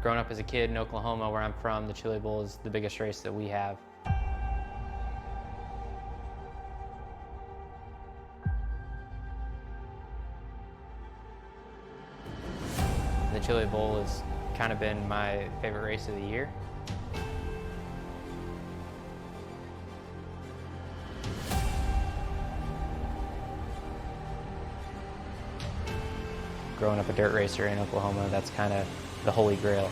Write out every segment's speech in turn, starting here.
Growing up as a kid in Oklahoma, where I'm from, the Chili Bowl is the biggest race that we have. The Chili Bowl has kind of been my favorite race of the year. Growing up a dirt racer in Oklahoma, that's kind of the holy grail.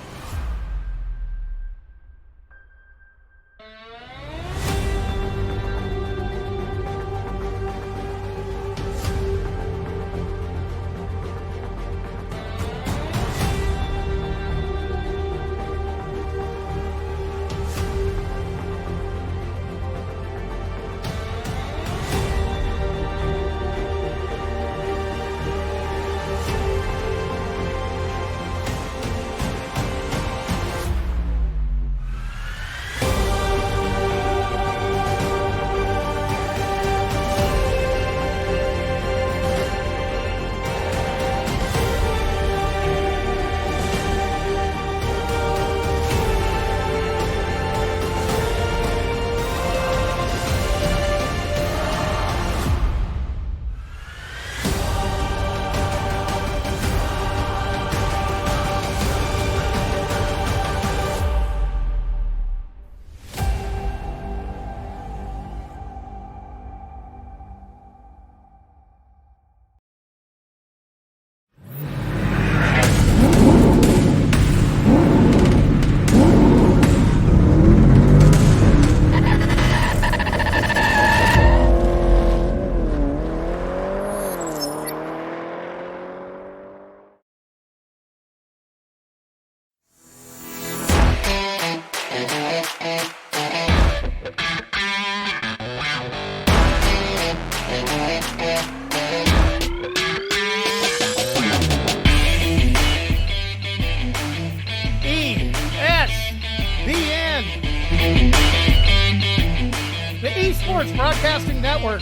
Sports Broadcasting Network.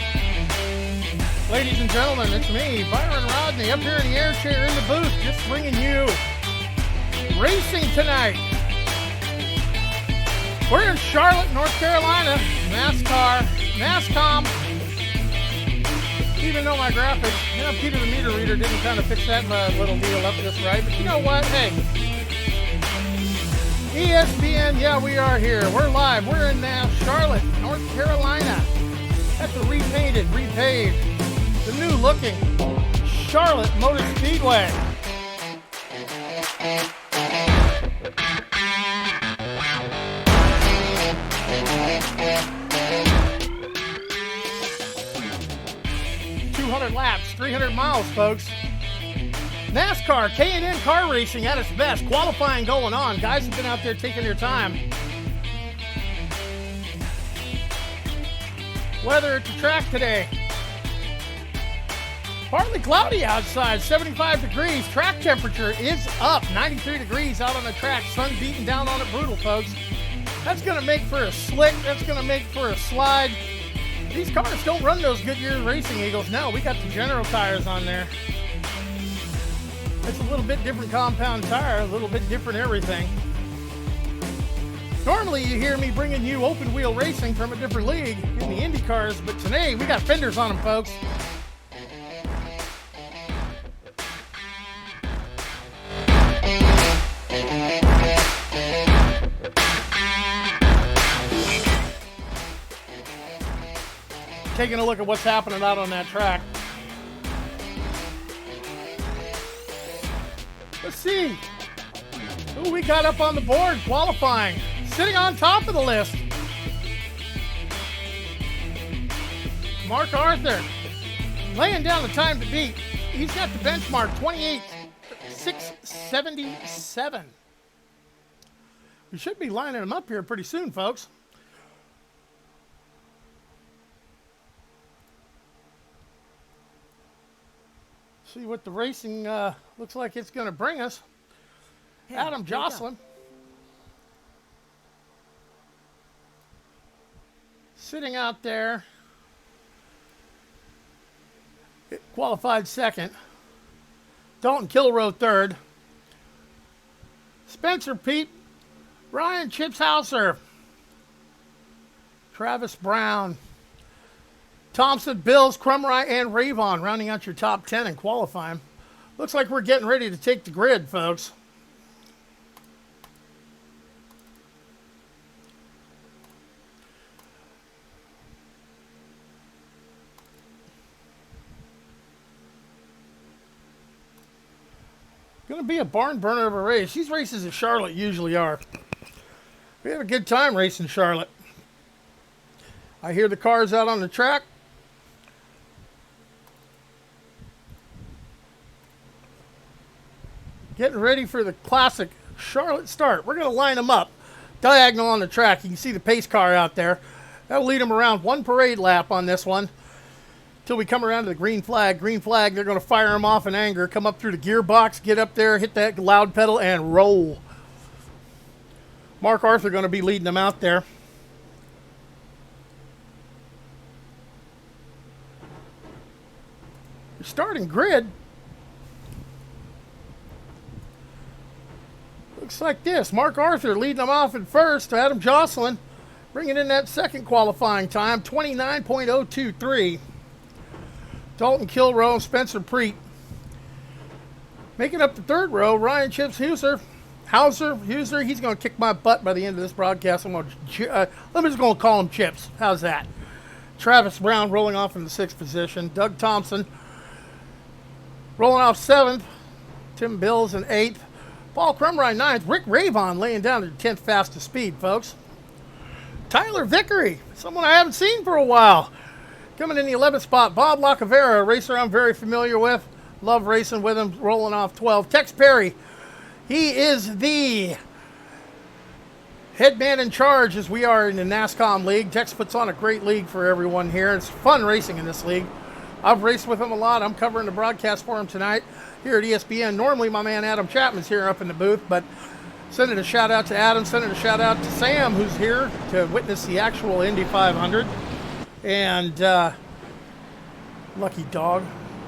Ladies and gentlemen, it's me, Byron Rodney, up here in the air chair in the booth, just bringing you racing tonight. We're in Charlotte, North Carolina, NASCOM. Even though my graphics, Peter the meter reader didn't kind of fix that little deal up just right, but you know what? Hey, ESPN, yeah, we are here. We're live. We're in Charlotte, North Carolina. That's the repainted, repaved, the new-looking Charlotte Motor Speedway. Laps, 300 miles, folks. NASCAR, K&N car racing at its best. Qualifying going on. Guys have been out there taking their time. Weather at the track today. Partly cloudy outside, 75 degrees. Track temperature is up, 93 degrees out on the track. Sun beating down on it brutal, folks. That's going to make for a slick. That's going to make for a slide. These cars don't run those Goodyear Racing Eagles. No, we got the General tires on there. It's a little bit different compound tire, a little bit different everything. Normally you hear me bringing you open wheel racing from a different league in the Indy cars, but today we got fenders on them, folks. Taking a look at what's happening out on that track. Let's see who we got up on the board qualifying. Sitting on top of the list. Mark Arthur laying down the time to beat. He's got the benchmark 28.677. We should be lining him up here pretty soon, folks. See what the racing looks like it's going to bring us. Adam Jocelyn sitting out there, qualified second. Dalton Kilroe third. Spencer Pete, Ryan Chips Hauser, Travis Brown, Thompson, Bills, Crumry, and Ravon rounding out your top 10 and qualifying. Looks like we're getting ready to take the grid, folks. Going to be a barn burner of a race. These races at Charlotte usually are. We have a good time racing Charlotte. I hear the cars out on the track. Getting ready for the classic Charlotte start. We're going to line them up diagonal on the track. You can see the pace car out there. That'll lead them around one parade lap on this one till we come around to the green flag. Green flag, they're going to fire them off in anger, come up through the gearbox, get up there, hit that loud pedal, and roll. Mark Arthur going to be leading them out there. Your starting grid looks like this. Mark Arthur leading them off in first. Adam Jocelyn bringing in that second qualifying time, 29.023. Dalton Kilrow and Spencer Preet. Making up the third row, Ryan Chips Hauser, he's going to kick my butt by the end of this broadcast. I'm just going to call him Chips. How's that? Travis Brown rolling off in the 6th position. Doug Thompson rolling off 7th. Tim Bills in 8th. Paul Crumry 9th. Rick Ravon laying down at 10th fastest speed, folks. Tyler Vickery, someone I haven't seen for a while. Coming in the 11th spot, Bob Lacavera, a racer I'm very familiar with. Love racing with him, rolling off 12. Tex Perry, he is the head man in charge as we are in the NASCOM league. Tex puts on a great league for everyone here. It's fun racing in this league. I've raced with him a lot. I'm covering the broadcast for him tonight here at ESPN. Normally my man Adam Chapman's here up in the booth, but sending a shout out to Adam, sending a shout out to Sam, who's here to witness the actual Indy 500. And lucky dog.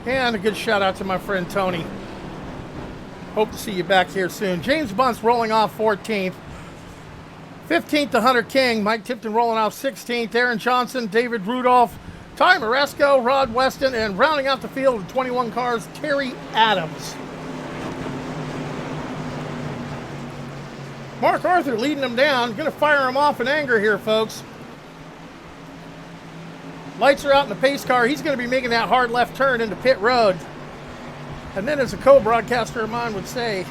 And a good shout out to my friend Tony. Hope to see you back here soon. James Bunce rolling off 14th. 15th to Hunter King. Mike Tipton rolling off 16th. Aaron Johnson, David Rudolph, Ty Maresco, Rod Weston, and rounding out the field of 21 cars, Terry Adams. Mark Arthur leading them down. Going to fire them off in anger here, folks. Lights are out in the pace car. He's going to be making that hard left turn into pit road. And then as a co-broadcaster of mine would say,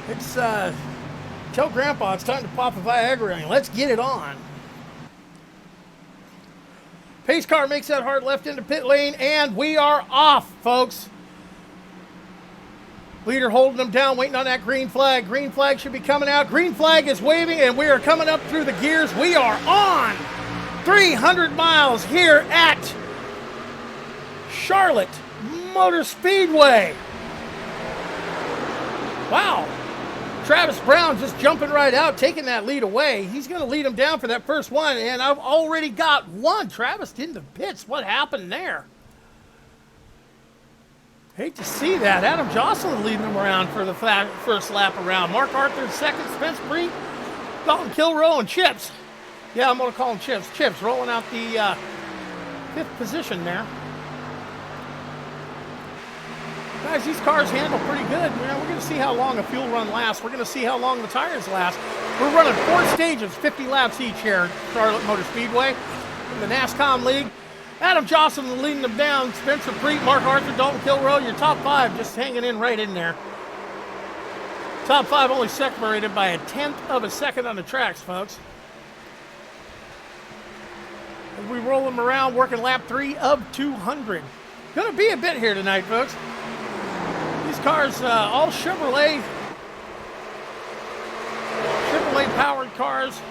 it's, tell Grandpa it's time to pop a Viagra and let's get it on. Pace car makes that hard left into pit lane, and we are off, folks. Leader holding them down, waiting on that green flag. Green flag should be coming out. Green flag is waving, and we are coming up through the gears. We are on 300 miles here at Charlotte Motor Speedway. Wow. Travis Brown just jumping right out, taking that lead away. He's going to lead him down for that first one, and I've already got one. Travis in the pits. What happened there? Hate to see that. Adam Jocelyn leading him around for the first lap around. Mark Arthur second, Spence Breed, Dalton Kilrow, and Chips. Yeah, I'm going to call him Chips. Chips rolling out the 5th position there. Guys, these cars handle pretty good. You know, we're going to see how long a fuel run lasts. We're going to see how long the tires last. We're running 4 stages, 50 laps each here at Charlotte Motor Speedway in the NASCOM League. Adam Jocelyn leading them down. Spencer Preet, Mark Arthur, Dalton Kilrow. Your top 5 just hanging in right in there. Top 5 only separated by a 1/10 of a second on the tracks, folks. As we roll them around, working lap 3 of 200. Going to be a bit here tonight, folks. These cars, all Chevrolet powered cars,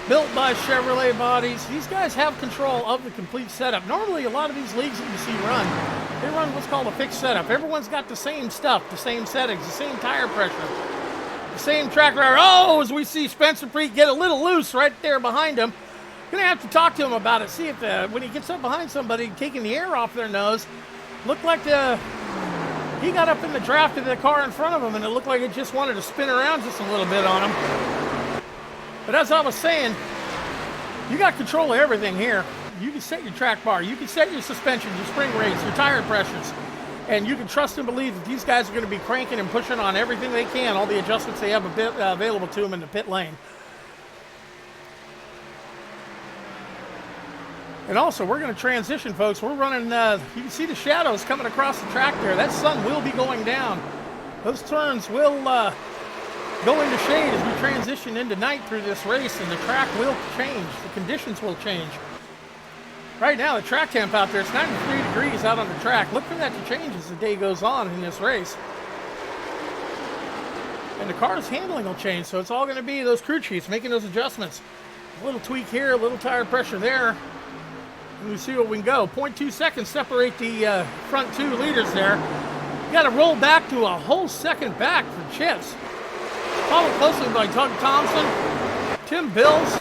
built by Chevrolet bodies. These guys have control of the complete setup. Normally, a lot of these leagues that you see they run what's called a fixed setup. Everyone's got the same stuff, the same settings, the same tire pressure, the same track record. Oh, as we see Spencer Preet get a little loose right there behind him. Gonna have to talk to him about it. See if when he gets up behind somebody taking the air off their nose, look like He got up in the draft of the car in front of him, and it looked like it just wanted to spin around just a little bit on him. But as I was saying, you got control of everything here. You can set your track bar, you can set your suspension, your spring rates, your tire pressures, and you can trust and believe that these guys are going to be cranking and pushing on everything they can, all the adjustments they have available to them in the pit lane. And also, we're going to transition, folks. We're running, you can see the shadows coming across the track there. That sun will be going down. Those turns will go into shade as we transition into night through this race, and the track will change. The conditions will change. Right now, the track temp out there, it's 93 degrees out on the track. Look for that to change as the day goes on in this race. And the car's handling will change, so it's all going to be those crew chiefs making those adjustments. A little tweak here, a little tire pressure there. And we see where we can go. 0.2 seconds separate the front two leaders there. You got to roll back to a whole second back for Chips. Followed closely by Doug Thompson, Tim Bills.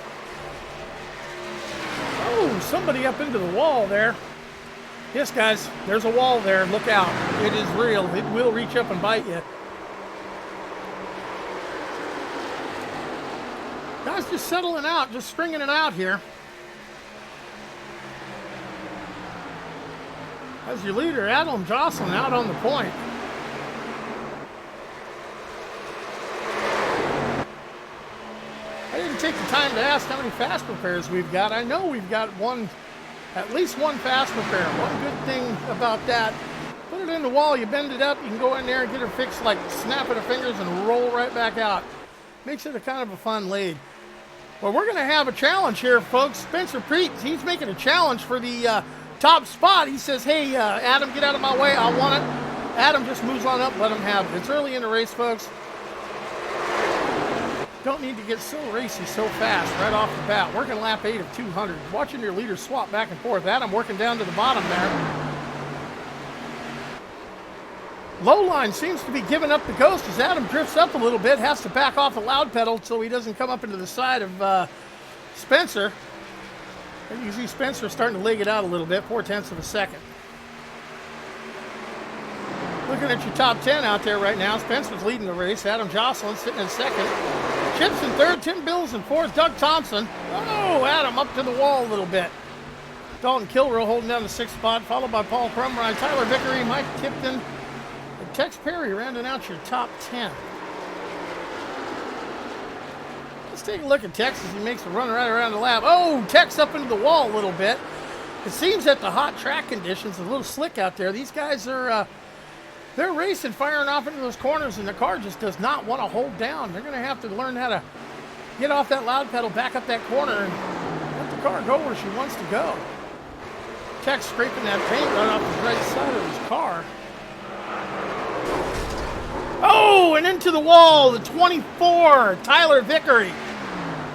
Oh, somebody up into the wall there. Yes, guys, there's a wall there. Look out. It is real. It will reach up and bite you. Guys just settling out, just stringing it out here. As your leader, Adam Jocelyn, out on the point. I didn't take the time to ask how many fast repairs we've got. I know we've got one, at least one fast repair. One good thing about that, put it in the wall, you bend it up, you can go in there and get it fixed like snapping of fingers and roll right back out. Makes it a kind of a fun lead. Well, we're going to have a challenge here, folks. Spencer Preet, he's making a challenge for the top spot. He says, hey, Adam, get out of my way. I want it. Adam just moves on up, let him have it. It's early in the race, folks. Don't need to get so racy so fast right off the bat. Working lap 8 of 200. Watching your leaders swap back and forth. Adam working down to the bottom there. Low line seems to be giving up the ghost as Adam drifts up a little bit. Has to back off the loud pedal so he doesn't come up into the side of Spencer. And you see Spencer starting to leg it out a little bit, 0.4 of a second. Looking at your top 10 out there right now, Spencer's leading the race. Adam Jocelyn sitting in second. Chips in third, Tim Bills in fourth, Doug Thompson. Oh, Adam up to the wall a little bit. Dalton Kilrow holding down the sixth spot, followed by Paul Crumrine, Tyler Vickery, Mike Tipton, and Tex Perry rounding out your top 10. Let's take a look at Tex as he makes a run right around the lap. Oh, Tex up into the wall a little bit. It seems that the hot track conditions, a little slick out there. These guys are, they're racing, firing off into those corners, and the car just does not want to hold down. They're going to have to learn how to get off that loud pedal, back up that corner, and let the car go where she wants to go. Tex scraping that paint right off the right side of his car. Oh, and into the wall, the 24, Tyler Vickery.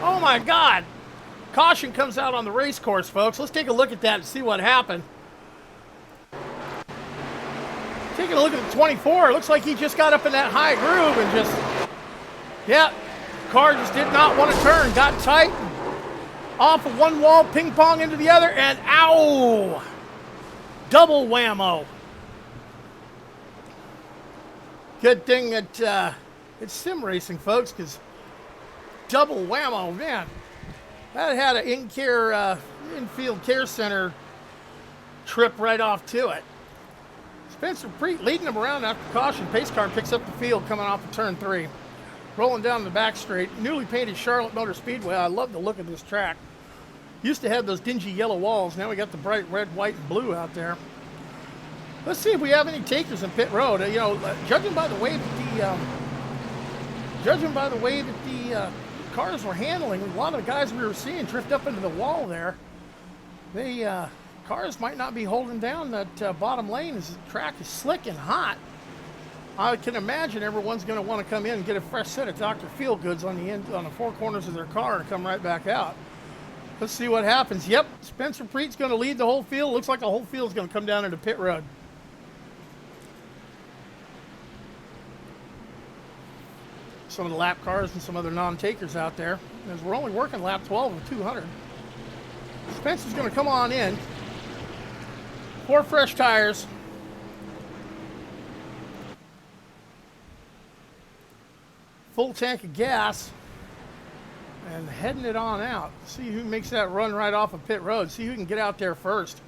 Oh my God. Caution comes out on the race course, folks. Let's take a look at that and see what happened. Taking a look at the 24, it looks like he just got up in that high groove and just, yeah, car just did not want to turn. Got tight, off of one wall, ping pong into the other, and ow! Double whammo. Good thing that it's sim racing, folks, because double whammo, man. That had an infield care center trip right off to it. Spencer Preet leading him around after caution. Pace car picks up the field coming off of turn 3. Rolling down the back straight. Newly painted Charlotte Motor Speedway. I love the look of this track. Used to have those dingy yellow walls. Now we got the bright red, white, and blue out there. Let's see if we have any takers in pit road. You know, judging by the way that the cars were handling, a lot of the guys we were seeing drift up into the wall there. They cars might not be holding down that bottom lane as the track is slick and hot. I can imagine everyone's going to want to come in and get a fresh set of Dr. Feelgoods on the four corners of their car and come right back out. Let's see what happens. Yep, Spencer Preet's going to lead the whole field. Looks like the whole field's going to come down into pit road. Some of the lap cars and some other non-takers out there. As we're only working lap 12 of 200. Spencer's going to come on in. 4 fresh tires. full tank of gas and heading it on out. See who makes that run right off of pit road. See who can get out there first.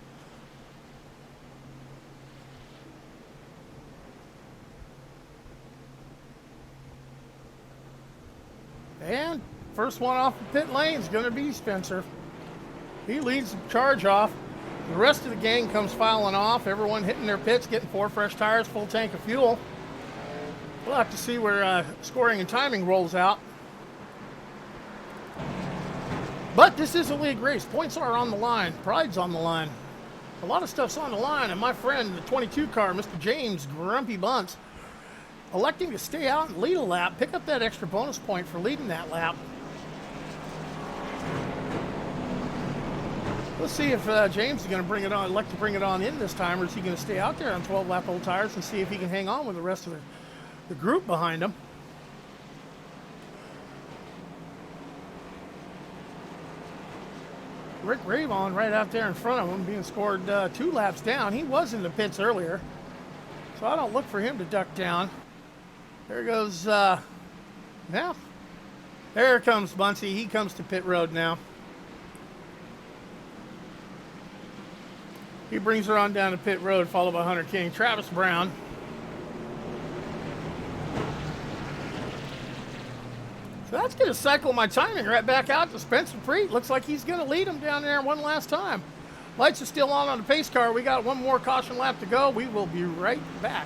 And first one off the pit lane is going to be Spencer. He leads the charge off. The rest of the gang comes filing off. Everyone hitting their pits, getting 4 fresh tires, full tank of fuel. We'll have to see where scoring and timing rolls out. But this is a league race. Points are on the line. Pride's on the line. A lot of stuff's on the line. And my friend, the 22 car, Mr. James Grumpy Bunts, electing to stay out and lead a lap, pick up that extra bonus point for leading that lap. Let's see if James is going to bring it on, elect to bring it on in this time, or is he going to stay out there on 12-lap old tires and see if he can hang on with the rest of the group behind him. Rick Ravon right out there in front of him, being scored 2 laps down. He was in the pits earlier, so I don't look for him to duck down. There goes, now, there comes Bunsey. He comes to pit road now. He brings her on down to pit road, followed by Hunter King. Travis Brown. So that's going to cycle my timing right back out to Spencer Preet. Looks like he's going to lead him down there one last time. Lights are still on the pace car. We got one more caution lap to go. We will be right back.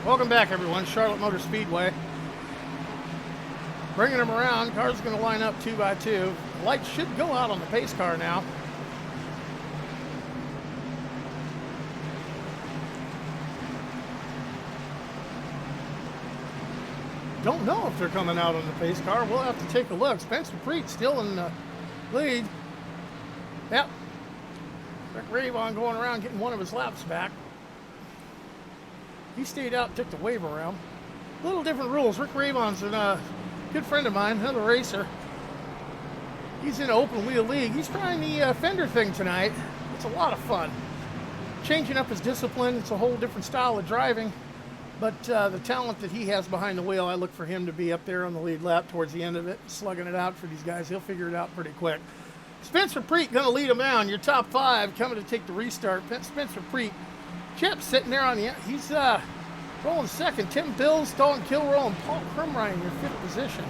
Welcome back, everyone. Charlotte Motor Speedway. Bringing them around. Car's going to line up 2 by 2. Lights should go out on the pace car now. Don't know if they're coming out on the pace car. We'll have to take a look. Spencer Preet still in the lead. Yep. Rick Ravon going around getting one of his laps back. He stayed out and took the wave around. Little different rules. Rick Ravon's a good friend of mine, another racer. He's in an open wheel league. He's trying the fender thing tonight. It's a lot of fun. Changing up his discipline. It's a whole different style of driving. But the talent that he has behind the wheel, I look for him to be up there on the lead lap towards the end of it, slugging it out for these guys. He'll figure it out pretty quick. Spencer Preet going to lead him down. Your top 5 coming to take the restart. Spencer Preet. Chip sitting there on the end. He's rolling second. Tim Bills, Dalton Kilroy, and Paul Krumrine in your 5th position.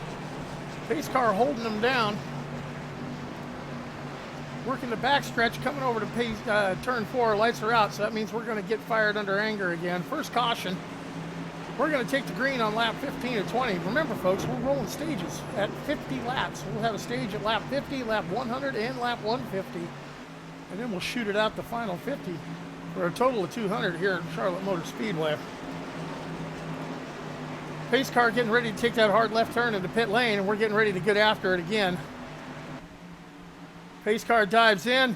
Pace car holding them down. Working the backstretch, coming over to turn 4. Lights are out, so that means we're going to get fired under anger again. First caution. We're going to take the green on lap 15 of 20. Remember, folks, we're rolling stages at 50 laps. We'll have a stage at lap 50, lap 100, and lap 150. And then we'll shoot it out the final 50. For a total of 200 here at Charlotte Motor Speedway. Pace car getting ready to take that hard left turn into pit lane, and we're getting ready to get after it again. Pace car dives in.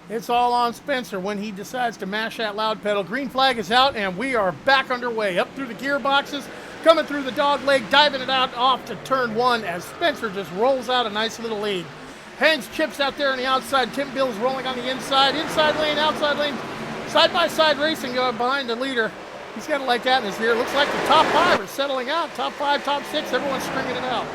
It's all on Spencer when he decides to mash that loud pedal. Green flag is out, and we are back underway. Up through the gearboxes, coming through the dog leg, diving it out off to turn 1 as Spencer just rolls out a nice little lead. Hangs Chips out there on the outside. Tim Bill's rolling on the inside. Inside lane, outside lane. Side-by-side racing going behind the leader. He's got it like that in his ear. Looks like the top 5 are settling out. Top 5, top 6, everyone's stringing it out.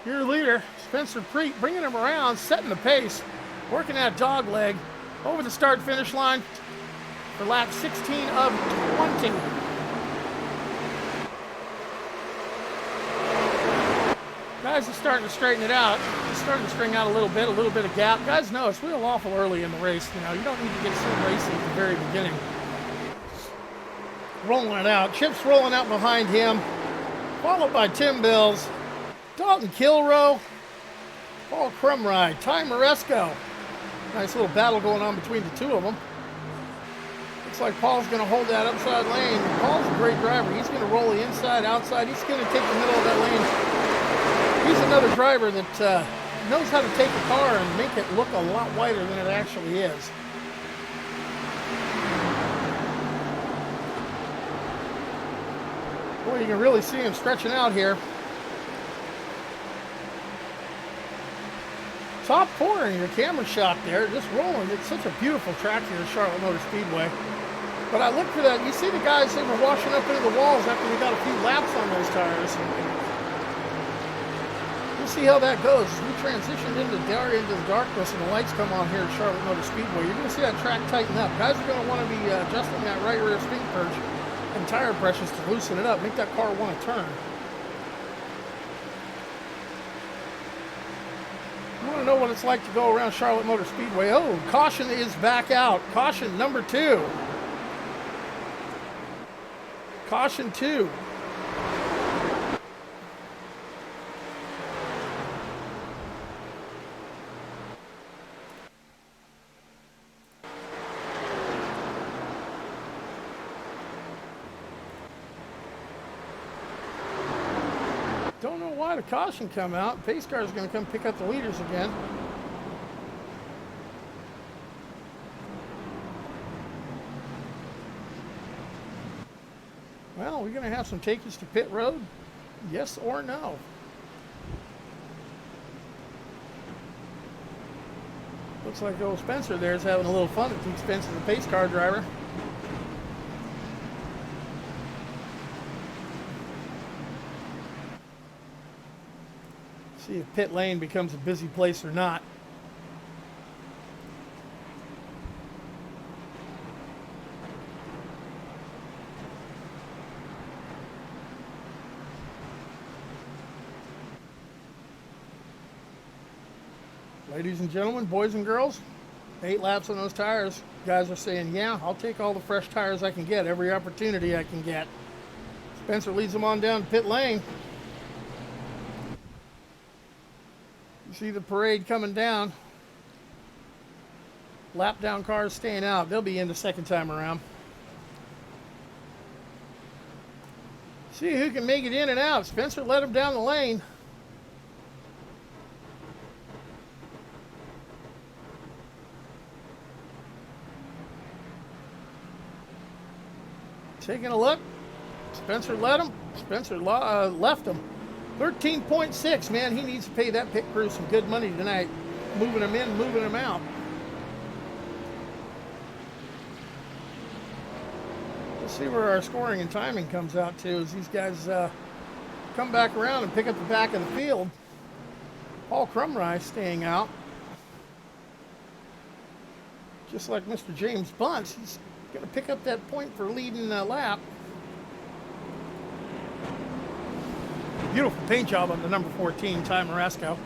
Your leader, Spencer Preet, bringing him around, setting the pace, working that dog leg over the start-finish line for lap 16 of 20. Guys are starting to straighten it out. It's starting to string out a little bit of gap. Guys know it's real awful early in the race. You know, you don't need to get so racy at the very beginning. Rolling it out. Chip's rolling out behind him, followed by Tim Bills, Dalton Kilroe, Paul Crumrye, Ty Maresco. Nice little battle going on between the two of them. Looks like Paul's going to hold that upside lane. Paul's a great driver. He's going to roll the inside, outside. He's going to take the middle of that lane. He's another driver that knows how to take a car and make it look a lot wider than it actually is. Boy, you can really see him stretching out here. Top four in your camera shot there, just rolling. It's such a beautiful track here at Charlotte Motor Speedway. But I look for that. You see the guys that were washing up into the walls after we got a few laps on those tires. We'll see how that goes. As we transition into the darkness and the lights come on here at Charlotte Motor Speedway, you're going to see that track tighten up. Guys are going to want to be adjusting that right rear spin perch and tire pressures to loosen it up, make that car want to turn. You want to know what it's like to go around Charlotte Motor Speedway. Oh, caution is back out. Caution number 2. Caution 2. Don't know why the caution come out. Pace car is going to come pick up the leaders again. Well, we're going to have some takers to pit road? Yes or no? Looks like old Spencer there is having a little fun at the expense of the pace car driver. See if pit lane becomes a busy place or not. Ladies and gentlemen, boys and girls, 8 laps on those tires. Guys are saying, yeah, I'll take all the fresh tires I can get, every opportunity I can get. Spencer leads them on down to pit lane. You see the parade coming down. Lap down cars staying out. They'll be in the second time around. See who can make it in and out. Spencer led him down the lane. Taking a look. Spencer led him. Spencer left him. 13.6, man, he needs to pay that pit crew some good money tonight. Moving them in, moving them out. We'll see where our scoring and timing comes out to as these guys come back around and pick up the back of the field. Paul Crumrye staying out. Just like Mr. James Bunce, he's going to pick up that point for leading the lap. Beautiful paint job on the number 14, Ty Maresco.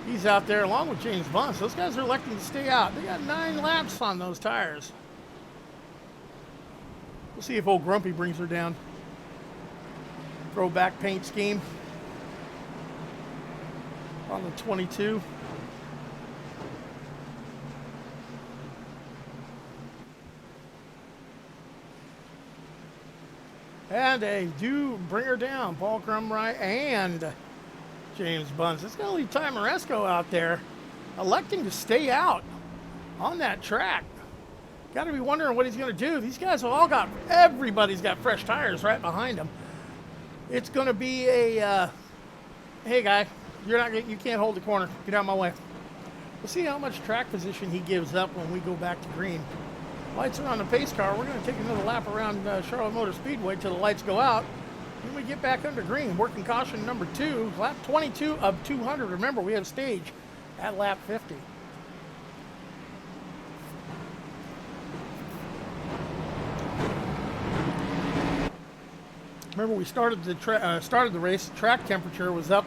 He's out there along with James Bunce. Those guys are electing to stay out. They got 9 laps on those tires. We'll see if old Grumpy brings her down. Throwback paint scheme on the 22. And they do bring her down, Paul Crumrye and James Bunce. It's going to leave Ty Maresco out there electing to stay out on that track. Got to be wondering what he's going to do. These guys have all got, everybody's got fresh tires right behind them. It's going to be a, hey guy, you can't hold the corner. Get out of my way. We'll see how much track position he gives up when we go back to green. Lights are on the pace car. We're going to take another lap around Charlotte Motor Speedway till the lights go out. Then we get back under green, working caution number 2, lap 22 of 200. Remember, we have stage at lap 50. Remember, we started the race. Track temperature was up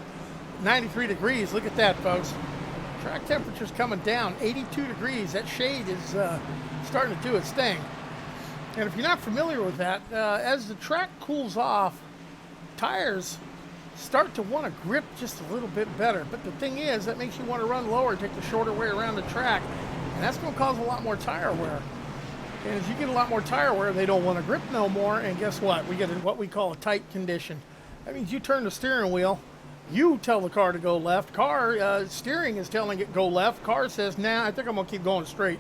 93 degrees. Look at that, folks. Track temperature's coming down 82 degrees. That shade is starting to do its thing. And if you're not familiar with that, as the track cools off, tires start to want to grip just a little bit better. But the thing is, that makes you want to run lower, take the shorter way around the track, and that's going to cause a lot more tire wear. And as you get a lot more tire wear, they don't want to grip no more, and guess what? We get what we call a tight condition. That means you turn the steering wheel, you tell the car to go left. Steering is telling it go left. Car says, nah, I think I'm going to keep going straight.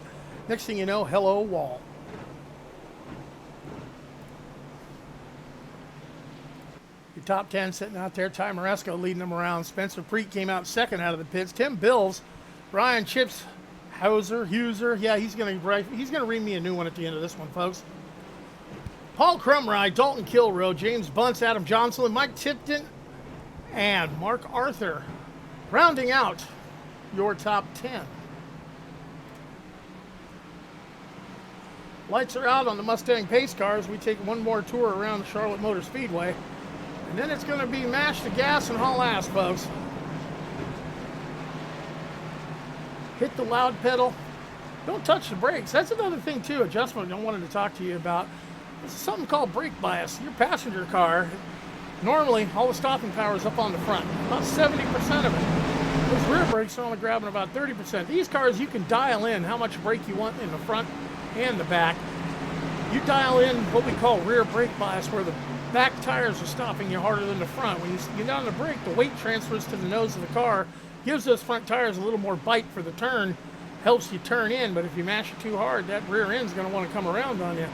Next thing you know, hello, wall. Top 10 sitting out there. Ty Moresco leading them around. Spencer Preet came out second out of the pits. Tim Bills, Ryan Chips, Huser. Yeah, he's gonna read me a new one at the end of this one, folks. Paul Crumride, Dalton Kilroe, James Bunce, Adam Johnson, Mike Tipton, and Mark Arthur, rounding out your top 10. Lights are out on the Mustang pace cars. We take one more tour around the Charlotte Motor Speedway. And then it's going to be mash the gas and haul ass, folks. Hit the loud pedal. Don't touch the brakes. That's another thing, too, adjustment I wanted to talk to you about. It's something called brake bias. Your passenger car, normally, all the stopping power is up on the front. About 70% of it. Those rear brakes are only grabbing about 30%. These cars, you can dial in how much brake you want in the front and the back. You dial in what we call rear brake bias, where the back tires are stopping you harder than the front. When you get on the brake, the weight transfers to the nose of the car, gives those front tires a little more bite for the turn, helps you turn in, but if you mash it too hard, that rear end's going to want to come around on you.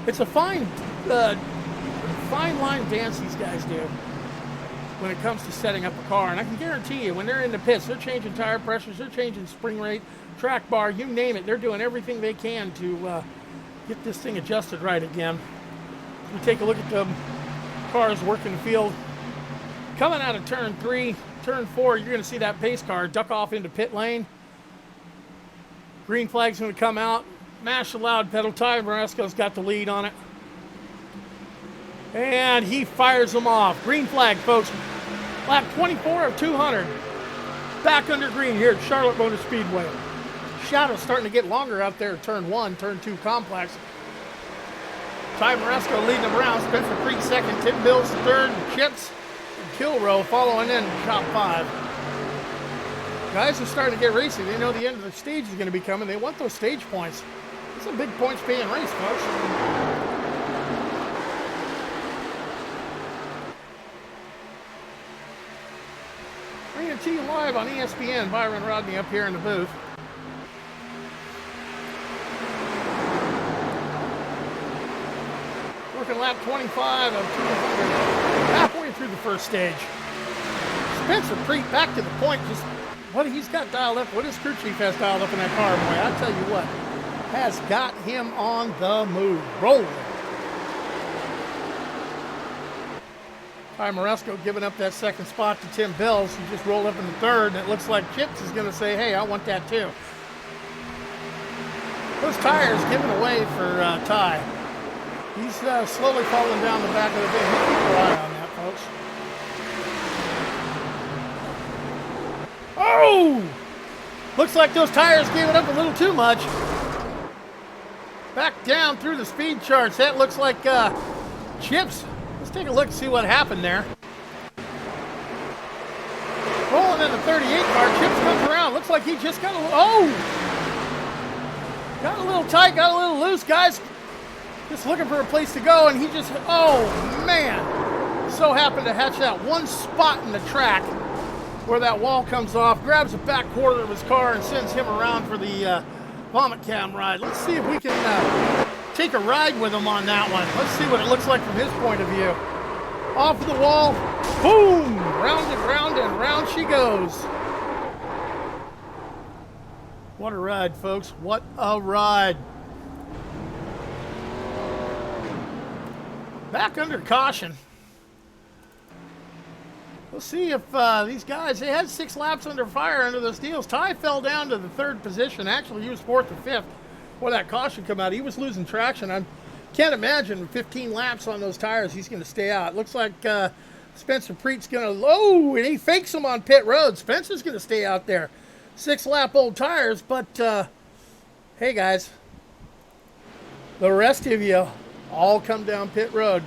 It's a fine line dance these guys do when it comes to setting up a car, and I can guarantee you, when they're in the pits, they're changing tire pressures, they're changing spring rate, track bar, you name it, they're doing everything they can to get this thing adjusted right again. We take a look at the cars working the field. Coming out of turn 3, turn 4, you're going to see that pace car duck off into pit lane. Green flag's going to come out. Mash the loud pedal. Ty Moresco's got the lead on it. And he fires them off. Green flag, folks. Lap 24 of 200. Back under green here at Charlotte Motor Speedway. Shadow's starting to get longer out there at turn 1, turn 2 complex. Ty Moresco leading them around. Spencer Preet second. Tim Bills third. Chips and Kilroe following in top 5. Guys are starting to get racy. They know the end of the stage is going to be coming. They want those stage points. It's a big points paying race, folks. Bringing it to you live on ESPN. Byron Rodney up here in the booth. Working lap 25 of 200, halfway through the first stage. Spencer Preet back to the point, just what he's got dialed up, what his crew chief has dialed up in that car, boy, I tell you what, has got him on the move, rolling. Ty Moresco giving up that second spot to Tim Bills, who just rolled up in the third, and it looks like Chips is going to say, hey, I want that too. Those tires giving away for Ty. He's slowly falling down the back of the thing. Keep your eye on that, folks. Oh! Looks like those tires gave it up a little too much. Back down through the speed charts. That looks like Chips. Let's take a look and see what happened there. Rolling in the 38 car. Chips comes around. Looks like he just got a little... Oh! Got a little tight, got a little loose, guys. Just looking for a place to go, and he just, oh man, so happened to hatch that one spot in the track where that wall comes off, grabs the back quarter of his car and sends him around for the vomit cam ride. Let's see if we can take a ride with him on that one. Let's see what it looks like from his point of view. Off the wall, boom, round and round she goes. What a ride, folks, what a ride. Back under caution. We'll see if these guys, they had 6 laps under fire under those deals. Ty fell down to the 3rd position. Actually, he was 4th or 5th before that caution come out. He was losing traction. I can't imagine 15 laps on those tires he's going to stay out. Looks like Spencer Preet's going to, oh, and he fakes him on pit road. Spencer's going to stay out there. 6-lap old tires, but hey, guys, the rest of you all come down pit road.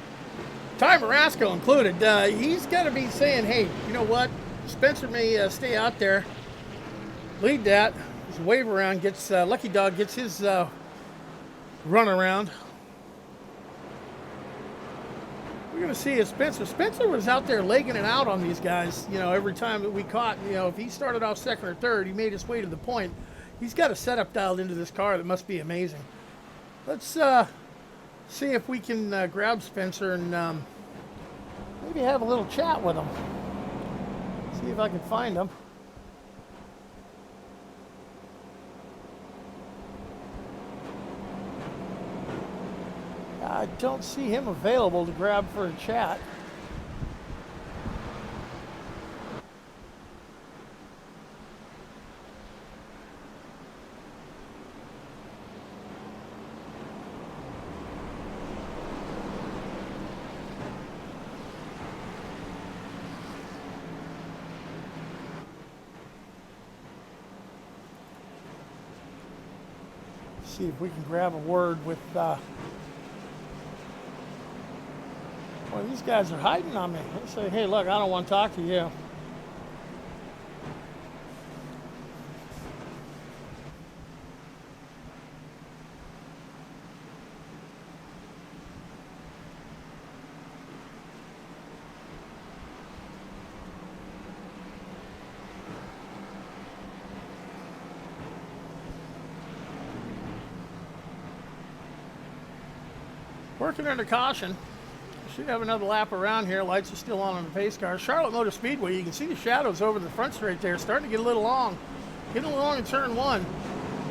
Ty Marasco included. He's got to be saying, hey, you know what? Spencer may stay out there, lead that. His wave around gets, Lucky Dog gets his run around. We're going to see if Spencer was out there legging it out on these guys, you know, every time that we caught. You know, if he started off 2nd or 3rd, he made his way to the point. He's got a setup dialed into this car that must be amazing. Let's see if we can grab Spencer and maybe have a little chat with him. See if I can find him. I don't see him available to grab for a chat. See if we can grab a word with well, these guys are hiding on me. They say, hey, look, I don't want to talk to you. Working under caution. Should have another lap around here. Lights are still on the pace car. Charlotte Motor Speedway, you can see the shadows over the front straight there. Starting to get a little long. Getting along in turn 1.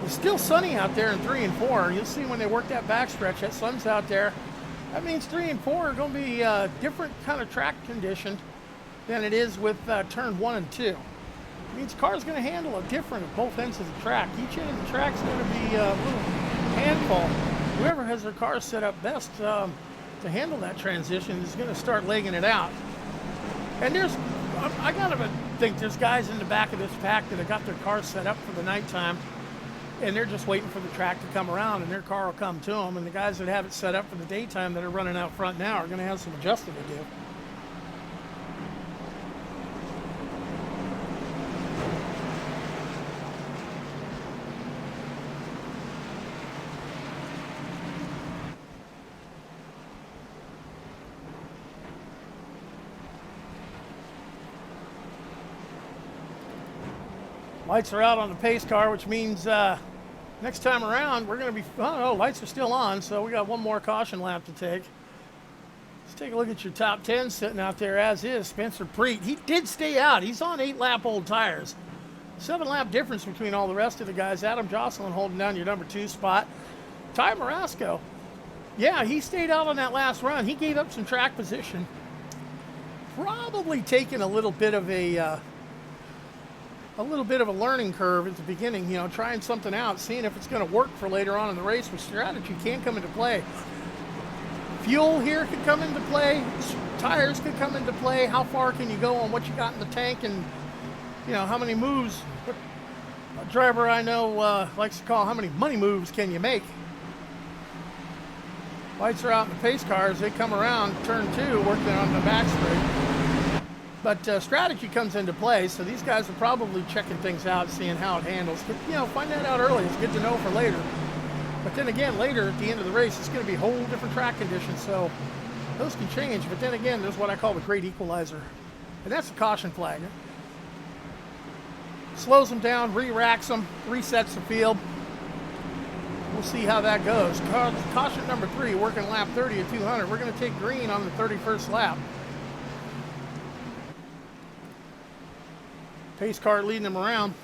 It's still sunny out there in 3 and 4. You'll see when they work that backstretch, that sun's out there. That means 3 and 4 are going to be different kind of track condition than it is with turn 1 and 2. It means the car's going to handle it different at both ends of the track. Each end of the track's going to be a little handful. Whoever has their car set up best to handle that transition is going to start legging it out. And I gotta think there's guys in the back of this pack that have got their cars set up for the nighttime, and they're just waiting for the track to come around, and their car will come to them. And the guys that have it set up for the daytime that are running out front now are going to have some adjusting to do. Lights are out on the pace car, which means next time around we're going to be, oh no, lights are still on, so we got one more caution lap to take. Let's take a look at your top 10 sitting out there, as is Spencer Preet. He did stay out. He's on 8-lap old tires. 7-lap difference between all the rest of the guys. Adam Jocelyn holding down your number 2 spot. Ty Marasco, yeah, he stayed out on that last run. He gave up some track position. Probably taking a little bit of a learning curve at the beginning, you know, trying something out, seeing if it's going to work for later on in the race, where strategy can come into play. Fuel here could come into play. Tires could come into play. How far can you go on what you got in the tank, and, you know, how many moves. A driver I know likes to call, how many money moves can you make? Lights are out in the pace cars. They come around turn 2, working on the back straight. But strategy comes into play, so these guys are probably checking things out, seeing how it handles. But, you know, find that out early. It's good to know for later. But then again, later at the end of the race, it's going to be a whole different track conditions, so those can change. But then again, there's what I call the great equalizer, and that's the caution flag. Slows them down, re-racks them, resets the field. We'll see how that goes. Caution number 3, working lap 30 at 200. We're going to take green on the 31st lap. Pace car leading them around.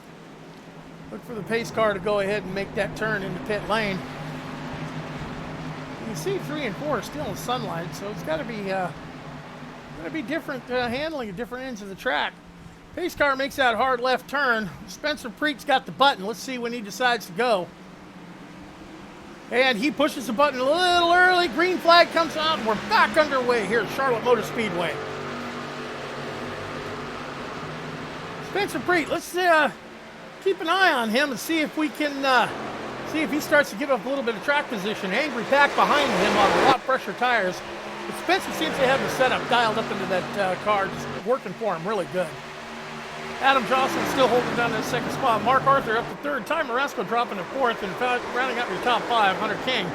Look for the pace car to go ahead and make that turn into pit lane. You can see 3 and 4 are still in sunlight, so it's got to be Going to be different handling at different ends of the track. Pace car makes that hard left turn. Spencer Preet's got the button. Let's see when he decides to go. And he pushes the button a little early. Green flag comes out, and we're back underway here at Charlotte Motor Speedway. Spencer Preet, let's keep an eye on him and see if we can see if he starts to give up a little bit of track position. Angry pack behind him on the lot pressure tires. But Spencer seems to have the setup dialed up into that car, just working for him really good. Adam Jocelyn still holding down that second spot. Mark Arthur up to third. Ty Marasco dropping to fourth. And rounding up your top five, Hunter King.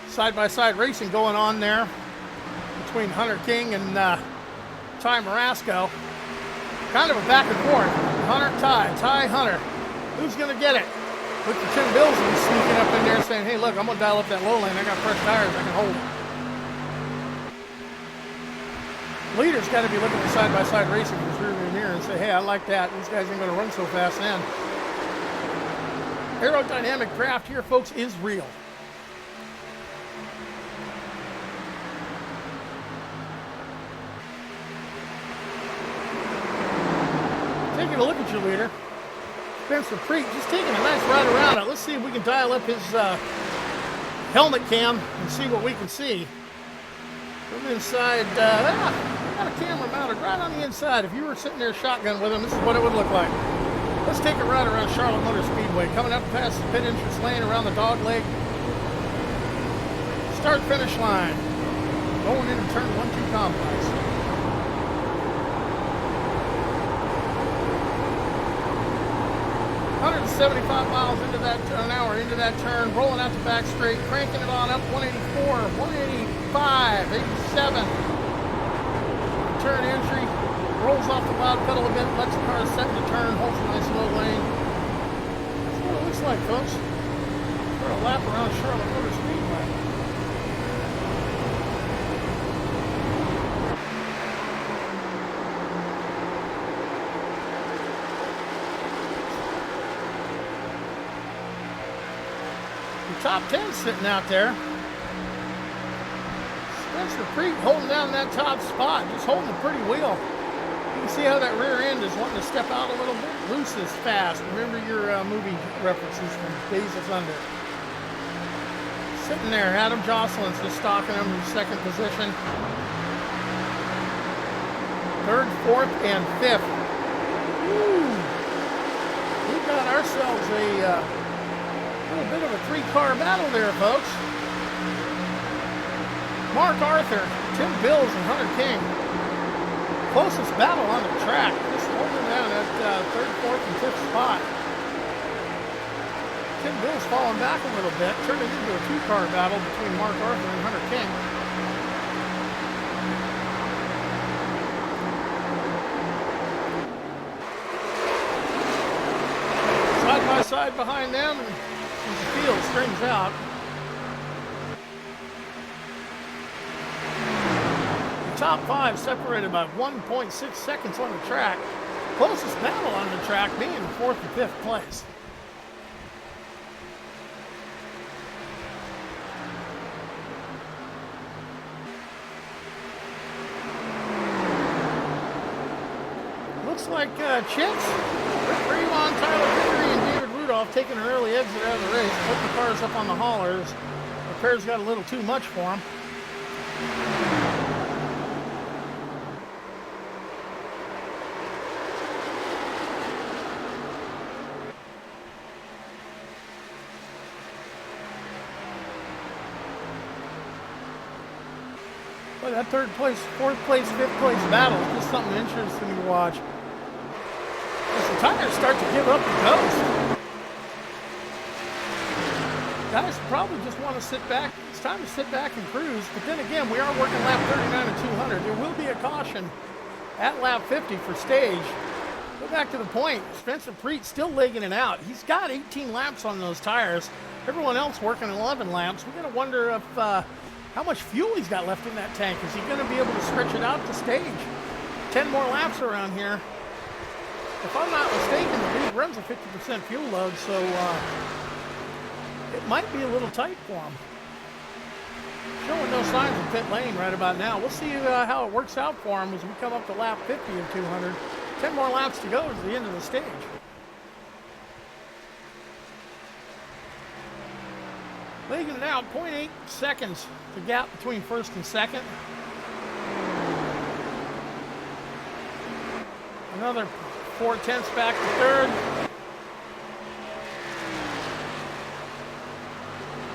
Side-by-side racing going on there between Hunter King and Ty Marasco. Kind of a back and forth. Hunter, Ty, Hunter. Who's going to get it? Look at Tim Bills will be sneaking up in there saying, hey, look, I'm going to dial up that low lane. I got fresh tires. I can hold it. Leader's got to be looking at side-by-side racing in his rearview mirror and say, hey, I like that. These guys ain't going to run so fast then. Aerodynamic draft here, folks, is real. Taking a look at your leader, Spencer Preet, just taking a nice ride around it. Let's see if we can dial up his helmet cam and see what we can see. From inside, got a camera mounted right on the inside. If you were sitting there shotgun with him, this is what it would look like. Let's take a ride around Charlotte Motor Speedway. Coming up past the pit entrance lane around the dog leg. Start finish line. Going into turn 1-2 complex. miles into that an hour into that turn, rolling out the back straight, cranking it on up 184, 185, 87. Turn entry, rolls off the loud pedal a bit, lets the car set in the turn, holds a nice low lane. That's what it looks like, folks. For a lap around Charlotte Motor Speedway. Top 10 sitting out there. Spencer Preet holding down that top spot, just holding a pretty wheel. You can see how that rear end is wanting to step out a little bit. Loose is fast. Remember your movie references from Days of Thunder. Sitting there, Adam Jocelyn's just stalking him in second position. Third, fourth, and fifth. Woo! We've got ourselves a little bit of a three-car battle there, folks. Mark Arthur, Tim Bills, and Hunter King. Closest battle on the track. Just holding down at third, fourth, and fifth spot. Tim Bills falling back a little bit, turning into a two-car battle between Mark Arthur and Hunter King. Side by side behind them. As the field strings out. The top five separated by 1.6 seconds on the track. Closest battle on the track being fourth and fifth place. Looks like Chicks, Rick Rayvon, Tyler Vickery, and David Rudolph taking an early exit out of the race. Put the cars up on the haulers. The pair's got a little too much for them. Boy, that third place, fourth place, fifth place battle is just something interesting to watch. As the tires start to give up the ghost. Guys probably just want to sit back. It's time to sit back and cruise. But then again, we are working lap 39 and 200. There will be a caution at lap 50 for stage. Go back to the point. Spencer Preet still legging it out. He's got 18 laps on those tires. Everyone else working 11 laps. We're going to wonder if how much fuel he's got left in that tank. Is he going to be able to stretch it out to stage? 10 more laps around here. If I'm not mistaken, the lead runs a 50% fuel load, so it might be a little tight for him. Showing no signs of pit lane right about now. We'll see how it works out for him as we come up to lap 50 of 200. 10 more laps to go to the end of the stage. Legging it out, 0.8 seconds, the gap between first and second. Another 0.4 back to third.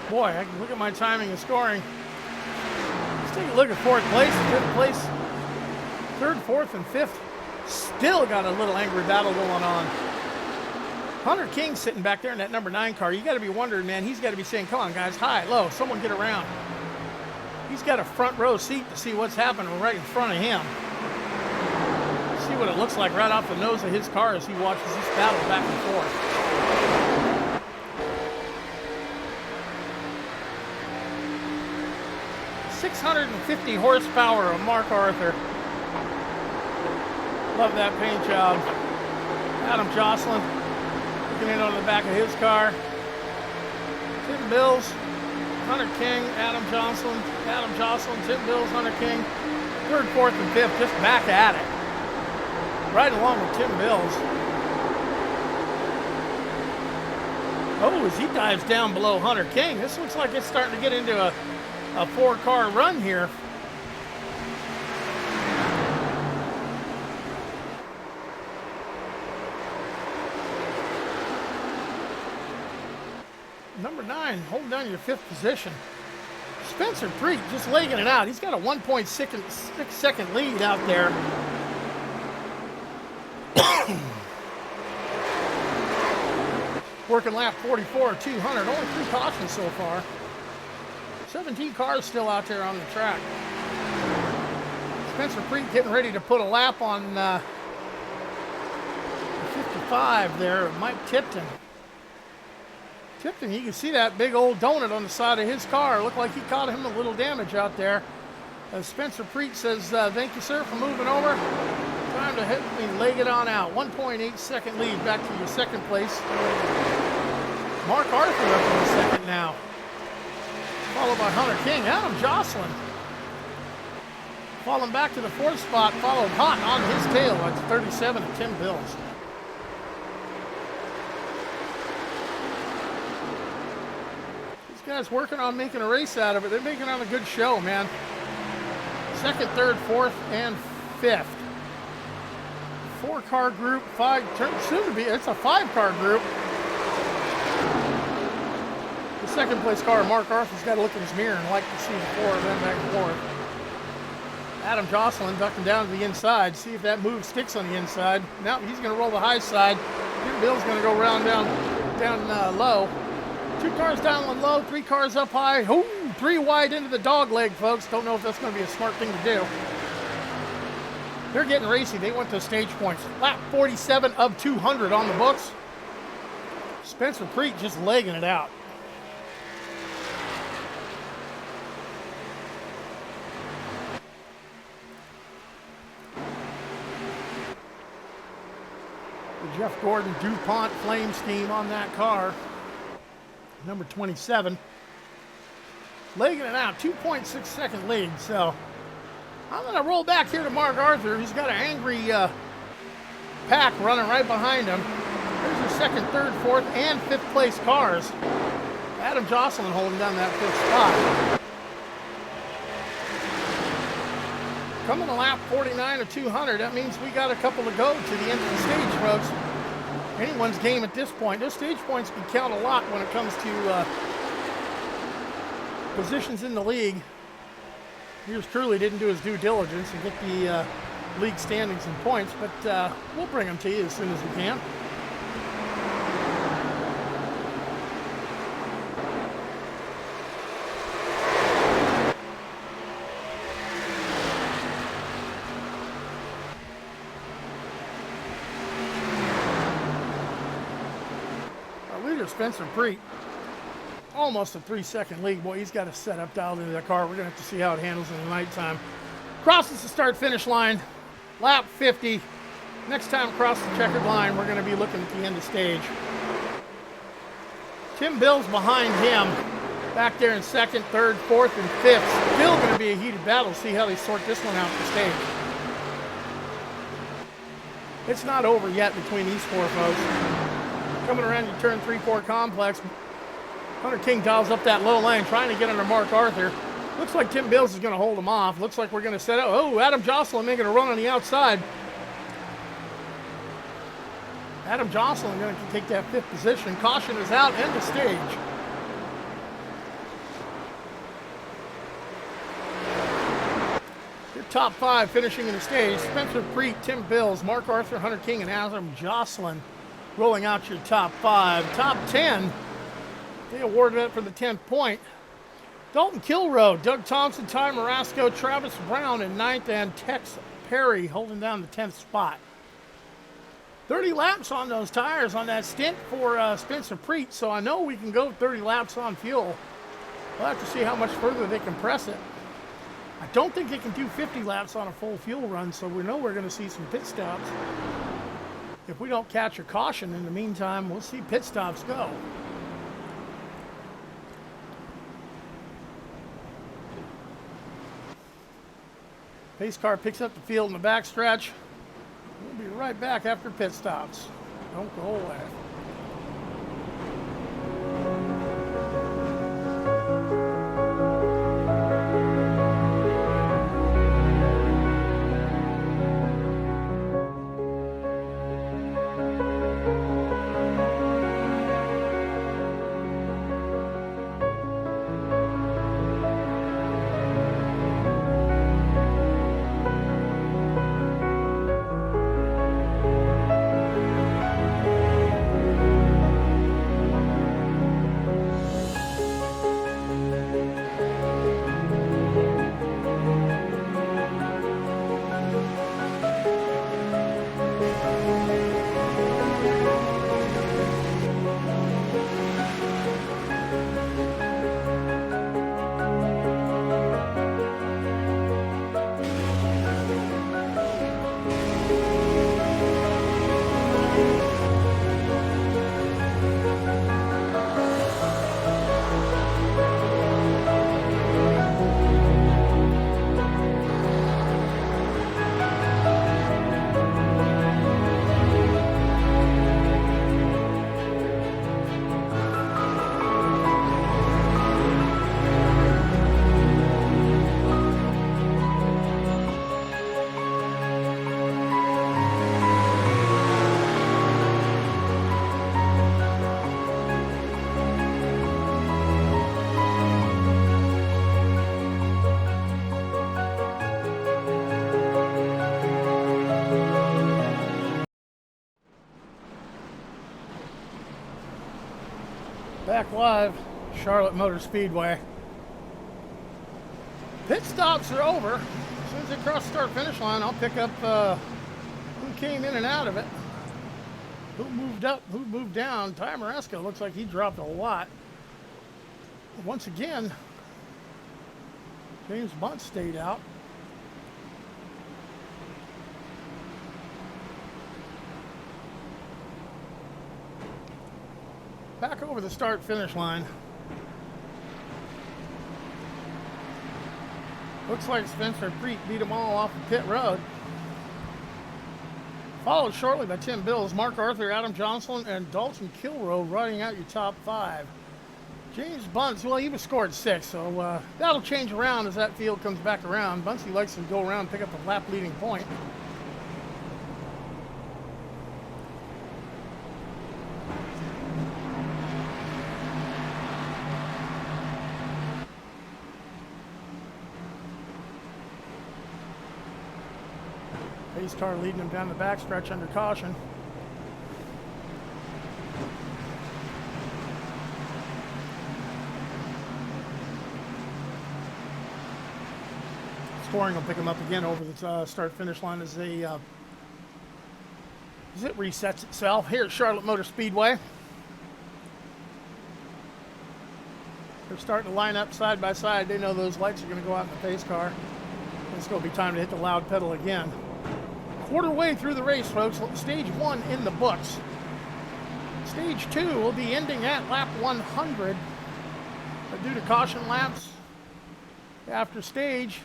Boy, I can look at my timing and scoring. Let's take a look at fourth place, fifth place, third, fourth, and fifth. Still got a little angry battle going on. Hunter King sitting back there in that number 9 car. You got to be wondering, man, he's got to be saying, come on, guys, high, low, someone get around. He's got a front row seat to see what's happening right in front of him. See what it looks like right off the nose of his car as he watches this battle back and forth. .650 horsepower of Mark Arthur. Love that paint job. Adam Jocelyn looking in on the back of his car. Tim Bills, Hunter King, Adam Jocelyn, Tim Bills, Hunter King. Third, fourth, and fifth just back at it. Right along with Tim Bills. Oh, as he dives down below Hunter King, this looks like it's starting to get into a 4-car run here. Number 9, holding down your 5th position. Spencer Preet just legging it out. He's got a 1.6 second lead out there. Working lap 44 of 200. Only 3 cautions so far. 17 cars still out there on the track. Spencer Preet getting ready to put a lap on 55 there. Mike Tipton. Tipton, you can see that big old donut on the side of his car. Looked like he caught him a little damage out there. Spencer Preet says, thank you, sir, for moving over. Time to hit me, leg it on out. 1.8 second lead back to your second place. Mark Arthur up in the second now. Followed by Hunter King. Adam Jocelyn falling back to the 4th spot, followed hot on his tail at 37 of Tim Bills. These guys working on making a race out of it. They're making on a good show, man. Second, third, fourth, and fifth. 4-car group, soon to be, it's a 5-car group. The second place car, Mark Arthur's got to look in his mirror and like to see the 4 of them back and forth. Adam Jocelyn ducking down to the inside, see if that move sticks on the inside. Now he's going to roll the high side. Bill's going to go round down low. 2 cars down, 1 low, 3 cars up high. Ooh, 3 wide into the dog leg, folks. Don't know if that's going to be a smart thing to do. They're getting racy. They went to stage points. Lap 47 of 200 on the books. Spencer Preet just legging it out. The Jeff Gordon DuPont flame scheme on that car. Number 27. Legging it out. 2.6 second lead. So I'm going to roll back here to Mark Arthur. He's got an angry pack running right behind him. There's your second, third, fourth, and fifth place cars. Adam Jocelyn holding down that 5th spot. Coming to lap 49 of 200, that means we got a couple to go to the end of the stage, folks. Anyone's game at this point. Those stage points can count a lot when it comes to positions in the league. Yours truly didn't do his due diligence and get the league standings and points, but we'll bring them to you as soon as we can. Our leader, Spencer Preet, almost a 3-second lead. Boy, he's got a setup dialed into that car. We're going to have to see how it handles in the nighttime. Crosses the start-finish line, lap 50. Next time across the checkered line, we're going to be looking at the end of stage. Tim Bills behind him. Back there in second, third, fourth, and fifth. Still going to be a heated battle. See how they sort this one out the stage. It's not over yet between these four folks. Coming around your turn 3-4 complex. Hunter King dials up that low lane, trying to get under Mark Arthur. Looks like Tim Bills is going to hold him off. Looks like we're going to set up. Oh, Adam Jocelyn making a run on the outside. Adam Jocelyn going to take that fifth position. Caution is out, end of stage. Your top five finishing in the stage. Spencer Preet, Tim Bills, Mark Arthur, Hunter King, and Adam Jocelyn rolling out your top five. Top 10, they awarded it for the 10th point. Dalton Kilroe, Doug Thompson, Ty Marasco, Travis Brown in 9th, and Tex Perry holding down the 10th spot. 30 laps on those tires on that stint for Spencer Preet, so I know we can go 30 laps on fuel. We'll have to see how much further they compress it. I don't think they can do 50 laps on a full fuel run, so we know we're going to see some pit stops. If we don't catch a caution in the meantime, we'll see pit stops go. Pace car picks up the field in the backstretch. We'll be right back after pit stops. Don't go away. Back live, Charlotte Motor Speedway. Pit stops are over. As soon as they cross the start-finish line, I'll pick up who came in and out of it. Who moved up, who moved down. Ty Marasco looks like he dropped a lot. Once again, James Bunt stayed out. Back over the start-finish line. Looks like Spencer Preet beat them all off the pit road. Followed shortly by Tim Bills, Mark Arthur, Adam Jocelyn, and Dalton Kilroe riding out your top five. James Bunce, well, he was scored 6, so that'll change around as that field comes back around. Buncey likes to go around and pick up a lap leading point. Pace car leading him down the backstretch under caution. Scoring will pick him up again over the start-finish line as it resets itself here at Charlotte Motor Speedway. They're starting to line up side by side. They know those lights are going to go out in the pace car. It's going to be time to hit the loud pedal again. Quarter way through the race, folks. Stage 1 in the books. Stage 2 will be ending at lap 100. due to caution laps after stage,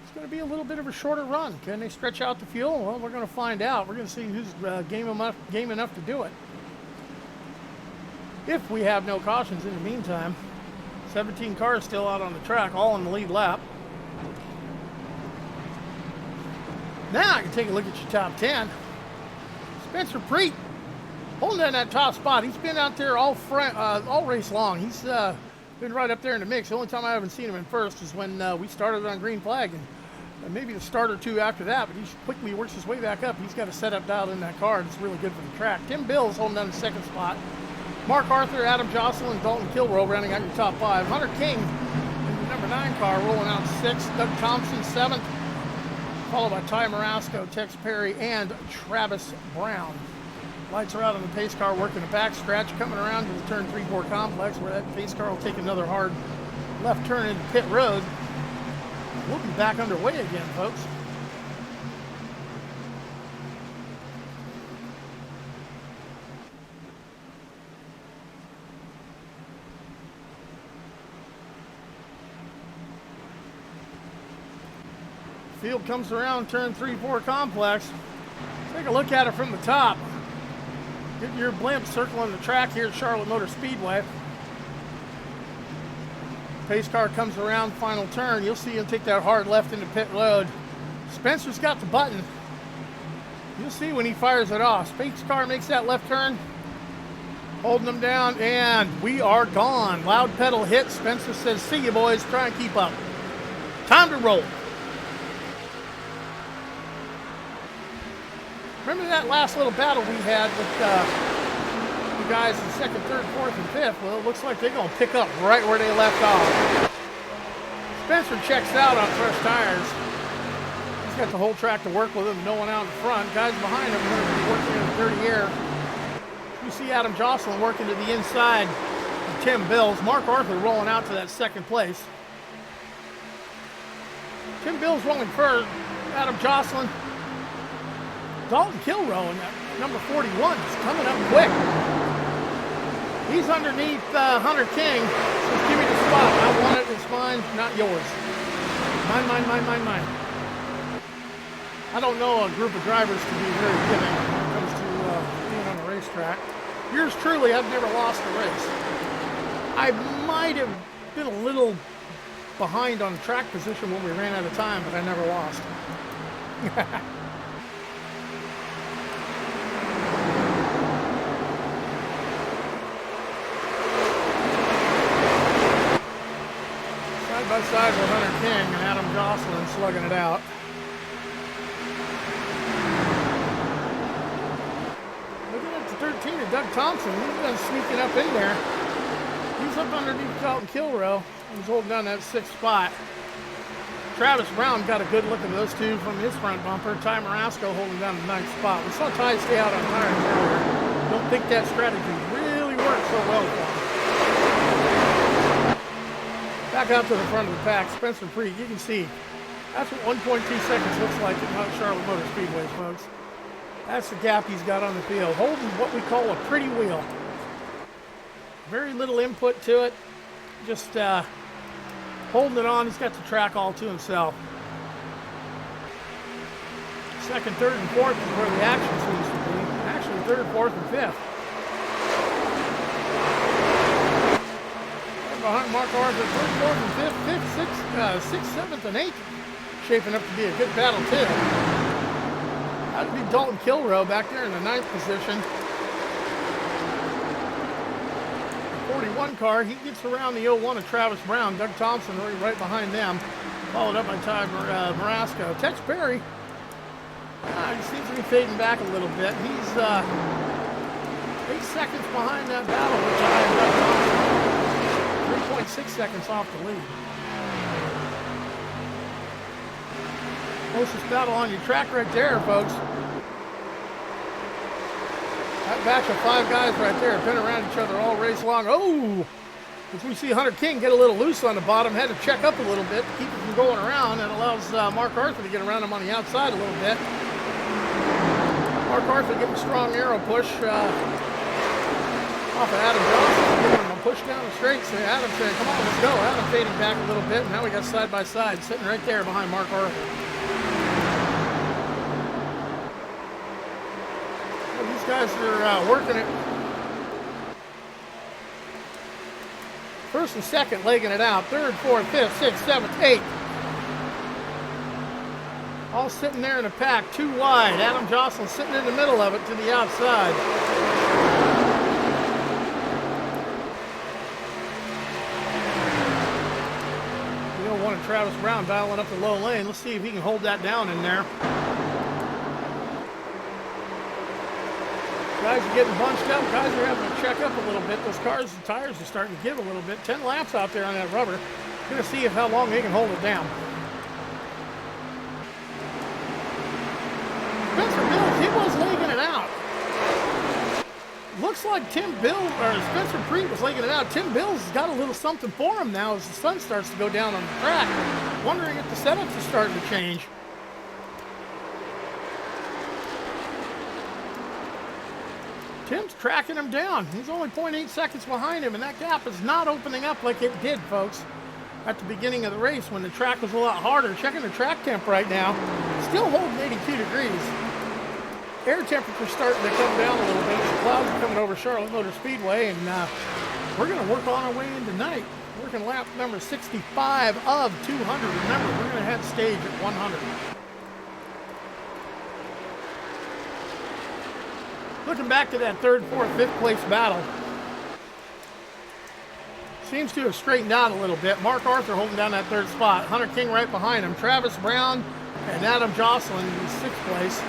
it's going to be a little bit of a shorter run. Can they stretch out the fuel? Well, we're going to find out. We're going to see who's game enough to do it. If we have no cautions in the meantime. 17 cars still out on the track, all in the lead lap. Now I can take a look at your top 10. Spencer Preet holding down that top spot. He's been out there all race long. He's been right up there in the mix. The only time I haven't seen him in first is when we started on green flag, and maybe the start or two after that, but he quickly works his way back up. He's got a setup dialed in that car, and it's really good for the track. Tim Bill's holding down the second spot. Mark Arthur, Adam Jocelyn, Dalton Kilrow rounding out your top 5. Hunter King in the number 9 car rolling out 6th. Doug Thompson 7th, followed by Ty Marasco, Tex Perry, and Travis Brown. Lights are out on the pace car working a back stretch, coming around to the turn 3-4 complex where that pace car will take another hard left turn into pit road. We'll be back underway again, folks. Field comes around turn 3-4 complex. Take a look at it from the top. Get your blimp circling the track here at Charlotte Motor Speedway. Pace car comes around final turn. You'll see him take that hard left into pit road. Spencer's got the button. You'll see when he fires it off. Pace car makes that left turn, holding them down, and we are gone. Loud pedal hit. Spencer says, "See you, boys. Try and keep up. Time to roll." Remember that last little battle we had with the guys in 2nd, 3rd, 4th, and 5th? Well, it looks like they're going to pick up right where they left off. Spencer checks out on fresh tires. He's got the whole track to work with him, no one out in front. Guys behind him are going to be working in the dirty air. You see Adam Jocelyn working to the inside of Tim Bills. Mark Arthur rolling out to that 2nd place. Tim Bills rolling first. Adam Jocelyn. Dalton Kilrow in that number 41 is coming up quick. He's underneath Hunter King. Says, "Give me the spot. I want it. It's mine, not yours. Mine, mine, mine, mine, mine." I don't know a group of drivers to be very giving when it comes to being on a racetrack. Yours truly, I've never lost a race. I might have been a little behind on track position when we ran out of time, but I never lost. By side with Hunter King and Adam Jocelyn slugging it out. Looking at the 13 of Doug Thompson, he's been sneaking up in there. He's up underneath Dalton Kilrow. He's holding down that 6th spot. Travis Brown got a good look at those two from his front bumper. Ty Marasco holding down the 9th spot. We saw Ty stay out on tires earlier. Don't think that strategy really worked so well for him. Back out to the front of the pack, Spencer Preet, you can see that's what 1.2 seconds looks like at Charlotte Motor Speedway, folks. That's the gap he's got on the field, holding what we call a pretty wheel. Very little input to it, just holding it on. He's got the track all to himself. 2nd, 3rd, and 4th is where the action seems to be. Actually, 3rd, 4th, and 5th. Behind Mark Arthur, 3rd, 4th, and 5th, 6th, 7th, and 8th. Shaping up to be a good battle, too. That'd be Dalton Kilrow back there in the 9th position. 41 car, he gets around the 01 of Travis Brown. Doug Thompson right behind them. Followed up by Ty Marasco. Tex Perry, he seems to be fading back a little bit. He's 8 seconds behind that battle with Ty and Doug Thompson. 3.6 seconds off the lead. Closest battle on your track right there, folks. That batch of 5 guys right there have been around each other all race long. Oh! As we see Hunter King get a little loose on the bottom, had to check up a little bit to keep it from going around. That allows Mark Arthur to get around him on the outside a little bit. Mark Arthur getting a strong arrow push off of Adam Johnson, giving him a push down the straight. So Adam saying, come on, let's go. Adam fading back a little bit. And now we got side by side, sitting right there behind Mark Arthur. Well, these guys are working it. First and second, legging it out. Third, fourth, fifth, sixth, seventh, eighth. All sitting there in a pack, two wide. Adam Jocelyn sitting in the middle of it to the outside. You know, one of Travis Brown battling up the low lane. Let's see if he can hold that down in there. Guys are getting bunched up. Guys are having to check up a little bit. Those cars and tires are starting to give a little bit. 10 laps out there on that rubber. Going to see how long they can hold it down. Spencer Bills, he was legging it out. Looks like Spencer Preet was legging it out. Tim Bills has got a little something for him now as the sun starts to go down on the track. Wondering if the setups are starting to change. Tim's tracking him down. He's only 0.8 seconds behind him, and that gap is not opening up like it did, folks, at the beginning of the race when the track was a lot harder. Checking the track temp right now. Still holding 82 degrees. Air temperature's starting to come down a little bit. The clouds are coming over Charlotte Motor Speedway, and we're going to work on our way into night. Working lap number 65 of 200. Remember, we're going to head stage at 100. Looking back to that third, fourth, fifth place battle. Seems to have straightened out a little bit. Mark Arthur holding down that third spot. Hunter King right behind him. Travis Brown and Adam Jocelyn in sixth place.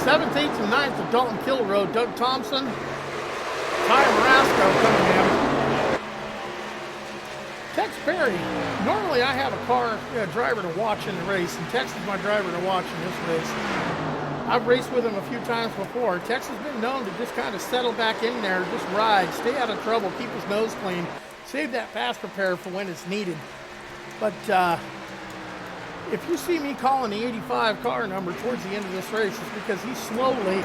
7th, 8th, and 9th of Dalton Kilrow. Doug Thompson. Ty Marasco coming in. Tex Perry. Normally I have a driver to watch in the race, and Tex is my driver to watch in this race. I've raced with him a few times before. Tex has been known to just kind of settle back in there, just ride, stay out of trouble, keep his nose clean, save that fast repair for when it's needed. But if you see me calling the 85 car number towards the end of this race, it's because he slowly,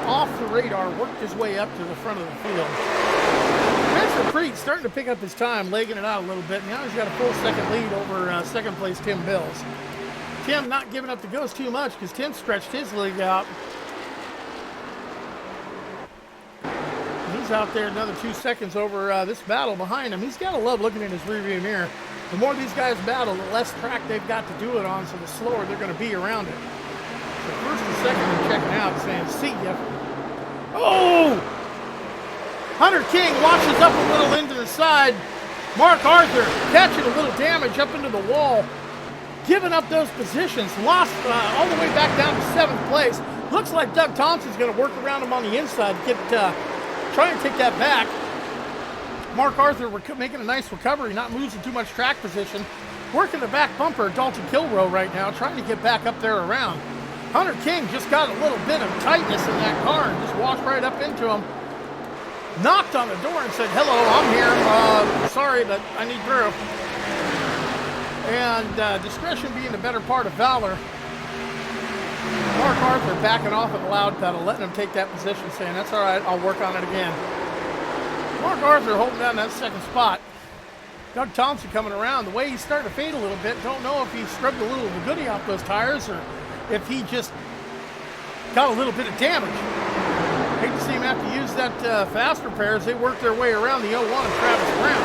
off the radar, worked his way up to the front of the field. Spencer Preet starting to pick up his time, legging it out a little bit. Now he's got a full second lead over second place Tim Bills. Tim not giving up the ghost too much because Tim stretched his leg out. He's out there another 2 seconds over this battle behind him. He's got to love looking in his rearview mirror. The more these guys battle, the less track they've got to do it on, so the slower they're going to be around it. So first and second are checking out, saying, see ya. Oh! Hunter King washes up a little into the side. Mark Arthur catching a little damage up into the wall. Giving up those positions, lost all the way back down to 7th place. Looks like Doug Thompson's going to work around him on the inside to try and take that back. Mark Arthur making a nice recovery, not losing too much track position. Working the back bumper, Dalton Kilrow right now, trying to get back up there around. Hunter King just got a little bit of tightness in that car and just walked right up into him. Knocked on the door and said, hello, I'm here. Sorry, but I need through. And discretion being the better part of valor, Mark Arthur backing off at the loud pedal, letting him take that position, saying, that's all right, I'll work on it again. Mark Arthur holding down that second spot. Doug Thompson coming around. The way he's starting to fade a little bit, don't know if he scrubbed a little of the goodie off those tires or if he just got a little bit of damage. Hate to see him have to use that fast repair as they work their way around the 01 of Travis Brown.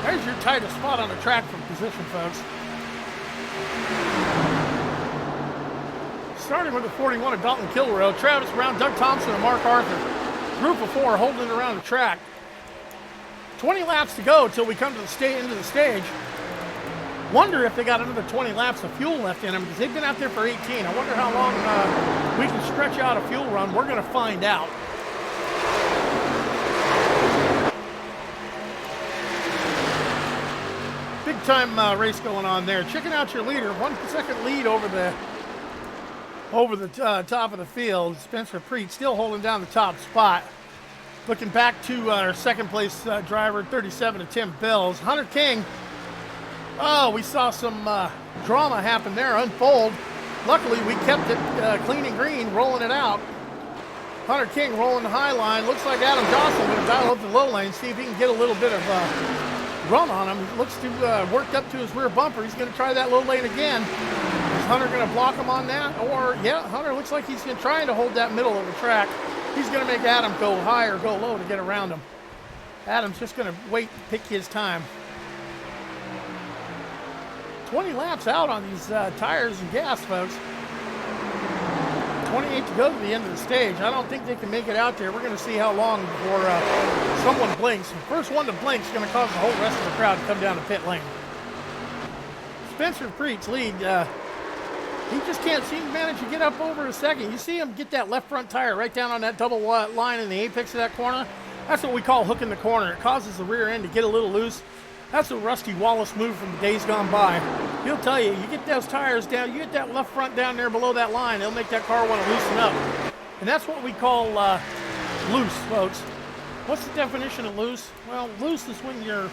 There's your tightest spot on the track from position, folks. Starting with the 41 of Dalton Kilrow, Travis Brown, Doug Thompson, and Mark Arthur. Group of 4 holding it around the track. 20 laps to go till we come to the end of the stage. Wonder if they got another 20 laps of fuel left in them because they've been out there for 18. I wonder how long we can stretch out a fuel run. We're going to find out. Big time race going on there. Checking out your leader. 1 second lead over the top of the field. Spencer Preet still holding down the top spot. Looking back to our second place driver, 37 of Tim Bills. Hunter King. Oh, we saw some drama happen there unfold. Luckily, we kept it clean and green, rolling it out. Hunter King rolling the high line. Looks like Adam Johnson going to dial up the low lane, see if he can get a little bit of run on him. He looks to worked up to his rear bumper. He's going to try that low lane again. Is Hunter going to block him on that? Or, yeah, Hunter looks like he's trying to hold that middle of the track. He's going to make Adam go high or go low to get around him. Adam's just going to wait and pick his time. 20 laps out on these tires and gas, folks. 28 to go to the end of the stage. I don't think they can make it out there. We're going to see how long before someone blinks. The first one to blink is going to cause the whole rest of the crowd to come down to pit lane. Spencer Preet's lead. He just can't seem to manage to get up over a second. You see him get that left front tire right down on that double line in the apex of that corner. That's what we call hooking the corner. It causes the rear end to get a little loose. That's a Rusty Wallace move from the days gone by. He'll tell you, you get those tires down, you get that left front down there below that line, it'll make that car want to loosen up. And that's what we call loose, folks. What's the definition of loose? Well, loose is when you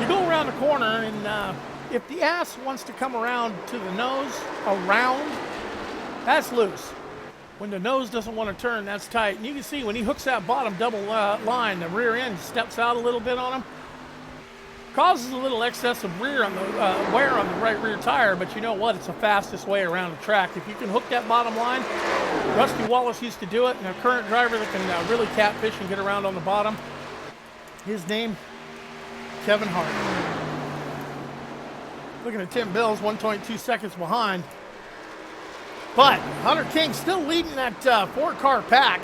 go around the corner and if the ass wants to come around to the nose, that's loose. When the nose doesn't want to turn, that's tight. And you can see when he hooks that bottom double line, the rear end steps out a little bit on him. Causes a little excess of wear on the right rear tire, but you know what? It's the fastest way around the track. If you can hook that bottom line, Rusty Wallace used to do it, and a current driver that can really catfish and get around on the bottom, his name, Kevin Hart. Looking at Tim Bills, 1.2 seconds behind. But Hunter King still leading that four-car pack.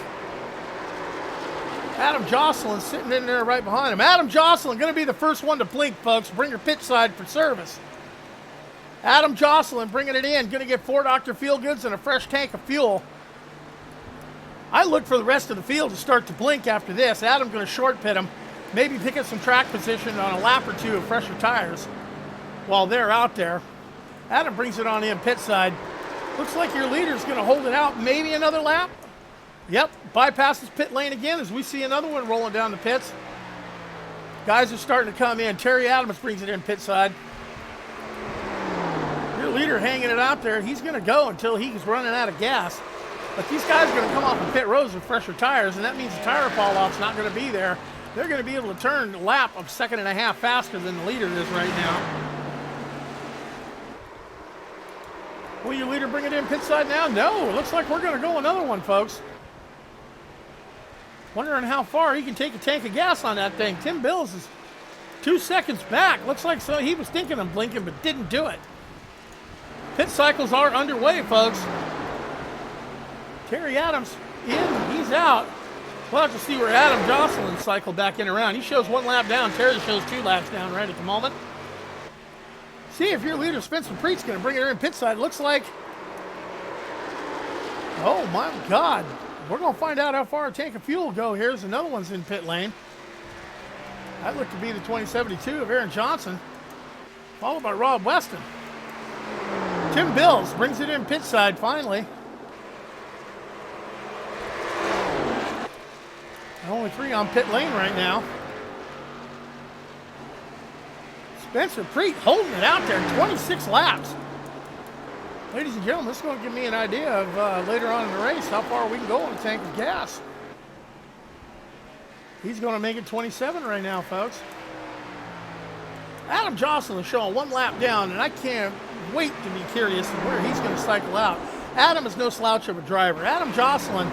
Adam Jocelyn sitting in there right behind him. Adam Jocelyn going to be the first one to blink, folks. Bring your pit side for service. Adam Jocelyn bringing it in. Going to get 4 Dr. Feelgoods and a fresh tank of fuel. I look for the rest of the field to start to blink after this. Adam going to short pit him. Maybe pick up some track position on a lap or two of fresher tires while they're out there. Adam brings it on in pit side. Looks like your leader's going to hold it out maybe another lap. Yep, bypasses pit lane again as we see another one rolling down the pits. Guys are starting to come in. Terry Adams brings it in pit side. Your leader hanging it out there. He's going to go until he's running out of gas. But these guys are going to come off the pit roads with fresher tires, and that means the tire fall-off's not going to be there. They're going to be able to turn a lap of 1.5 seconds faster than the leader is right now. Will your leader bring it in pit side now? No, it looks like we're going to go another one, folks. Wondering how far he can take a tank of gas on that thing. Tim Bills is 2 seconds back. Looks like so he was thinking of blinking, but didn't do it. Pit cycles are underway, folks. Terry Adams in, he's out. We'll have to see where Adam Jocelyn cycled back in around. He shows 1 lap down. Terry shows 2 laps down right at the moment. See if your leader Spencer Preet's going to bring it in pit side. Looks like, oh my God. We're going to find out how far a tank of fuel will go. Here's another one's in pit lane. That looked to be the 2072 of Aaron Johnson, followed by Rob Weston. Tim Bills brings it in pit side finally. Only 3 on pit lane right now. Spencer Preet holding it out there, 26 laps. Ladies and gentlemen, this is going to give me an idea of later on in the race how far we can go on a tank of gas. He's going to make it 27 right now, folks. Adam Jocelyn is showing 1 lap down, and I can't wait to be curious of where he's going to cycle out. Adam is no slouch of a driver. Adam Jocelyn,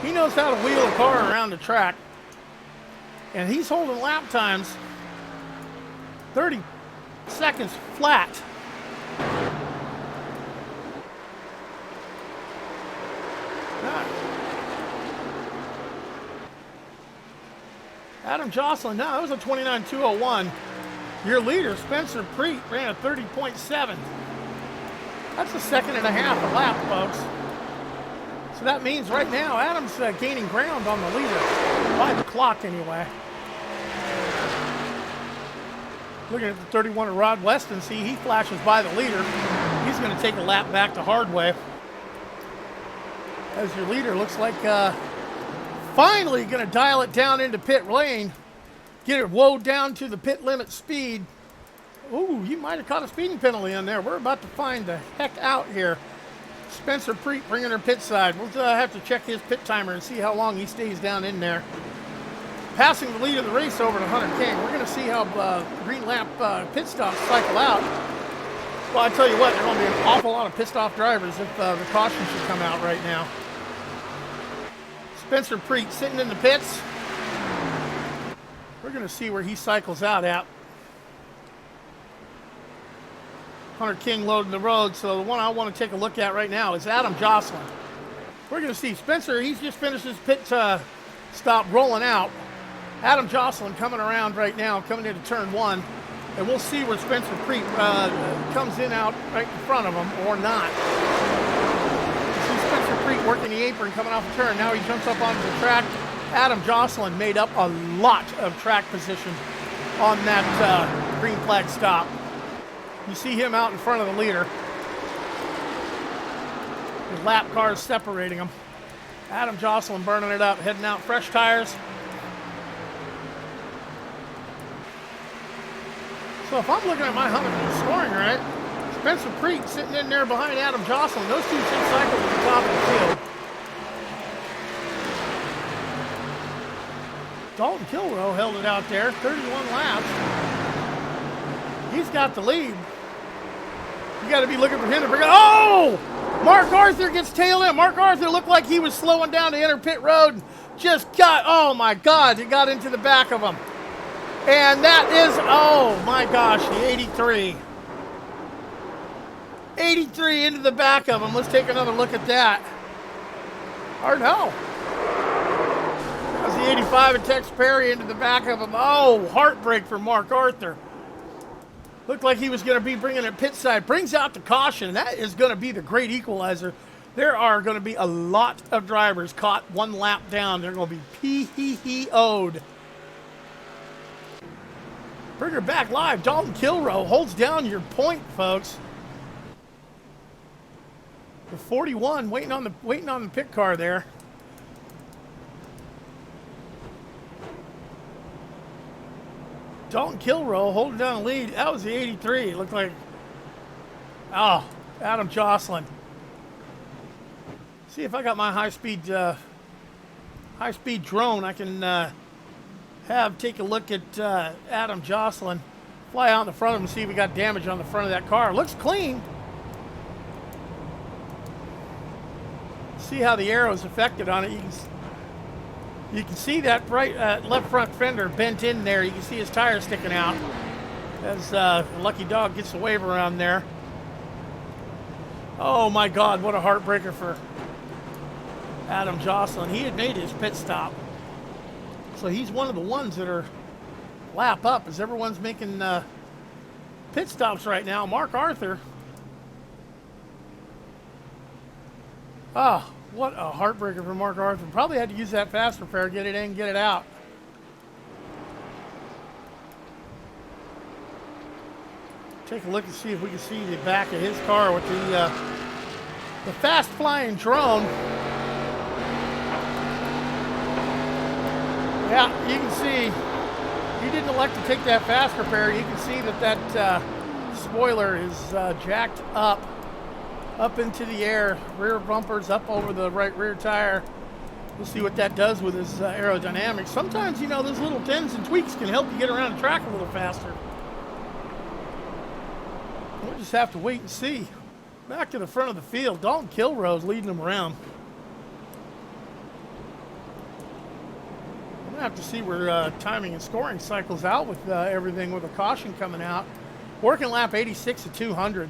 he knows how to wheel a car around the track, and he's holding lap times 30 seconds flat. Adam Jocelyn, no, that was a 29.201. Your leader, Spencer Preet, ran a 30.7. That's a 1.5 seconds a lap, folks. So that means right now, Adam's gaining ground on the leader, by the clock anyway. Looking at the 31 of Rod Weston, see he flashes by the leader. He's going to take a lap back to Hardway. As your leader looks like finally going to dial it down into pit lane, get it woed down to the pit limit speed. Ooh, you might have caught a speeding penalty in there. We're about to find the heck out here. Spencer Preet bringing her pit side. We'll have to check his pit timer and see how long he stays down in there. Passing the lead of the race over to Hunter King. We're going to see how green lap pit stops cycle out. Well, I tell you what, there are going to be an awful lot of pissed off drivers if the caution should come out right now. Spencer Preet sitting in the pits. We're going to see where he cycles out at. Hunter King loading the road, so the one I want to take a look at right now is Adam Jocelyn. We're going to see Spencer, he's just finished his pit stop rolling out. Adam Jocelyn coming around right now, coming into turn one, and we'll see where Spencer Preet comes in out right in front of him or not. You see Spencer Preet working the apron coming off the turn. Now he jumps up onto the track. Adam Jocelyn made up a lot of track position on that green flag stop. You see him out in front of the leader. His lap cars separating them. Adam Jocelyn burning it up, heading out fresh tires. So if I'm looking at my 100 scoring right, Spencer Preet sitting in there behind Adam Jocelyn. Those two should cycle to the top of the field. Dalton Kilrow held it out there, 31 laps. He's got the lead. You got to be looking for him to bring it. Oh! Mark Arthur gets tailed in. Mark Arthur looked like he was slowing down to enter pit road. Just got, oh my God, he got into the back of him. And that is, oh my gosh, the 83. 83 into the back of him. Let's take another look at that. Or no. That was the 85 of Tex Perry into the back of him. Oh, heartbreak for Mark Arthur. Looked like he was going to be bringing it pit side. Brings out the caution. That is going to be the great equalizer. There are going to be a lot of drivers caught one lap down. They're going to be P-H-E-O'd. Bring her back live. Dalton Kilrow holds down your point, folks. The 41 waiting on the pit car there. Dalton Kilrow holding down the lead. That was the 83. It looked like, oh, Adam Jocelyn. See if I got my high-speed drone. I can take a look at Adam Jocelyn. Fly out in the front of him and see if we got damage on the front of that car. Looks clean. See how the arrow's affected on it. You can see that right left front fender bent in there. You can see his tire sticking out as Lucky Dog gets the wave around there. Oh my God, what a heartbreaker for Adam Jocelyn. He had made his pit stop. So he's one of the ones that are lap up as everyone's making pit stops right now. Mark Arthur. Oh, what a heartbreaker for Mark Arthur. Probably had to use that fast repair, get it in, get it out. Take a look and see if we can see the back of his car with the fast flying drone. Yeah, you can see he didn't elect to take that fast repair. You can see that spoiler is jacked up into the air. Rear bumper's up over the right rear tire. We'll see what that does with his aerodynamics. Sometimes, you know, those little dents and tweaks can help you get around the track a little faster. We'll just have to wait and see. Back to the front of the field. Dalton Kilrow's leading them around. I'm going to have to see where timing and scoring cycles out with everything with a caution coming out. Working lap 86 at 200.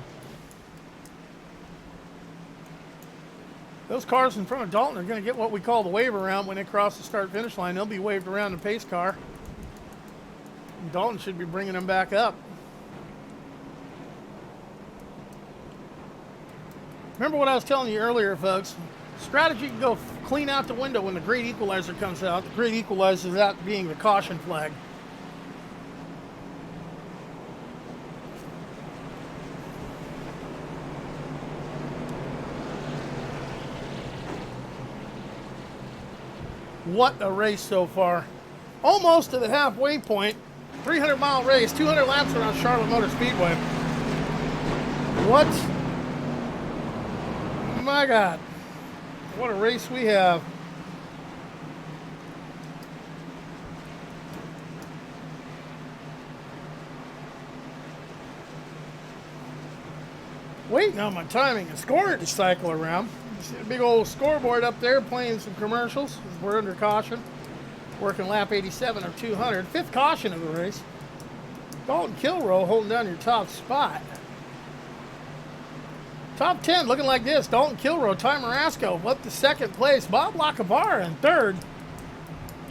Those cars in front of Dalton are going to get what we call the wave around when they cross the start-finish line. They'll be waved around the pace car. And Dalton should be bringing them back up. Remember what I was telling you earlier, folks. Strategy can go clean out the window when the great equalizer comes out. The great equalizer is out being the caution flag. What a race so far. Almost to the halfway point. 300-mile race, 200 laps around Charlotte Motor Speedway. What? my God. What a race we have. Waiting on my timing and scoring to cycle around. You see a big old scoreboard up there playing some commercials. We're under caution. Working lap 87 of 200. Fifth caution of the race. Dalton Kilrow holding down your top spot. Top 10 looking like this. Dalton Kilrow, Ty Marasco up to second place. Bob Lacavara in third.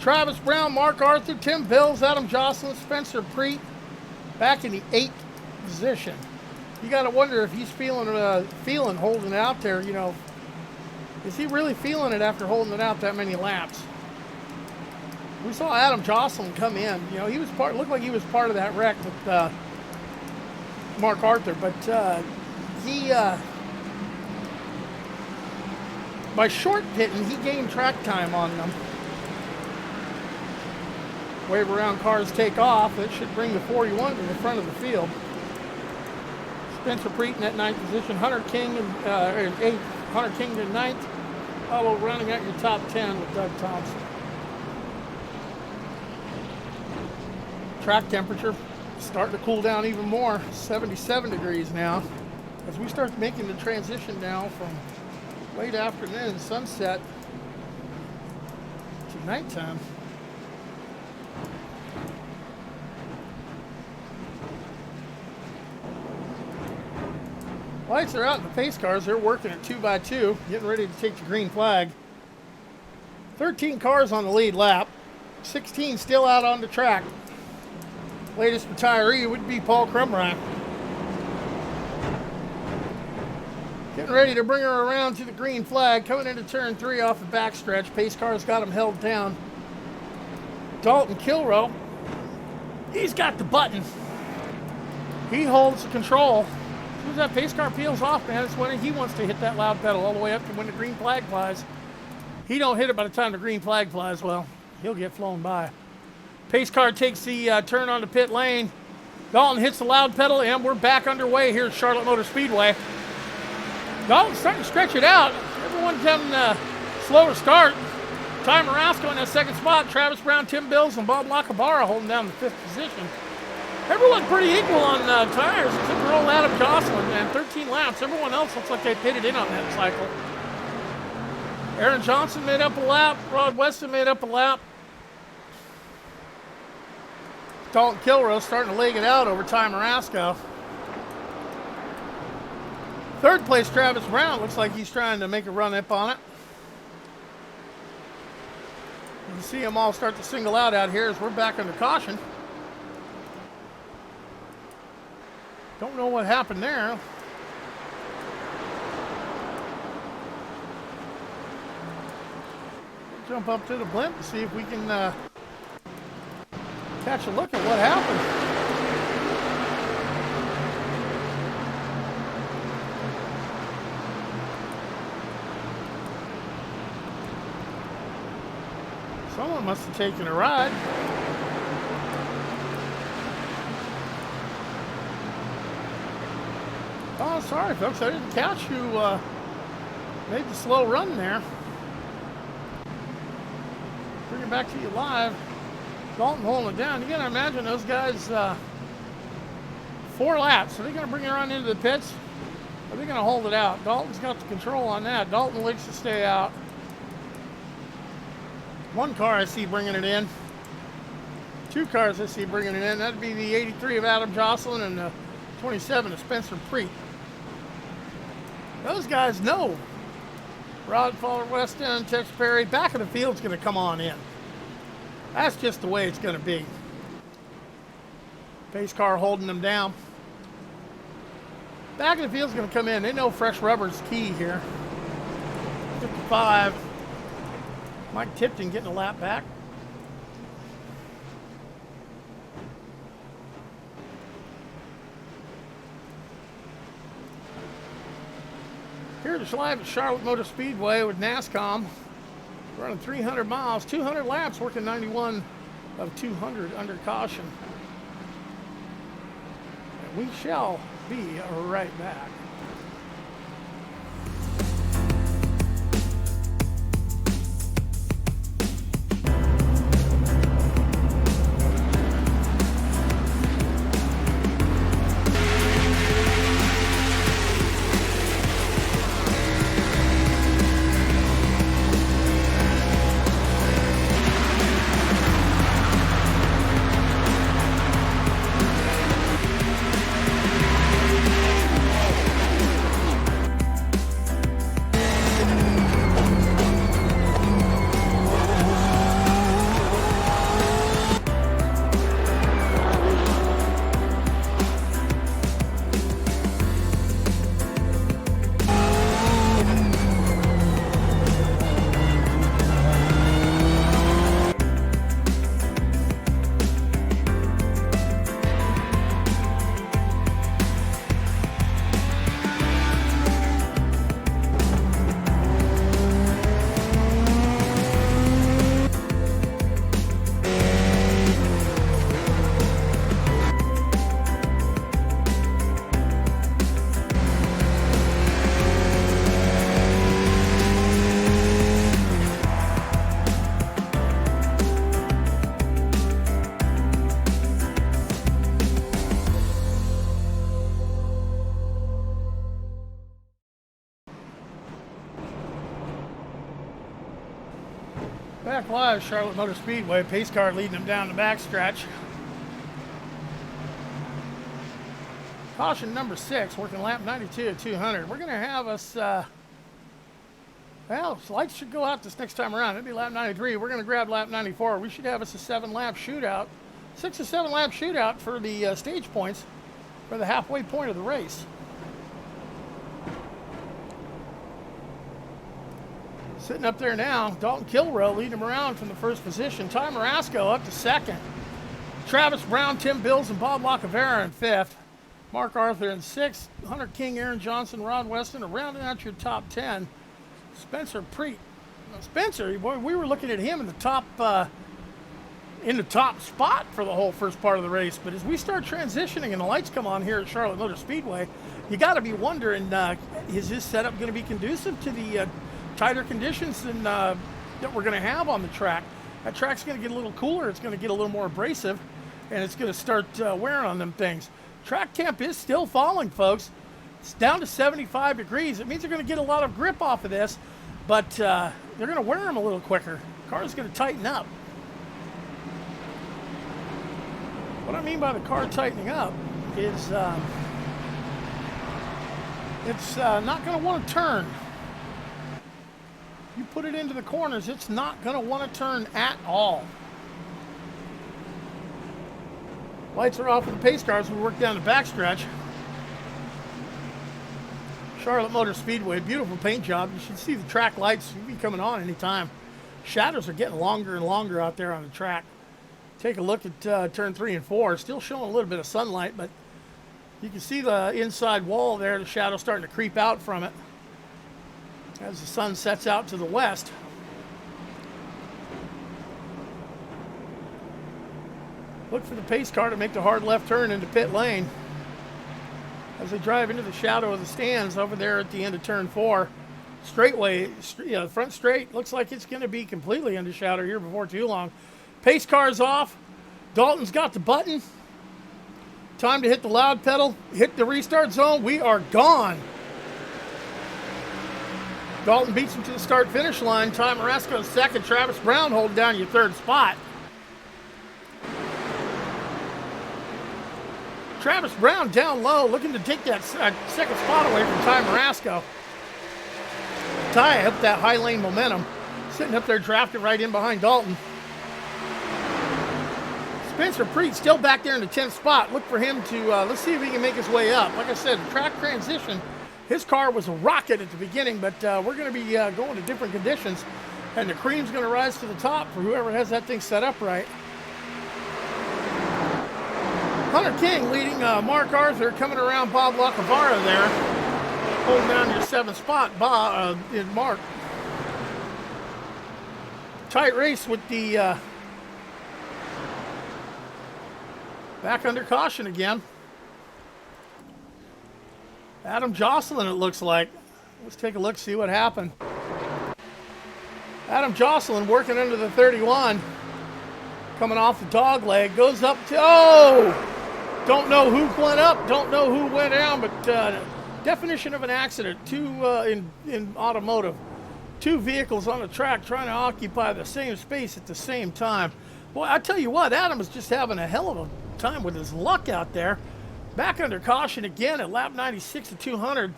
Travis Brown, Mark Arthur, Tim Bills, Adam Jocelyn, Spencer Preet back in the 8th position. You got to wonder if he's feeling holding it out there. You know, is he really feeling it after holding it out that many laps? We saw Adam Jocelyn come in. You know, he was looked like he was part of that wreck with Mark Arthur, but he by short pitting, he gained track time on them. Wave around cars take off. It should bring the 41 to the front of the field. Spencer Preet in that 9th position. Hunter King in 8th. Hunter King in 9th. Follow running out your top 10 with Doug Thompson. Track temperature starting to cool down even more. 77 degrees now. As we start making the transition now from late afternoon, sunset, to nighttime. Lights are out in the pace cars. They're working at 2x2, getting ready to take the green flag. 13 cars on the lead lap, 16 still out on the track. Latest retiree would be Paul Crumrack. Getting ready to bring her around to the green flag, coming into turn 3 off the backstretch. Pace car's got him held down. Dalton Kilrow, he's got the button. He holds the control. As soon as that pace car peels off, man, it's when he wants to hit that loud pedal all the way up to when the green flag flies. He don't hit it by the time the green flag flies, well, he'll get flown by. Pace car takes the turn on the pit lane. Dalton hits the loud pedal, and we're back underway here at Charlotte Motor Speedway. Dalton's starting to stretch it out. Everyone's having a slower start. Ty Marasco in that second spot. Travis Brown, Tim Bills, and Bob Lacavara holding down the 5th position. Everyone's pretty equal on tires, except for old Adam Jocelyn, man. 13 laps. Everyone else looks like they pitted in on that cycle. Aaron Johnson made up a lap. Rod Weston made up a lap. Dalton Kilrow starting to leg it out over Ty Marasco. Third place, Travis Brown. Looks like he's trying to make a run up on it. You can see them all start to single out here as we're back under caution. Don't know what happened there. Jump up to the blimp and see if we can catch a look at what happened. Someone must have taken a ride. Oh, sorry, folks. I didn't catch who made the slow run there. Bring it back to you live. Dalton holding it down. You got to imagine those guys, 4 laps. Are they going to bring it on into the pits? Or are they going to hold it out? Dalton's got the control on that. Dalton likes to stay out. 1 car I see bringing it in. 2 cars I see bringing it in. That'd be the 83 of Adam Jocelyn and the 27 of Spencer Preet. Those guys know. Rod Fowler, West End, Tex Perry. Back of the field's going to come on in. That's just the way it's going to be. Pace car holding them down. Back of the field's going to come in. They know fresh rubber's key here. 55. Mike Tipton getting a lap back. Here to live at Charlotte Motor Speedway with NASCOM. Running 300 miles, 200 laps, working 91 of 200 under caution. And we shall be right back. Back live, Charlotte Motor Speedway. Pace car leading them down the backstretch. Caution number 6, working lap 92 at 200. We're going to have us, well, lights should go out this next time around. It'll be lap 93. We're going to grab lap 94. We should have us a 7-lap shootout. 6 or 7-lap shootout for the stage points for the halfway point of the race. Sitting up there now, Dalton Kilrow leading him around from the first position. Ty Marasco up to second. Travis Brown, Tim Bills, and Bob Lacavera in fifth. Mark Arthur in sixth. Hunter King, Aaron Johnson, Rod Weston are rounding out your top 10. Spencer Preet. Spencer, boy, we were looking at him in the top spot for the whole first part of the race. But as we start transitioning and the lights come on here at Charlotte Motor Speedway, you got to be wondering, is this setup going to be conducive to the tighter conditions than that we're going to have on the track? That track's going to get a little cooler. It's going to get a little more abrasive, and it's going to start wearing on them things. Track temp is still falling, folks. It's down to 75 degrees. It means they're going to get a lot of grip off of this, but they're going to wear them a little quicker. The car's going to tighten up. What I mean by the car tightening up is it's not going to want to turn. You put it into the corners, it's not going to want to turn at all. Lights are off for the pace cars. We work down the backstretch. Charlotte Motor Speedway, beautiful paint job. You should see the track lights. You'll be coming on anytime. Shadows are getting longer and longer out there on the track. Take a look at turn 3 and 4. Still showing a little bit of sunlight, but you can see the inside wall there, the shadow starting to creep out from it as the sun sets out to the west. Look for the pace car to make the hard left turn into pit lane as they drive into the shadow of the stands over there at the end of turn 4. Straightway, front straight, looks like it's going to be completely into shadow here before too long. Pace car's off. Dalton's got the button. Time to hit the loud pedal, hit the restart zone. We are gone. Dalton beats him to the start-finish line. Ty Marasco second. Travis Brown holding down your third spot. Travis Brown down low, looking to take that second spot away from Ty Marasco. Ty up that high lane momentum, sitting up there drafted right in behind Dalton. Spencer Preet still back there in the 10th spot. Look for him to, let's see if he can make his way up. Like I said, the track transition, his car was a rocket at the beginning, but we're going to be going to different conditions, and the cream's going to rise to the top for whoever has that thing set up right. Hunter King leading Mark Arthur, coming around Bob Lacavara there, holding down your 7th spot, in Mark. Tight race with the back under caution again. Adam Jocelyn, it looks like. Let's take a look, see what happened. Adam Jocelyn working under the 31, coming off the dog leg, goes up to, oh! Don't know who went up, don't know who went down, but definition of an accident. In automotive, 2 vehicles on the track trying to occupy the same space at the same time. Boy, I tell you what, Adam is just having a hell of a time with his luck out there. Back under caution again at lap 96 to 200.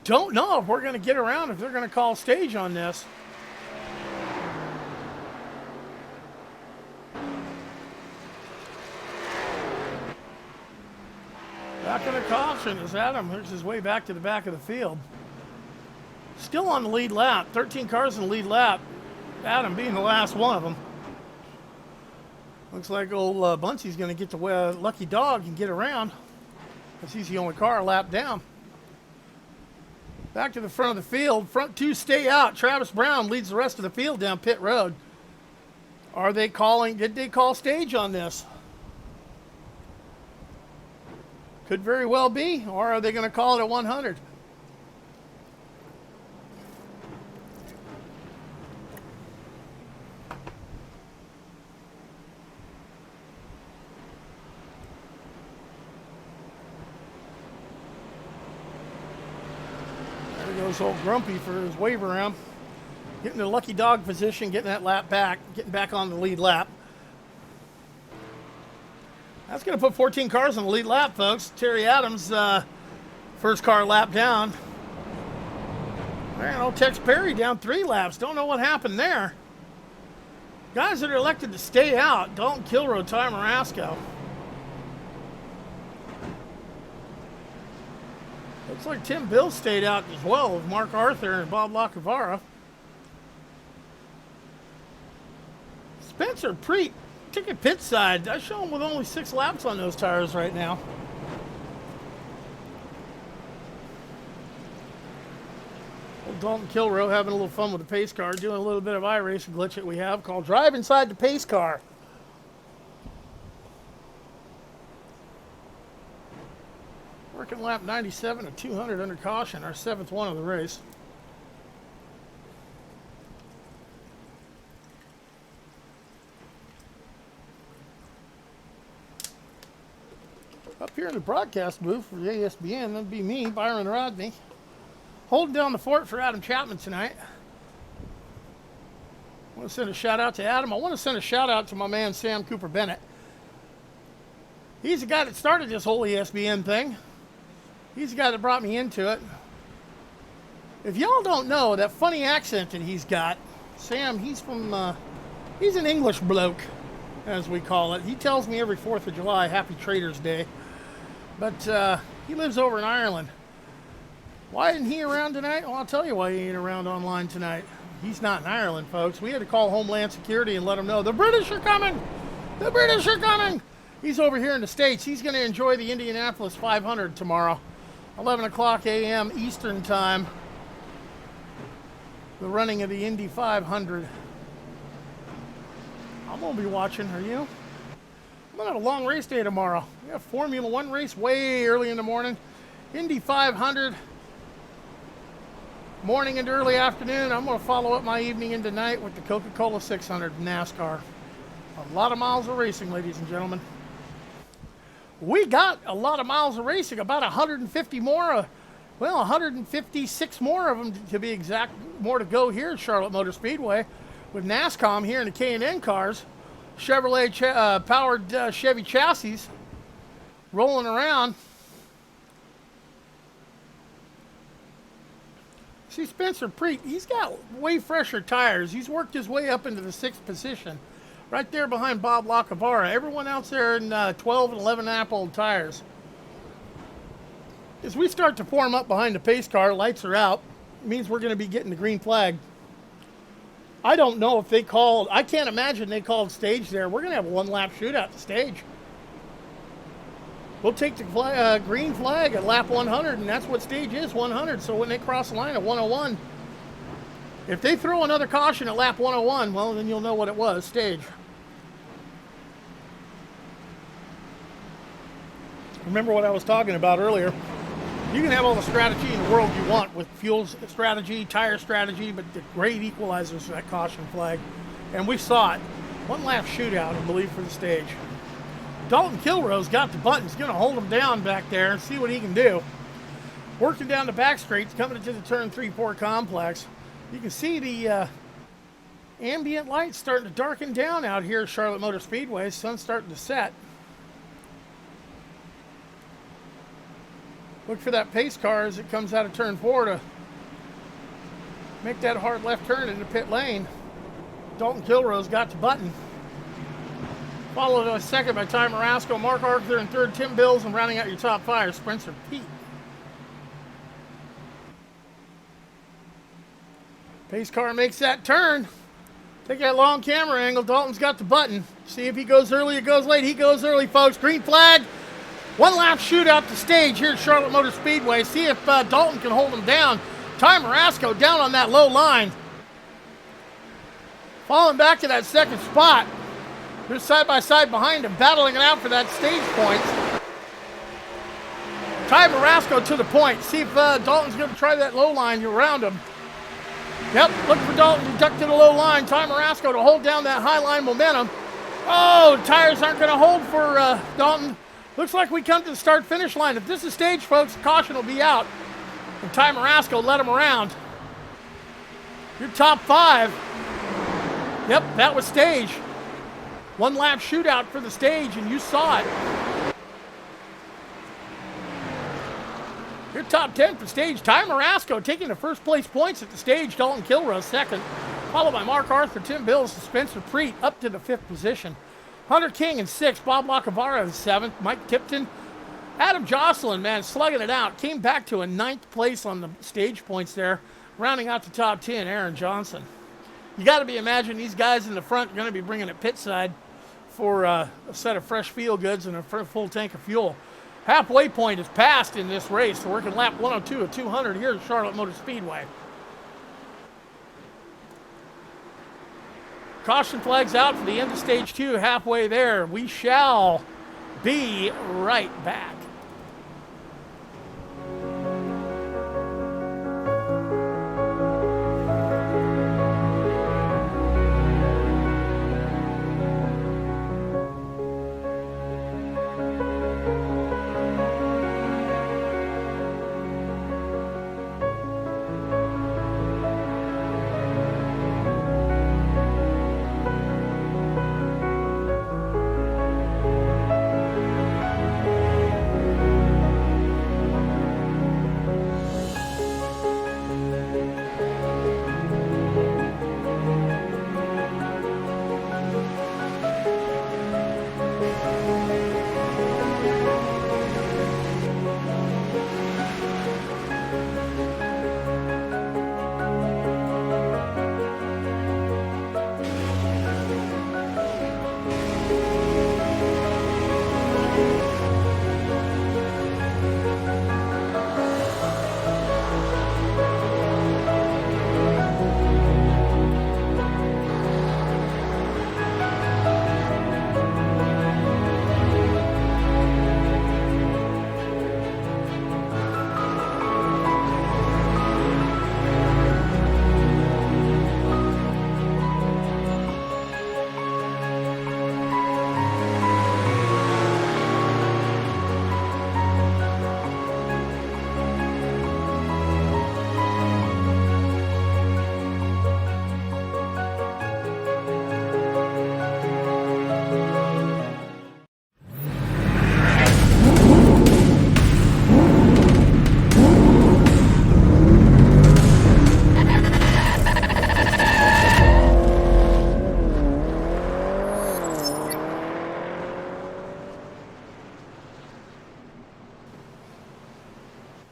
Don't know if we're going to get around, if they're going to call stage on this. Back under caution as Adam makes his way back to the back of the field. Still on the lead lap. 13 cars in the lead lap. Adam being the last one of them. Looks like old Buncey's going to get the lucky dog and get around, because he's the only car a lap down. Back to the front of the field. Front 2 stay out. Travis Brown leads the rest of the field down pit road. Are they calling? Did they call stage on this? Could very well be. Or are they going to call it a 100? There goes old Grumpy for his wave around. Getting the lucky dog position, getting that lap back, getting back on the lead lap. That's going to put 14 cars on the lead lap, folks. Terry Adams, first car lap down. Man, old Tex Perry down 3 laps. Don't know what happened there. Guys that are elected to stay out, Dalton Kilroe, Ty Marasco. Looks like Tim Bill stayed out as well with Mark Arthur and Bob Lacavara. Spencer Preet took a pit side. I show him with only 6 laps on those tires right now. Old Dalton Kilroe having a little fun with the pace car, doing a little bit of iRacing glitch that we have called Drive Inside the Pace Car. Working lap 97 at 200 under caution, our 7th one of the race. Up here in the broadcast booth for the ASBN, that'd be me, Byron Rodney, holding down the fort for Adam Chapman tonight. I want to send a shout out to Adam. I want to send a shout out to my man Sam Cooper Bennett. He's the guy that started this whole ESBN thing. He's the guy that brought me into it. If y'all don't know that funny accent that he's got, Sam, he's from, he's an English bloke, as we call it. He tells me every 4th of July, Happy Trader's Day. But he lives over in Ireland. Why isn't he around tonight? Well, I'll tell you why he ain't around online tonight. He's not in Ireland, folks. We had to call Homeland Security and let them know, the British are coming! The British are coming! He's over here in the States. He's going to enjoy the Indianapolis 500 tomorrow. 11 o'clock a.m. Eastern Time. The running of the Indy 500. I'm going to be watching. Are you? I'm going to have a long race day tomorrow. We have Formula 1 race way early in the morning. Indy 500. Morning and early afternoon. I'm going to follow up my evening into night with the Coca-Cola 600 NASCAR. A lot of miles of racing, ladies and gentlemen. We got a lot of miles of racing, about 150 more, well, 156 more of them to be exact, more to go here at Charlotte Motor Speedway with NASCOM here in the K&N cars. Chevrolet powered Chevy chassis rolling around. See Spencer Preet, he's got way fresher tires. He's worked his way up into the 6th position. Right there behind Bob Lacavara. Everyone else there in 12 and 11 Apple tires. As we start to form up behind the pace car, lights are out. It means we're going to be getting the green flag. I don't know if they called, I can't imagine they called stage there. We're going to have a 1-lap shootout at the stage. We'll take the green flag at lap 100, and that's what stage is, 100. So when they cross the line at 101, if they throw another caution at lap 101, well, then you'll know what it was, stage. Remember what I was talking about earlier. You can have all the strategy in the world you want with fuel strategy, tire strategy, but the great equalizer is that caution flag. And we saw it. 1-lap shootout, I believe, for the stage. Dalton Kilroe's got the buttons, going to hold him down back there and see what he can do. Working down the back streets, coming into the turn 3-4 complex. You can see the ambient lights starting to darken down out here at Charlotte Motor Speedway. Sun's starting to set. Look for that pace car as it comes out of turn 4 to make that hard left turn into pit lane. Dalton Kilroe's got the button. Followed a second by Ty Marasco, Mark Arthur in third, Tim Bills, and rounding out your top 5, Spencer Preet. Pace car makes that turn. Take that long camera angle. Dalton's got the button. See if he goes early or goes late. He goes early, folks. Green flag. 1-lap shootout to stage here at Charlotte Motor Speedway. See if Dalton can hold him down. Ty Marasco down on that low line. Falling back to that 2nd spot. They're side by side behind him, battling it out for that stage point. Ty Marasco to the point. See if Dalton's going to try that low line around him. Yep, look for Dalton to duck to the low line. Ty Marasco to hold down that high line momentum. Oh, tires aren't going to hold for Dalton. Looks like we come to the start-finish line. If this is stage, folks, caution will be out. And Ty Marasco let him around. Your top 5. Yep, that was stage. 1 lap shootout for the stage, and you saw it. Your top 10 for stage. Ty Marasco taking the first place points at the stage. Dalton Kilrose second. Followed by Mark Arthur, Tim Bills, and Spencer Preet up to the 5th position. Hunter King in 6th. Bob Lacavara in 7th. Mike Tipton. Adam Jocelyn, man, slugging it out. Came back to a 9th place on the stage points there. Rounding out the top 10, Aaron Johnson. You got to be imagining these guys in the front are going to be bringing it pit side for a set of fresh feel goods and a full tank of fuel. Halfway point is passed in this race. So we're working lap 102 of 200 here at Charlotte Motor Speedway. Caution flags out for the end of stage 2, halfway there. We shall be right back.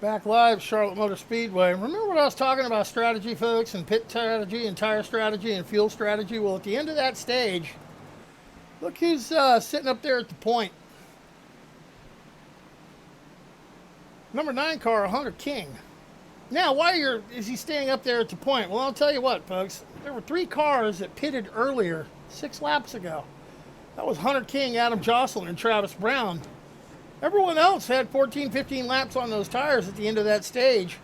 Back live, Charlotte Motor Speedway. Remember what I was talking about strategy, folks, and pit strategy, and tire strategy, and fuel strategy? Well, at the end of that stage, look who's sitting up there at the point. Number 9 car, Hunter King. Now, why is he staying up there at the point? Well, I'll tell you what, folks. There were 3 cars that pitted earlier, 6 laps ago. That was Hunter King, Adam Jocelyn, and Travis Brown. Everyone else had 14, 15 laps on those tires at the end of that stage.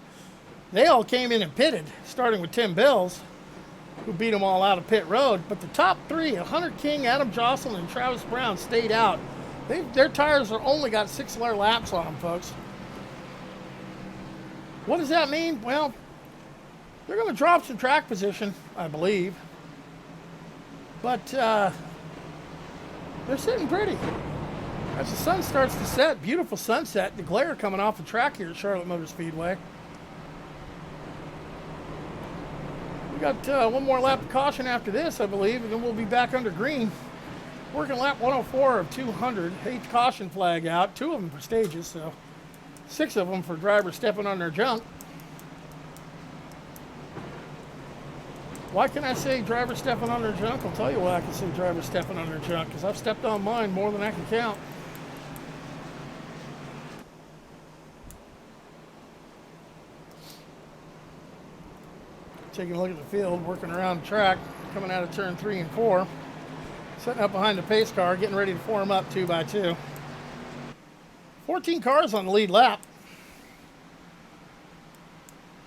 They all came in and pitted, starting with Tim Bills, who beat them all out of pit road. But the top 3, Hunter King, Adam Jocelyn, and Travis Brown, stayed out. Their tires are only got 6 laps on them, folks. What does that mean? Well, they're going to drop some track position, I believe. But they're sitting pretty. As the sun starts to set, beautiful sunset, the glare coming off the track here at Charlotte Motor Speedway. We got one more lap of caution after this, I believe, and then we'll be back under green. Working lap 104 of 200. 8th caution flag out, 2 of them for stages, so 6 of them for drivers stepping on their junk. Why can I say driver stepping on their junk? I'll tell you why I can say driver stepping on their junk, because I've stepped on mine more than I can count. Taking a look at the field, working around the track, coming out of turn 3 and 4. Setting up behind the pace car, getting ready to form up 2 by 2. 14 cars on the lead lap.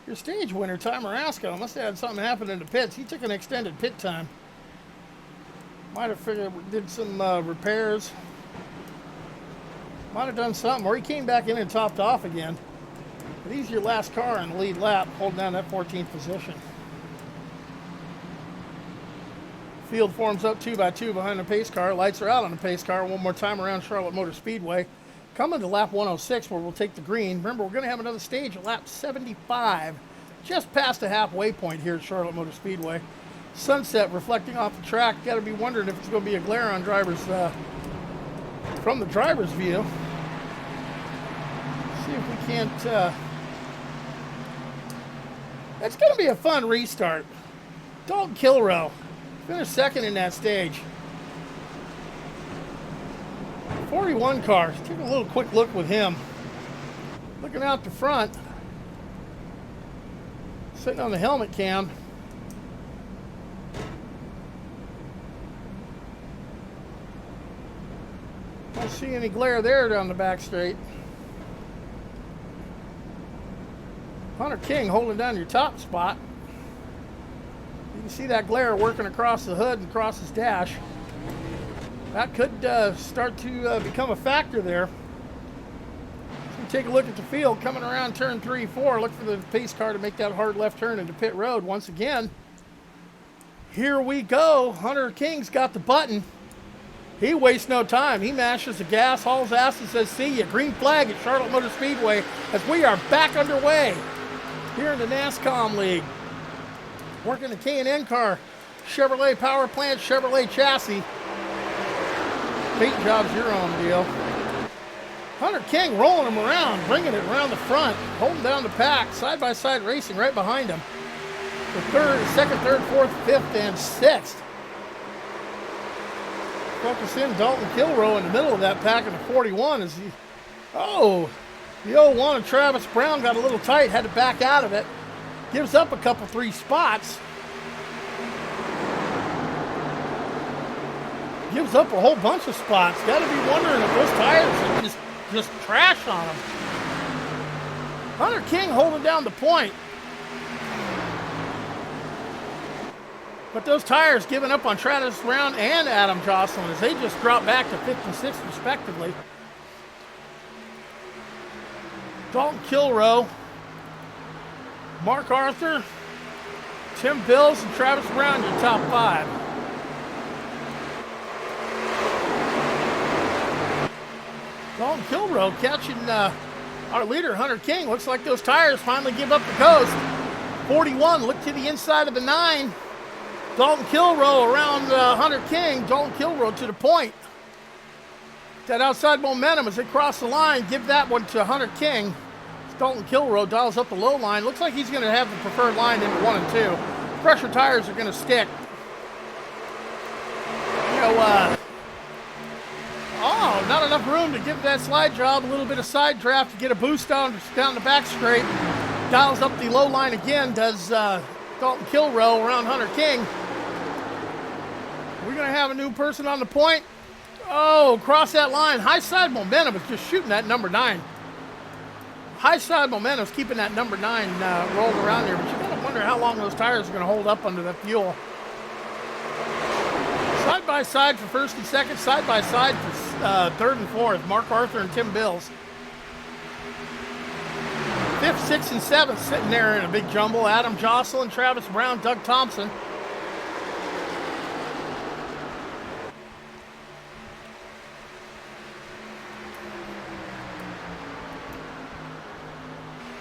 Your stage winner, Ty Marasco, must have had something happen in the pits. He took an extended pit time. Might have figured, did some repairs. Might have done something, or he came back in and topped off again. But he's your last car in the lead lap, holding down that 14th position. Field forms up 2 by 2 behind the pace car. Lights are out on the pace car. One more time around Charlotte Motor Speedway. Coming to lap 106 where we'll take the green. Remember, we're going to have another stage at lap 75. Just past the halfway point here at Charlotte Motor Speedway. Sunset reflecting off the track. Got to be wondering if it's going to be a glare on drivers from the driver's view. See if we can't... It's going to be a fun restart. Dalton Kilrow finished second in that stage. 41 car. Take a little quick look with him. Looking out the front. Sitting on the helmet cam. Don't see any glare there down the back straight. Hunter King holding down your top spot. You can see that glare working across the hood and across his dash. That could start to become a factor there. So take a look at the field. Coming around turn 3, 4. Look for the pace car to make that hard left turn into pit road once again. Here we go. Hunter King's got the button. He wastes no time. He mashes the gas, hauls ass, and says, see ya. Green flag at Charlotte Motor Speedway as we are back underway here in the NASCOM League. Working the K&N car, Chevrolet power plant, Chevrolet chassis. Paint job's your own deal. Hunter King rolling him around, bringing it around the front, holding down the pack, side-by-side racing right behind him. The second, third, fourth, fifth, and sixth. Focus in Dalton Kilrow in the middle of that pack in the 41 as he, the 01 of Travis Brown got a little tight, had to back out of it. Gives up a couple, 3 spots. Gives up a whole bunch of spots. Got to be wondering if those tires are just trash on him. Hunter King holding down the point. But those tires giving up on Travis Brown and Adam Jocelyn as they just drop back to 5th and 6th respectively. Dalton Kilrow, Mark Arthur, Tim Bills, and Travis Brown, your top 5. Dalton Kilrow catching our leader, Hunter King. Looks like those tires finally give up the ghost. 41, look to the inside of the 9. Dalton Kilrow around Hunter King. Dalton Kilrow to the point. That outside momentum as they cross the line. Give that one to Hunter King. Dalton Kilrow dials up the low line. Looks like he's going to have the preferred line into 1 and 2. Pressure tires are going to stick. Not enough room to give that slide job a little bit of side draft to get a boost down the back straight. Dials up the low line again, does Dalton Kilrow around Hunter King. We're going to have a new person on the point. Cross that line. High side momentum is just shooting that number 9. High side momentum is keeping that number 9 rolled around here, but you got to wonder how long those tires are going to hold up under the fuel. Side by side for 1st and 2nd, side by side for 3rd and 4th. Mark Arthur and Tim Bills. 5th, 6th, and 7th sitting there in a big jumble. Adam Jocelyn, Travis Brown, Doug Thompson.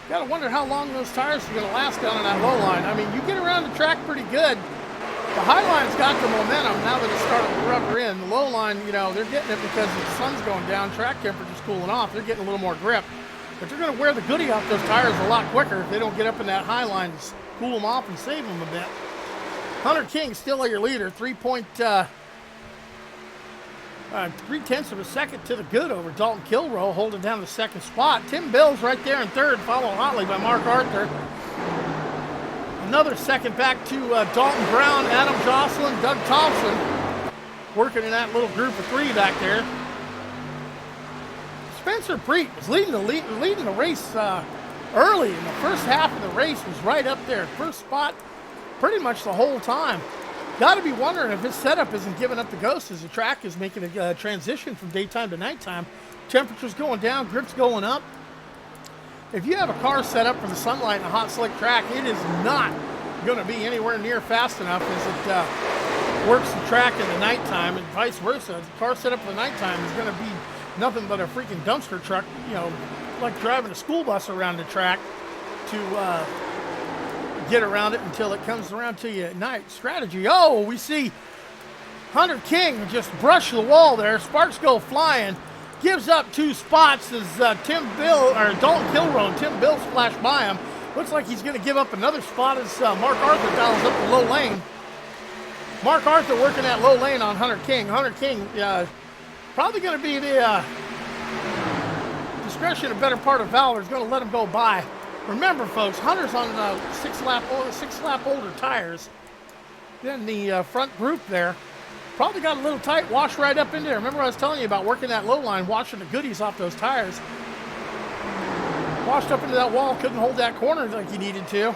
Got to wonder how long those tires are going to last down on that low line. I mean, you get around the track pretty good. The high line's got the momentum now that it's starting to rubber in. The low line, they're getting it because the sun's going down, track temperature's cooling off. They're getting a little more grip. But they're going to wear the goodie off those tires a lot quicker if they don't get up in that high line to cool them off and save them a bit. Hunter King still your leader, 3/10 of a second to the good over Dalton Kilrow, holding down the 2nd spot. Tim Bills right there in 3rd, followed hotly by Mark Arthur. Another 2nd back to Dalton Brown, Adam Jocelyn, Doug Thompson, working in that little group of 3 back there. Spencer Preet was leading the race early in the first half of the race, was right up there, 1st spot pretty much the whole time. Got to be wondering if his setup isn't giving up the ghost as the track is making a transition from daytime to nighttime. Temperature's going down, grip's going up. If you have a car set up for the sunlight and a hot, slick track, it is not going to be anywhere near fast enough as it works the track in the nighttime and vice versa. The car set up for the nighttime is going to be nothing but a freaking dumpster truck, you know, like driving a school bus around the track to get around it until it comes around to you at night. Strategy. Oh, we see Hunter King just brush the wall there. Sparks go flying. Gives up 2 spots as Dalton Kilrow and Tim Bills flash by him. Looks like he's going to give up another spot as Mark Arthur dials up the low lane. Mark Arthur working that low lane on Hunter King. Hunter King probably going to be the discretion, a better part of Valor is going to let him go by. Remember, folks, Hunter's on 6 lap older tires than the front group there. Probably got a little tight, washed right up in there. Remember I was telling you about working that low line, washing the goodies off those tires. Washed up into that wall, couldn't hold that corner like he needed to.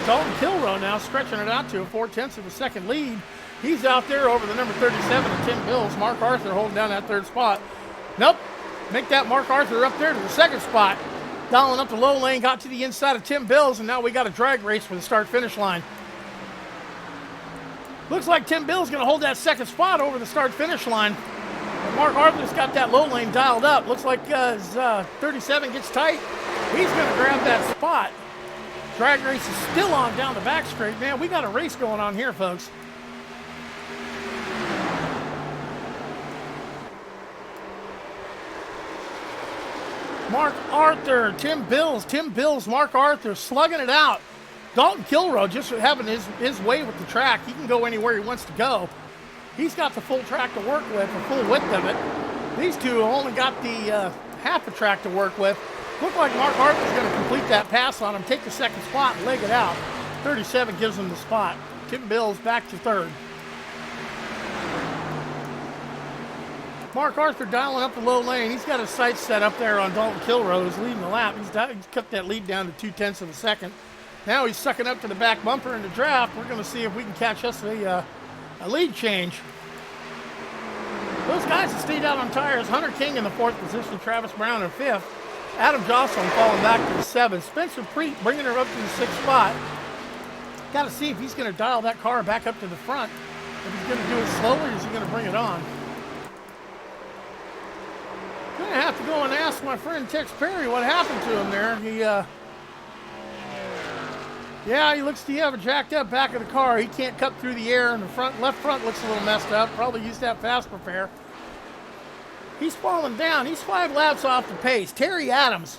Dalton Kilrow now stretching it out to a 4/10 of a second lead. He's out there over the number 37 of Tim Bills. Mark Arthur holding down that 3rd spot. Nope, make that Mark Arthur up there to the 2nd spot. Dialing up the low lane, got to the inside of Tim Bills, and now we got a drag race for the start-finish line. Looks like Tim Bills going to hold that 2nd spot over the start-finish line. And Mark Arthur's got that low lane dialed up. Looks like as 37 gets tight, he's going to grab that spot. Drag race is still on down the back straight. Man, we got a race going on here, folks. Mark Arthur, Tim Bills, Mark Arthur slugging it out. Dalton Kilrow just having his way with the track. He can go anywhere he wants to go. He's got the full track to work with, the full width of it. These two have only got the half a track to work with. Look like Mark Arthur's going to complete that pass on him, take the 2nd spot, and leg it out. 37 gives him the spot. Tim Bills back to 3rd. Mark Arthur dialing up the low lane. He's got his sights set up there on Dalton Kilrow, who's leading the lap. He's cut that lead down to 2/10 of a second. Now he's sucking up to the back bumper in the draft. We're going to see if we can catch us a lead change. Those guys have stayed out on tires. Hunter King in the 4th position, Travis Brown in 5th. Adam Jocelyn falling back to the 7th. Spencer Preet bringing her up to the 6th spot. Got to see if he's going to dial that car back up to the front. If he's going to do it slowly, or is he going to bring it on? Gonna have to go and ask my friend Tex Perry what happened to him there. He looks to have a jacked up back of the car. He can't cut through the air, and the left front looks a little messed up. Probably used that fast repair. He's falling down. He's 5 laps off the pace. Terry Adams.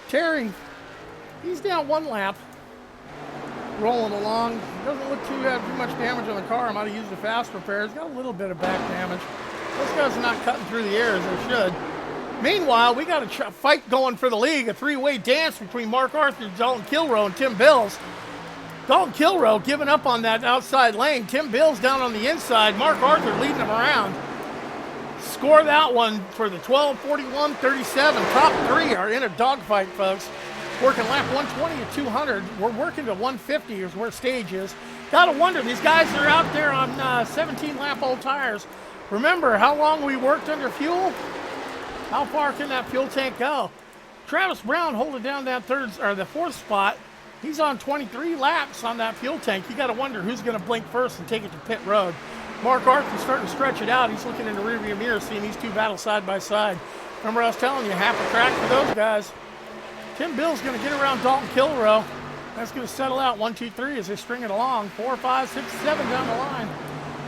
Terry, he's down 1 lap. Rolling along. Doesn't look to have too much damage on the car. I might have used a fast repair. He's got a little bit of back damage. Those guys are not cutting through the air as they should. Meanwhile, we got a fight going for the league, a 3-way dance between Mark Arthur, Dalton Kilrow, and Tim Bills. Dalton Kilrow giving up on that outside lane. Tim Bills down on the inside. Mark Arthur leading him around. Score that one for the 12, 41, 37. Top 3 are in a dogfight, folks. Working lap 120 at 200. We're working to 150 is where stage is. Gotta wonder, these guys are out there on 17-lap old tires. Remember how long we worked under fuel? How far can that fuel tank go? Travis Brown holding down that 4th spot. He's on 23 laps on that fuel tank. You got to wonder who's going to blink first and take it to pit road. Mark Arthur's starting to stretch it out. He's looking in the rearview mirror, seeing these two battle side by side. Remember I was telling you, half a track for those guys. Tim Bill's going to get around Dalton Kilrow. That's going to settle out 1, 2, 3 as they string it along. 4, 5, 6, 7 down the line.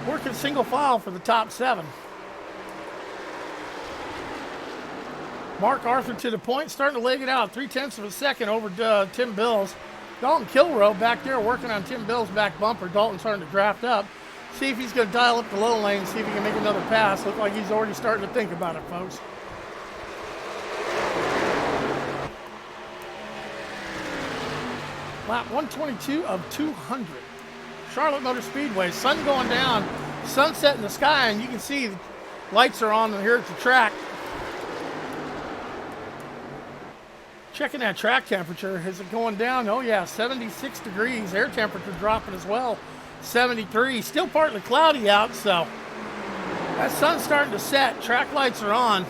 Working single file for the top 7. Mark Arthur to the point, starting to leg it out. 3/10 of a second over Tim Bills. Dalton Kilrow back there working on Tim Bills' back bumper. Dalton starting to draft up. See if he's going to dial up the low lane, see if he can make another pass. Looks like he's already starting to think about it, folks. Lap 122 of 200. Charlotte Motor Speedway. Sun going down, sunset in the sky, and you can see lights are on here at the track. Checking that track temperature. Is it going down? Oh yeah, 76 degrees. Air temperature dropping as well. 73. Still partly cloudy out, so that sun's starting to set. Track lights are on.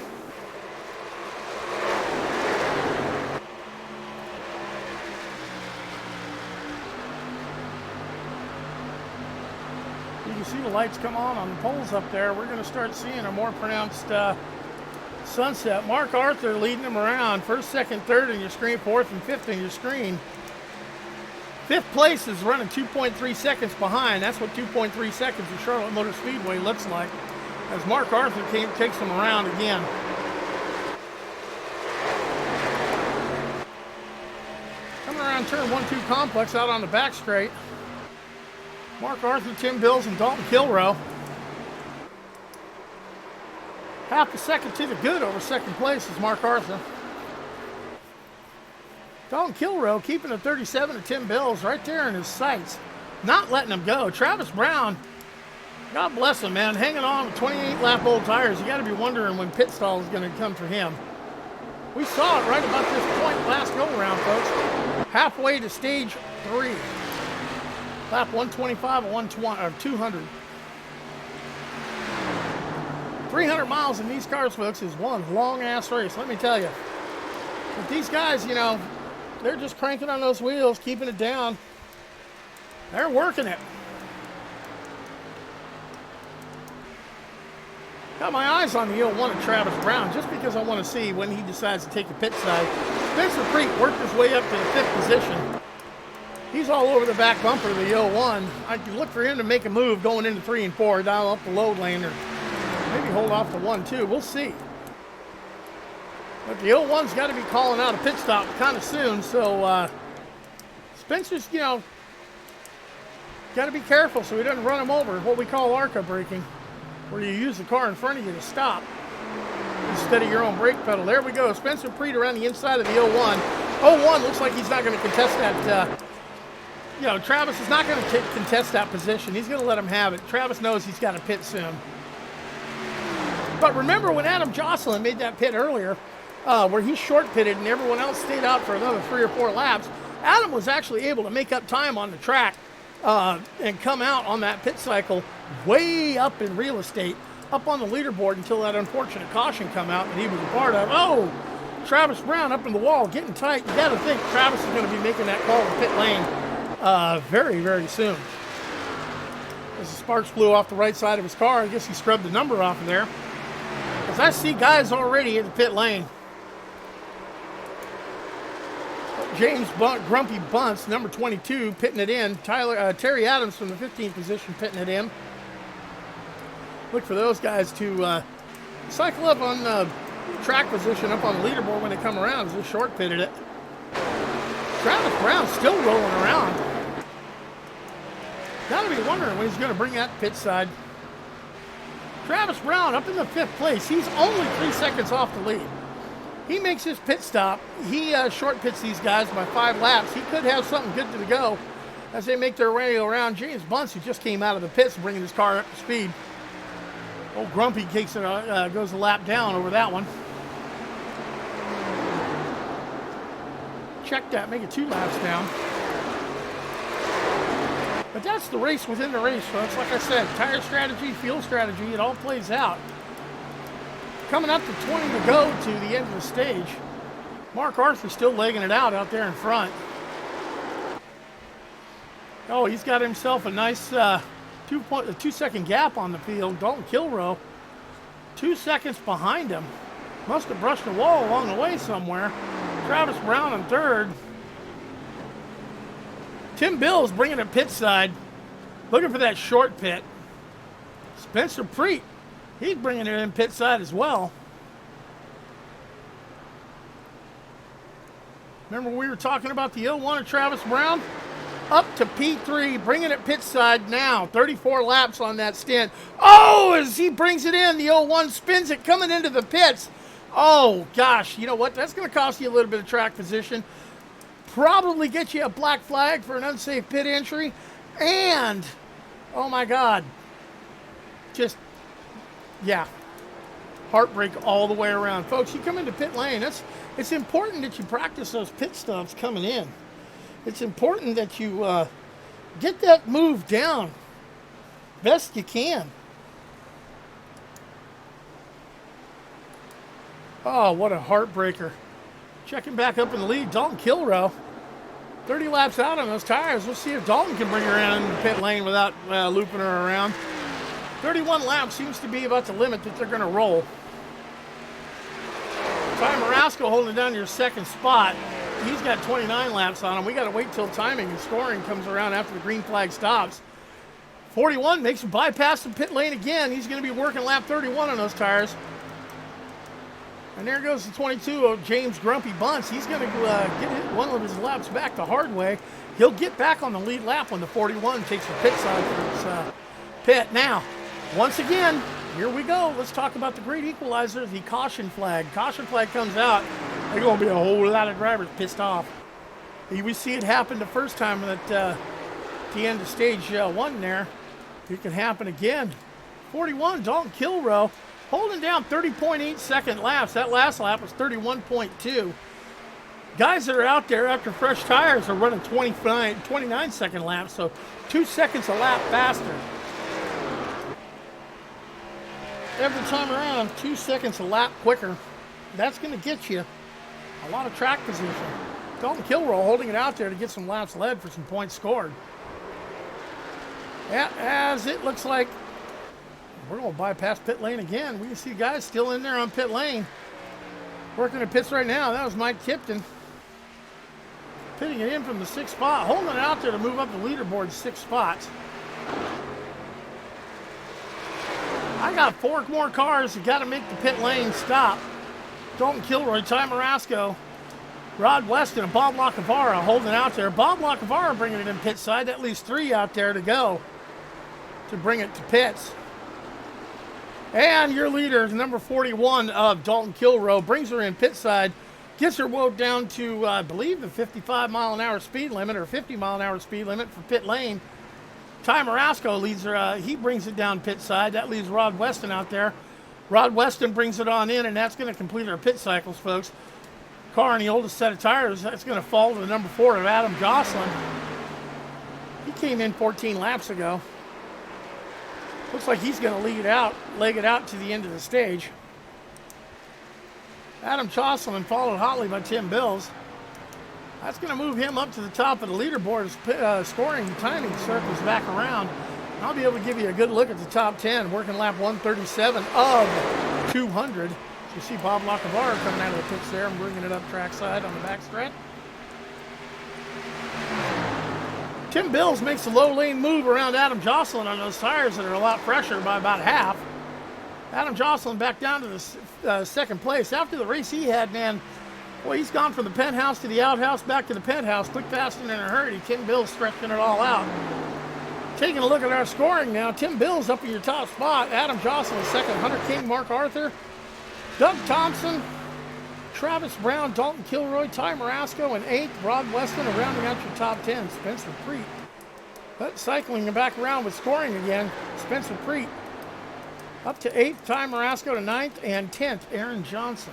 you see the lights come on the poles up there, we're going to start seeing a more pronounced sunset. Mark Arthur leading them around. First, second, third in your screen. Fourth and fifth in your screen. Fifth place is running 2.3 seconds behind. That's what 2.3 seconds at Charlotte Motor Speedway looks like, as Mark Arthur takes them around again. Coming around turn 1-2 complex out on the back straight. Mark Arthur, Tim Bills, and Dalton Kilrow. Half a second to the good over second place is Mark Arthur. Dalton Kilrow keeping a 37 to Tim Bills right there in his sights. Not letting him go. Travis Brown, God bless him, man. Hanging on with 28 lap old tires. You got to be wondering when pit stall is going to come for him. We saw it right about this point last go-around, folks. Halfway to stage 3. Lap 125 or 200. 300 miles in these cars, folks, is one long-ass race, let me tell you. But these guys, you know, they're just cranking on those wheels, keeping it down. They're working it. Got my eyes on the 01 of Travis Brown just because I want to see when he decides to take the pit side. Spencer Preet worked his way up to the 5th position. He's all over the back bumper of the 01. I can look for him to make a move going into 3 and 4, dial up the load lane, or maybe hold off to 1-2. We'll see. But the 01's got to be calling out a pit stop kind of soon, so Spencer's, you know, got to be careful so he doesn't run him over. What we call ARCA braking, where you use the car in front of you to stop instead of your own brake pedal. There we go. Spencer Preet around the inside of the 01. 01 looks like he's not going to contest that. You know, Travis is not going to contest that position. He's going to let him have it. Travis knows he's got to pit soon. But remember when Adam Jocelyn made that pit earlier, where he short pitted and everyone else stayed out for another 3 or 4 laps, Adam was actually able to make up time on the track and come out on that pit cycle way up in real estate, up on the leaderboard until that unfortunate caution come out that he was a part of. Oh, Travis Brown up in the wall, getting tight. You got to think Travis is going to be making that call to pit lane very, very soon. As the sparks flew off the right side of his car, I guess he scrubbed the number off of there. Because I see guys already in the pit lane. James Grumpy Bunce, number 22, pitting it in. Terry Adams from the 15th position pitting it in. Look for those guys to cycle up on track position up on the leaderboard when they come around, as they short pitted it. Travis Brown still rolling around. Gotta be wondering when he's going to bring that pit side. Travis Brown up in the 5th place. He's only 3 seconds off the lead. He makes his pit stop. He short pits these guys by 5 laps. He could have something good to go as they make their way around. James Bunce, who just came out of the pits, bringing his car up to speed. Old Grumpy takes it, goes a lap down over that one. Check that, make it 2 laps down. But that's the race within the race, folks. Like I said, tire strategy, fuel strategy, it all plays out. Coming up to 20 to go to the end of the stage. Mark Arthur still legging it out there in front. Oh, he's got himself a nice 2-second gap on the field. Dalton Kilrow, 2 seconds behind him. Must have brushed the wall along the way somewhere. Travis Brown in 3rd. Tim Bills bringing it pit side, looking for that short pit. Spencer Preet, he's bringing it in pit side as well. Remember we were talking about the 01 of Travis Brown? Up to P3, bringing it pit side now. 34 laps on that stint. Oh, as he brings it in, the 01 spins it coming into the pits. Oh, gosh, you know what? That's going to cost you a little bit of track position. Probably get you a black flag for an unsafe pit entry. And, oh my God, just, yeah, heartbreak all the way around. Folks, you come into pit lane, it's important that you practice those pit stops coming in. It's important that you get that move down best you can. Oh, what a heartbreaker. Checking back up in the lead, Dalton Kilrow. 30 laps out on those tires. We'll see if Dalton can bring her in the pit lane without looping her around. 31 laps seems to be about the limit that they're going to roll. Ty Marasco holding down your second spot. He's got 29 laps on him. We got to wait till timing and scoring comes around after the green flag stops. 41 makes him bypass the pit lane again. He's going to be working lap 31 on those tires. And there goes the 22 of James Grumpy Bunce. He's going to get one of his laps back the hard way. He'll get back on the lead lap when the 41 takes the pit side for his pit. Now, once again, here we go. Let's talk about the great equalizer, the caution flag. Caution flag comes out. There's going to be a whole lot of drivers pissed off. We see it happen the first time at the end of stage 1 there. It can happen again. 41, Dalton Kilrow, holding down 30.8 second laps. That last lap was 31.2. Guys that are out there after fresh tires are running 29 second laps, so 2 seconds a lap faster. Every time around, 2 seconds a lap quicker. That's going to get you a lot of track position. Dalton Kilrow holding it out there to get some laps led for some points scored. Yeah, as it looks like we're going to bypass pit lane again. We can see guys still in there on pit lane. Working the pits right now. That was Mike Tipton. Pitting it in from the 6th spot. Holding it out there to move up the leaderboard 6 spots. I got 4 more cars that got to make the pit lane stop. Dalton Kilroy, Ty Marasco, Rod Weston, and Bob Lacavara holding out there. Bob Lacavara bringing it in pit side. That leaves 3 out there to go to bring it to pits. And your leader, number 41 of Dalton Kilrow, brings her in pit side, gets her woed down to, I believe, the 55 mile an hour speed limit or 50 mile an hour speed limit for pit lane. Ty Marasco leads her, he brings it down pit side. That leaves Rod Weston out there. Rod Weston brings it on in, and that's going to complete our pit cycles, folks. Car in the oldest set of tires, that's going to fall to the number 4 of Adam Jocelyn. He came in 14 laps ago. Looks like he's going to leg it out to the end of the stage. Adam Jocelyn followed hotly by Tim Bills. That's going to move him up to the top of the leaderboard as scoring timing circles back around. I'll be able to give you a good look at the top 10, working lap 137 of 200. You see Bob Lacavara coming out of the pits there and bringing it up trackside on the back stretch. Tim Bills makes a low lane move around Adam Jocelyn on those tires that are a lot fresher by about half. Adam Jocelyn back down to the second place. After the race he had, man, well, he's gone from the penthouse to the outhouse, back to the penthouse, quick, fast, and in a hurry. Tim Bills stretching it all out. Taking a look at our scoring now, Tim Bills up in your top spot. Adam Jocelyn second, Hunter King, Mark Arthur, Doug Thompson, Travis Brown, Dalton Kilroy, Ty Marasco, and 8th, Rod Weston, and rounding out your top 10, Spencer Preet. But cycling back around with scoring again, Spencer Preet up to 8th, Ty Marasco to 9th, and 10th, Aaron Johnson.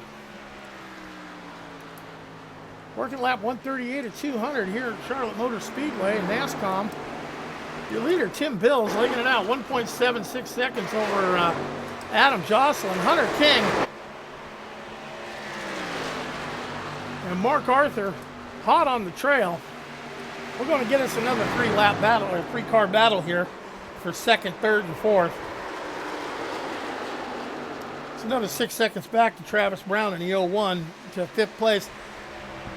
Working lap 138 at 200 here at Charlotte Motor Speedway in NASCOM. Your leader, Tim Bills, legging it out 1.76 seconds over Adam Jocelyn. Hunter King and Mark Arthur hot on the trail. We're going to get us another 3-lap battle, or 3-car battle here for 2nd, 3rd, and 4th. It's another 6 seconds back to Travis Brown in the 01 to 5th place.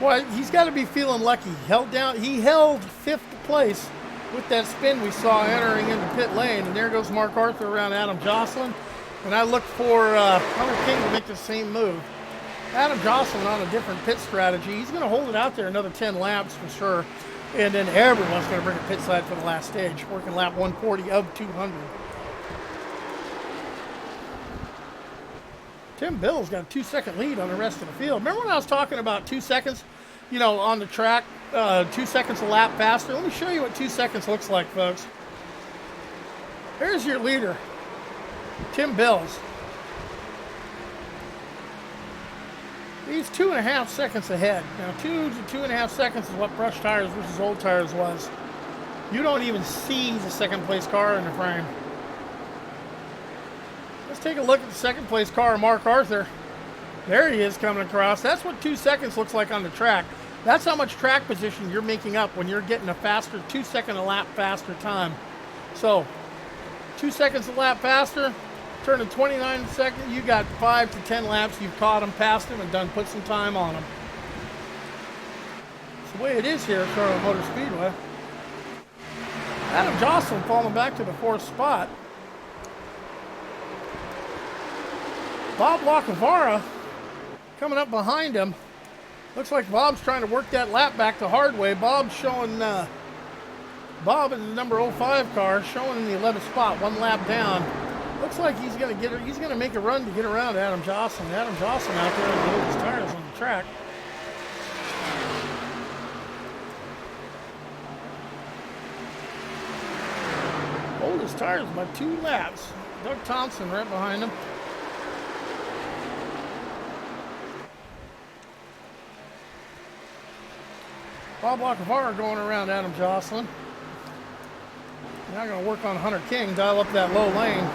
Boy, he's got to be feeling lucky. He held 5th place with that spin we saw entering into pit lane, and there goes Mark Arthur around Adam Jocelyn. And I look for Hunter King to make the same move. Adam Jocelyn on a different pit strategy. He's going to hold it out there another 10 laps for sure. And then everyone's going to bring a pit side for the last stage, working lap 140 of 200. Tim Bill's got a 2-second lead on the rest of the field. Remember when I was talking about 2 seconds, on the track, 2 seconds a lap faster? Let me show you what 2 seconds looks like, folks. There's your leader, Tim Bills. He's 2.5 seconds ahead. Now, 2 to 2.5 seconds is what fresh tires versus old tires was. You don't even see the second place car in the frame. Let's take a look at the second place car, Mark Arthur. There he is coming across. That's what 2 seconds looks like on the track. That's how much track position you're making up when you're getting a faster 2 second a lap faster time. So 2 seconds a lap faster, turning 29 seconds, you got 5 to 10 laps. You've caught them, passed them, and done put some time on them. It's the way it is here at Charlotte Motor Speedway. Adam Jocelyn falling back to the 4th spot. Bob Lacavara coming up behind him. Looks like Bob's trying to work that lap back the hard way. Bob's showing, Bob in the number 05 car, showing in the 11th spot, 1 lap down. Looks like he's going to make a run to get around Adam Jocelyn. Adam Jocelyn out there with his tires on the track. Hold his tires by 2 laps. Doug Thompson right behind him. Bob Lacavara going around Adam Jocelyn. Now going to work on Hunter King, dial up that low lane.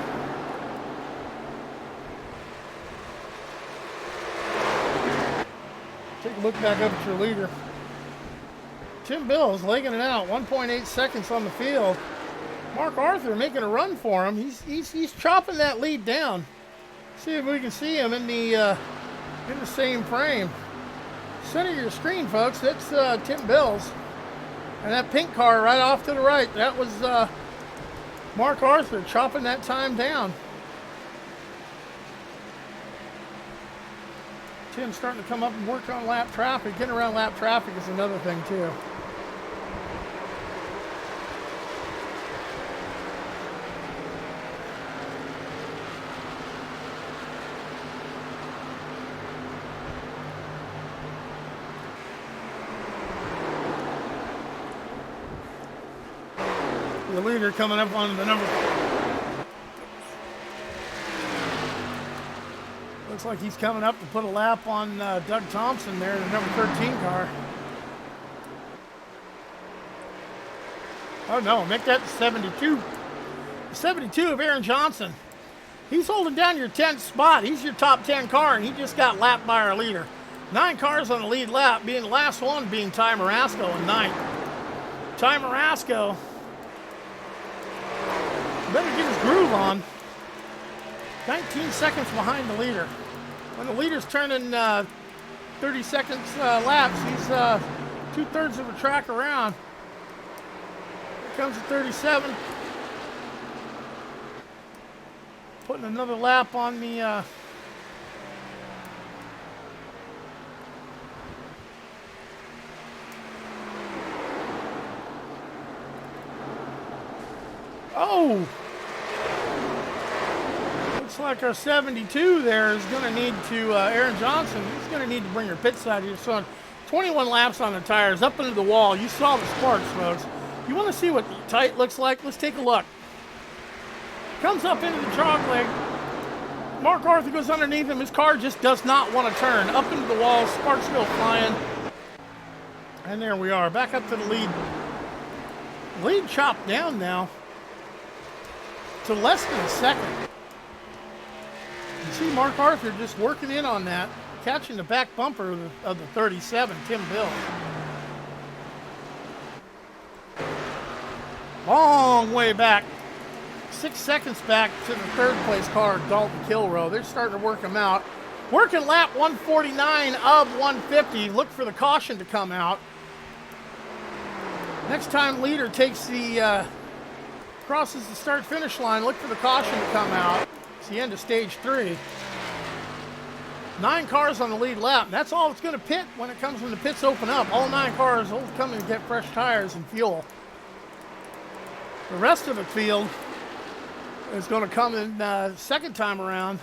Take a look back up at your leader. Tim Bills legging it out, 1.8 seconds on the field. Mark Arthur making a run for him. He's chopping that lead down. See if we can see him in the same frame. Center of your screen, folks. That's Tim Bills. And that pink car right off to the right, that was Mark Arthur chopping that time down. Tim's starting to come up and work on lap traffic. Getting around lap traffic is another thing, too. The leader coming up on the number. Looks like he's coming up to put a lap on Doug Thompson there in the number 13 car. Oh no, make that 72. 72 of Aaron Johnson. He's holding down your 10th spot. He's your top 10 car, and he just got lapped by our leader. 9 cars on the lead lap, being the last one being Ty Marasco in 9th. Ty Marasco better get his groove on. 19 seconds behind the leader. When the leader's turning 30 seconds laps, he's 2/3 of a track around. Here comes the 37. Putting another lap on the oh! Looks like our 72 there is going to need to, Aaron Johnson, he's going to need to bring her pit side here. So 21 laps on the tires, up into the wall. You saw the sparks, folks. You want to see what tight looks like? Let's take a look. Comes up into the chalk leg. Mark Arthur goes underneath him. His car just does not want to turn. Up into the wall, sparks go flying. And there we are, back up to the lead. Lead chopped down now to less than a second. You see Mark Arthur just working in on that, catching the back bumper of the 37, Tim Bill. Long way back, 6 seconds back to the 3rd place car, Dalton Kilrow. They're starting to work him out. Working lap 149 of 150. Look for the caution to come out. Next time leader takes the crosses the start-finish line, look for the caution to come out. It's the end of stage 3. 9 cars on the lead lap. That's all it's going to pit when it comes when the pits open up. All 9 cars will come and get fresh tires and fuel. The rest of the field is going to come in second time around.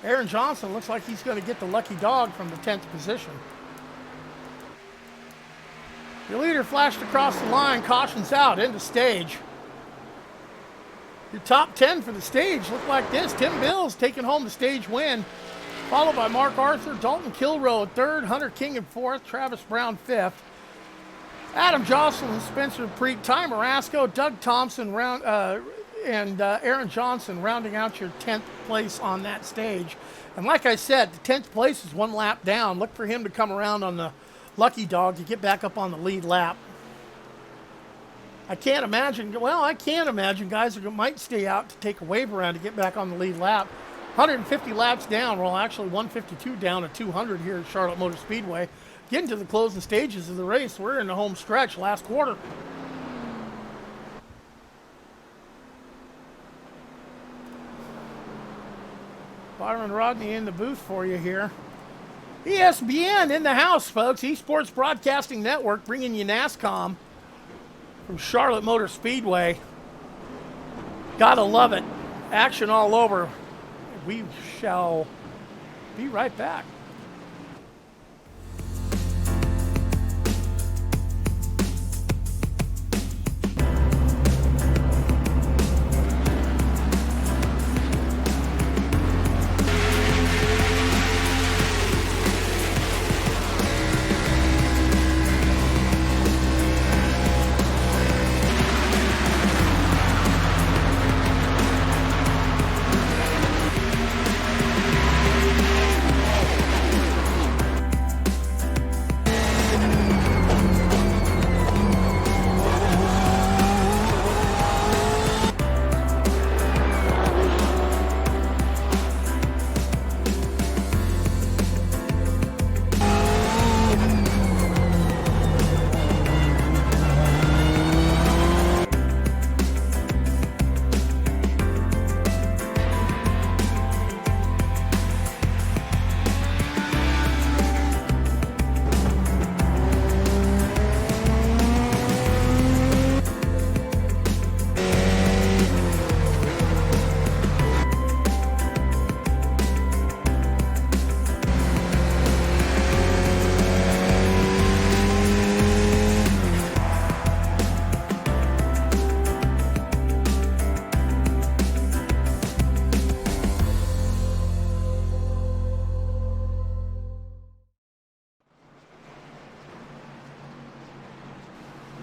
Aaron Johnson looks like he's going to get the lucky dog from the 10th position. Your leader flashed across the line, cautions out, into stage. Your top 10 for the stage look like this. Tim Bills taking home the stage win, followed by Mark Arthur, Dalton Kilrow 3rd, Hunter King in 4th, Travis Brown 5th. Adam Jocelyn, Spencer Preet, Ty Marasco, Doug Thompson, and Aaron Johnson rounding out your 10th place on that stage. And like I said, the 10th place is 1 lap down. Look for him to come around on lucky dog to get back up on the lead lap. I can't imagine guys who might stay out to take a wave around to get back on the lead lap. 150 laps down, well, actually 152 down at 200 here at Charlotte Motor Speedway. Getting to the closing stages of the race. We're in the home stretch, last quarter. Byron Rodney in the booth for you here. ESPN in the house, folks. Esports Broadcasting Network bringing you NASCOM from Charlotte Motor Speedway. Gotta love it. Action all over. We shall be right back.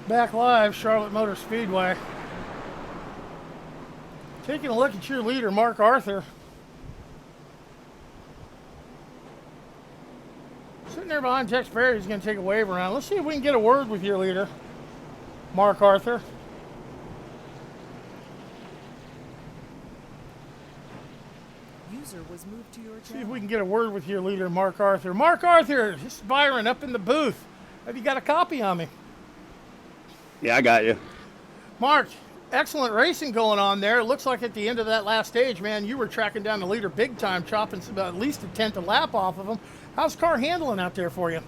Back live, Charlotte Motor Speedway. Taking a look at your leader, Mark Arthur. Sitting there behind Tex Perry, he's going to take a wave around. Let's see if we can get a word with your leader, Mark Arthur. User was moved to your channel. See if we can get a word with your leader, Mark Arthur. Mark Arthur, this is Byron up in the booth. Have you got a copy on me? Yeah, I got you. Mark, excellent racing going on there. It looks like at the end of that last stage, man, you were tracking down the leader big time, chopping at least a tenth of lap off of him. How's the car handling out there for you?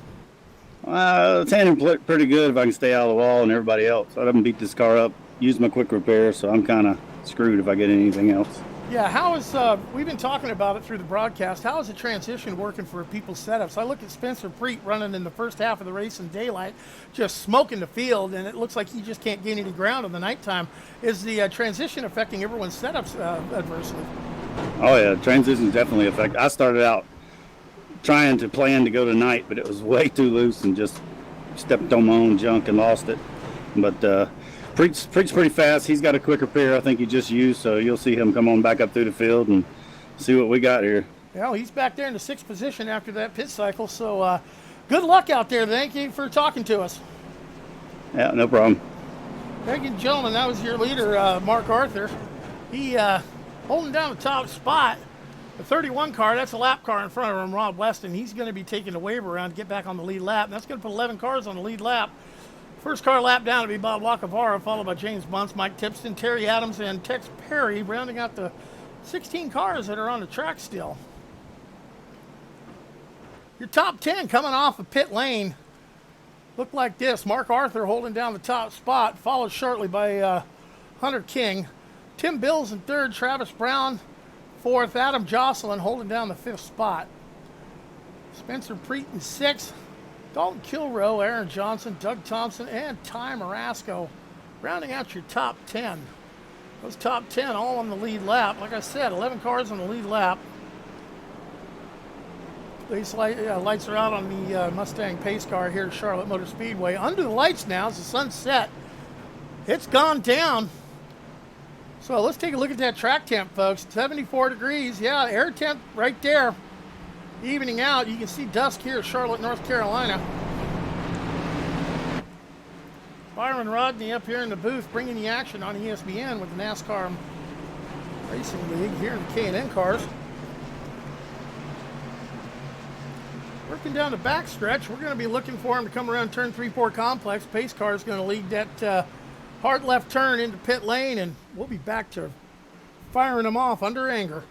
It's handling pretty good if I can stay out of the wall and everybody else. I haven't beat this car up, used my quick repair, so I'm kind of screwed if I get anything else. Yeah, how is, we've been talking about it through the broadcast, how is the transition working for people's setups? I look at Spencer Preet running in the first half of the race in daylight, just smoking the field, and it looks like he just can't gain any ground in the nighttime. Is the transition affecting everyone's setups adversely? Oh yeah, transition's definitely affected. I started out trying to plan to go tonight, but it was way too loose and just stepped on my own junk and lost it. But Preet's pretty fast. He's got a quick repair I think he just used, so you'll see him come on back up through the field and see what we got here. Well, he's back there in the 6th position after that pit cycle, so good luck out there. Thank you for talking to us. Yeah, no problem. Thank you, gentlemen. That was your leader, Mark Arthur. He holding down the top spot. The 31 car, that's a lap car in front of him, Rob Weston. He's going to be taking the wave around to get back on the lead lap. And that's going to put 11 cars on the lead lap. First car lap down to be Bob Lacavara, followed by James Bunce, Mike Tipston, Terry Adams, and Tex Perry, rounding out the 16 cars that are on the track still. Your top 10 coming off of pit lane look like this. Mark Arthur holding down the top spot, followed shortly by Hunter King. Tim Bills in 3rd, Travis Brown 4th, Adam Jocelyn holding down the 5th spot. Spencer Preet in 6th. Dalton Kilroe, Aaron Johnson, Doug Thompson, and Ty Marasco rounding out your top 10. Those top 10 all on the lead lap. Like I said, 11 cars on the lead lap. These lights are out on the Mustang pace car here at Charlotte Motor Speedway. Under the lights now as the sun's set. It's gone down. So let's take a look at that track temp, folks. 74 degrees. Yeah, air temp right there. Evening out. You can see dusk here at Charlotte, North Carolina. and Rodney up here in the booth bringing the action on ESPN with the NASCAR Racing League here in the K&N cars. Working down the back stretch, we're going to be looking for him to come around turn 3-4 complex. Pace car is going to lead that hard left turn into pit lane, and we'll be back to firing him off under anger.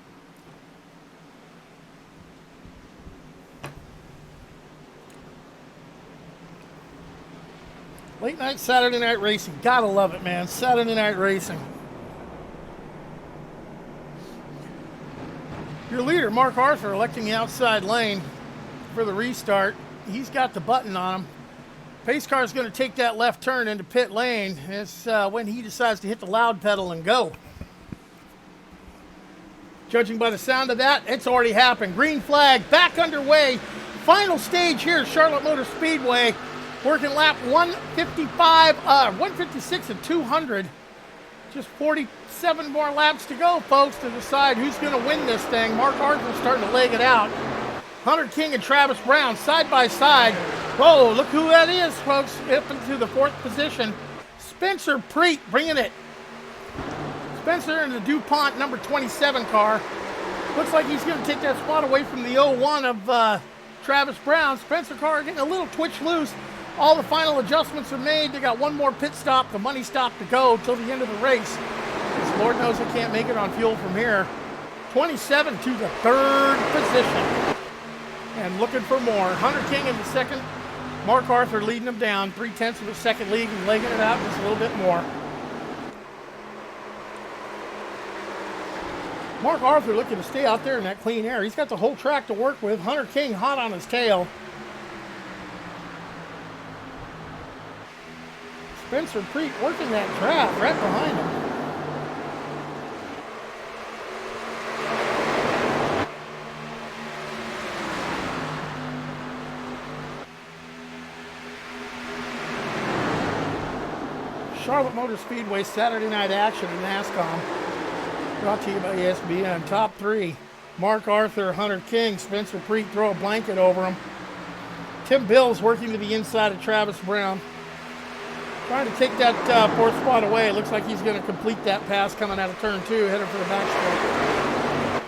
Late night Saturday night racing. Gotta love it, man. Saturday night racing. Your leader, Mark Arthur, electing the outside lane for the restart. He's got the button on him. Pace car is going to take that left turn into pit lane. It's when he decides to hit the loud pedal and go. Judging by the sound of that, it's already happened. Green flag back underway. Final stage here at Charlotte Motor Speedway. Working lap 156 and 200. Just 47 more laps to go, folks, to decide who's going to win this thing. Mark Arthur starting to leg it out. Hunter King and Travis Brown side by side. Whoa, look who that is, folks. Up into the 4th position. Spencer Preet bringing it. Spencer in the DuPont number 27 car. Looks like he's going to take that spot away from the 01 of Travis Brown. Spencer car getting a little twitch loose. All the final adjustments are made. They got one more pit stop, the money stop to go till the end of the race. Because Lord knows they can't make it on fuel from here. 27 to the 3rd position. And looking for more. Hunter King in the 2nd. Mark Arthur leading them down. 3/10 of the 2nd lead and legging it out just a little bit more. Mark Arthur looking to stay out there in that clean air. He's got the whole track to work with. Hunter King hot on his tail. Spencer Preet working that draft right behind him. Charlotte Motor Speedway Saturday night action in NASCOM. Brought to you by ESPN. Top 3. Mark Arthur, Hunter King, Spencer Preet throw a blanket over him. Tim Bill's working to the inside of Travis Brown. Trying to take that 4th spot away. It looks like he's going to complete that pass coming out of turn 2, heading for the backstretch.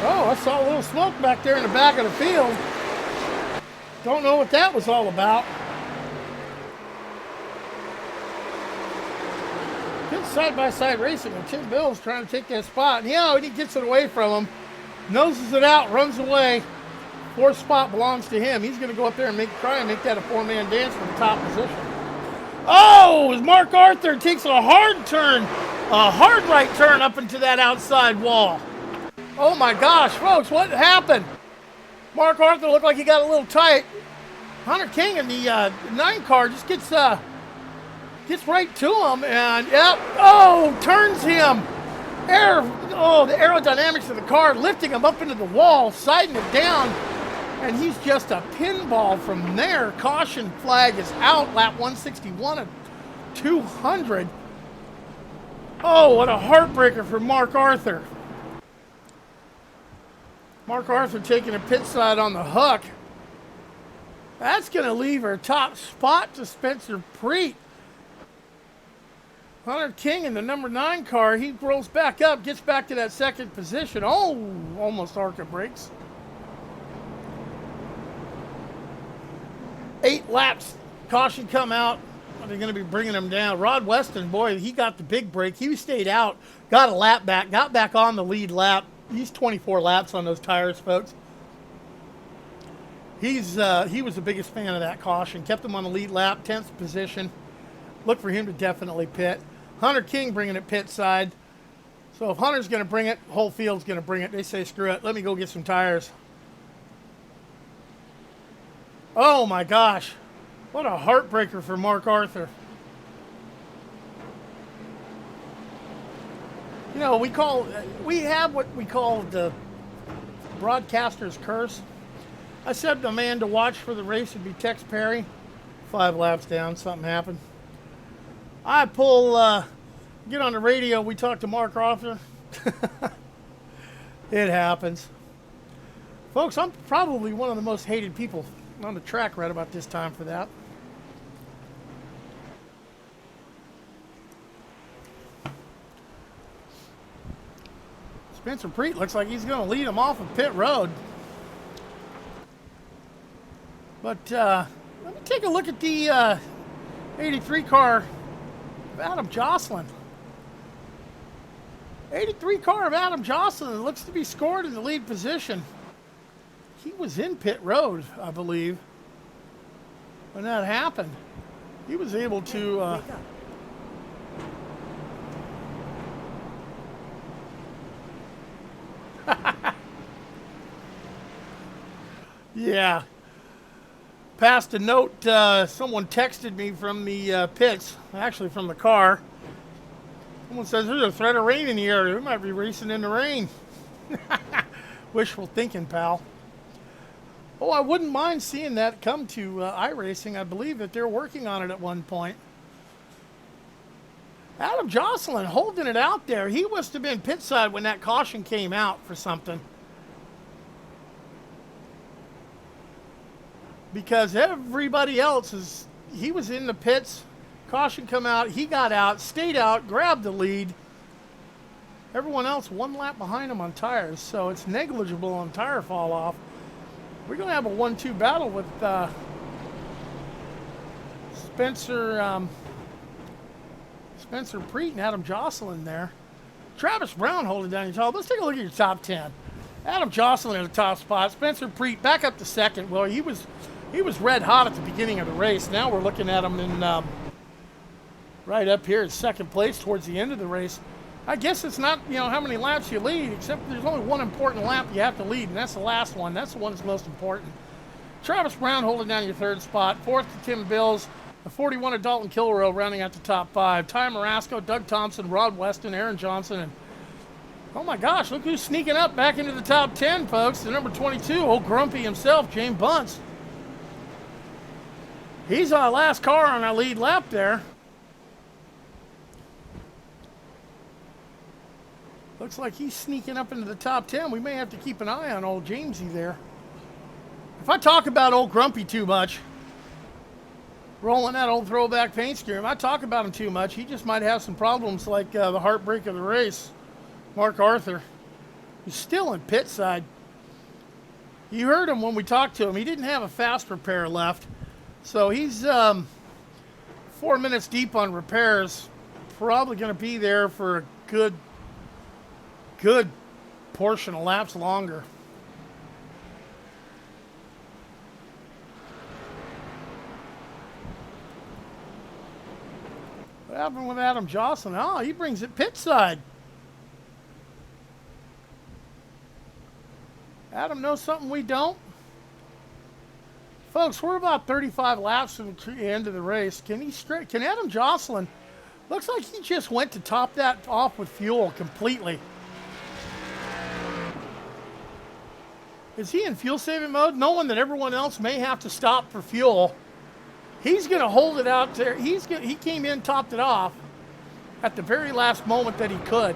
Oh, I saw a little smoke back there in the back of the field. Don't know what that was all about. Good side-by-side racing, and Tim Bill's trying to take that spot. And, yeah, he gets it away from him. Noses it out, runs away. 4th spot belongs to him. He's going to go up there and try and make that a 4-man dance for the top position. Oh, as Mark Arthur takes a hard turn, a hard right turn up into that outside wall. Oh my gosh, folks, what happened? Mark Arthur looked like he got a little tight. Hunter King in the 9 car just gets right to him and, yep, oh, turns him. The aerodynamics of the car lifting him up into the wall, siding it down. And he's just a pinball from there. Caution flag is out. Lap 161 of 200. Oh, what a heartbreaker for Mark Arthur. Mark Arthur taking a pit side on the hook. That's going to leave her top spot to Spencer Preet. Hunter King in the number 9 car. He rolls back up, gets back to that 2nd position. Oh, almost ARCA brakes. 8 laps. Caution come out. They're going to be bringing him down. Rod Weston, boy, he got the big break. He stayed out, got a lap back, got back on the lead lap. He's 24 laps on those tires, folks. He was the biggest fan of that caution. Kept him on the lead lap, 10th position. Look for him to definitely pit. Hunter King bringing it pit side. So if Hunter's going to bring it, whole field's going to bring it. They say, screw it, let me go get some tires. Oh my gosh, what a heartbreaker for Mark Arthur. You know, we have what we call the broadcaster's curse. I said the man to watch for the race would be Tex Perry. 5 laps down, something happened. I get on the radio, we talk to Mark Arthur. It happens. Folks, I'm probably one of the most hated people on the track right about this time for that. Spencer Preet looks like he's going to lead him off of pit road. But let me take a look at the 83 car of Adam Jocelyn. 83 car of Adam Jocelyn looks to be scored in the lead position. He was in pit road, I believe, when that happened. He was able to... yeah. Passed a note. Someone texted me from the pits, actually from the car. Someone says there's a threat of rain in the area. We might be racing in the rain. Wishful thinking, pal. Oh, I wouldn't mind seeing that come to iRacing. I believe that they're working on it at one point. Adam Jocelyn holding it out there. He must have been pit side when that caution came out for something. Because everybody else he was in the pits. Caution come out. He got out, stayed out, grabbed the lead. Everyone else 1 lap behind him on tires. So it's negligible on tire fall off. We're going to have a 1-2 battle with Spencer Preet and Adam Jocelyn there. Travis Brown holding down your top. Let's take a look at your top 10. Adam Jocelyn in the top spot. Spencer Preet back up to second. Well, he was red hot at the beginning of the race. Now we're looking at him in right up here in second place towards the end of the race. I guess it's not, how many laps you lead, except there's only one important lap you have to lead, and that's the last one. That's the one that's most important. Travis Brown holding down your third spot. Fourth to Tim Bills. The 41 of Dalton Kilroy rounding out the top 5. Ty Marasco, Doug Thompson, Rod Weston, Aaron Johnson, and oh my gosh, look who's sneaking up back into the top 10, folks. The number 22, old Grumpy himself, James Bunce. He's our last car on our lead lap there. Looks like he's sneaking up into the top 10. We may have to keep an eye on old Jamesy there. If I talk about old Grumpy too much, rolling that old throwback paint scheme, if I talk about him too much, he just might have some problems like the heartbreak of the race, Mark Arthur. He's still in pit side. You heard him when we talked to him. He didn't have a fast repair left. So he's 4 minutes deep on repairs. Probably going to be there for a good portion of laps longer. What happened with Adam Jocelyn? Oh, he brings it pit side. Adam knows something we don't. Folks, we're about 35 laps from the end of the race. Can Adam Jocelyn, looks like he just went to top that off with fuel completely. Is he in fuel saving mode? Knowing that everyone else may have to stop for fuel, he's going to hold it out there. He came in, topped it off at the very last moment that he could.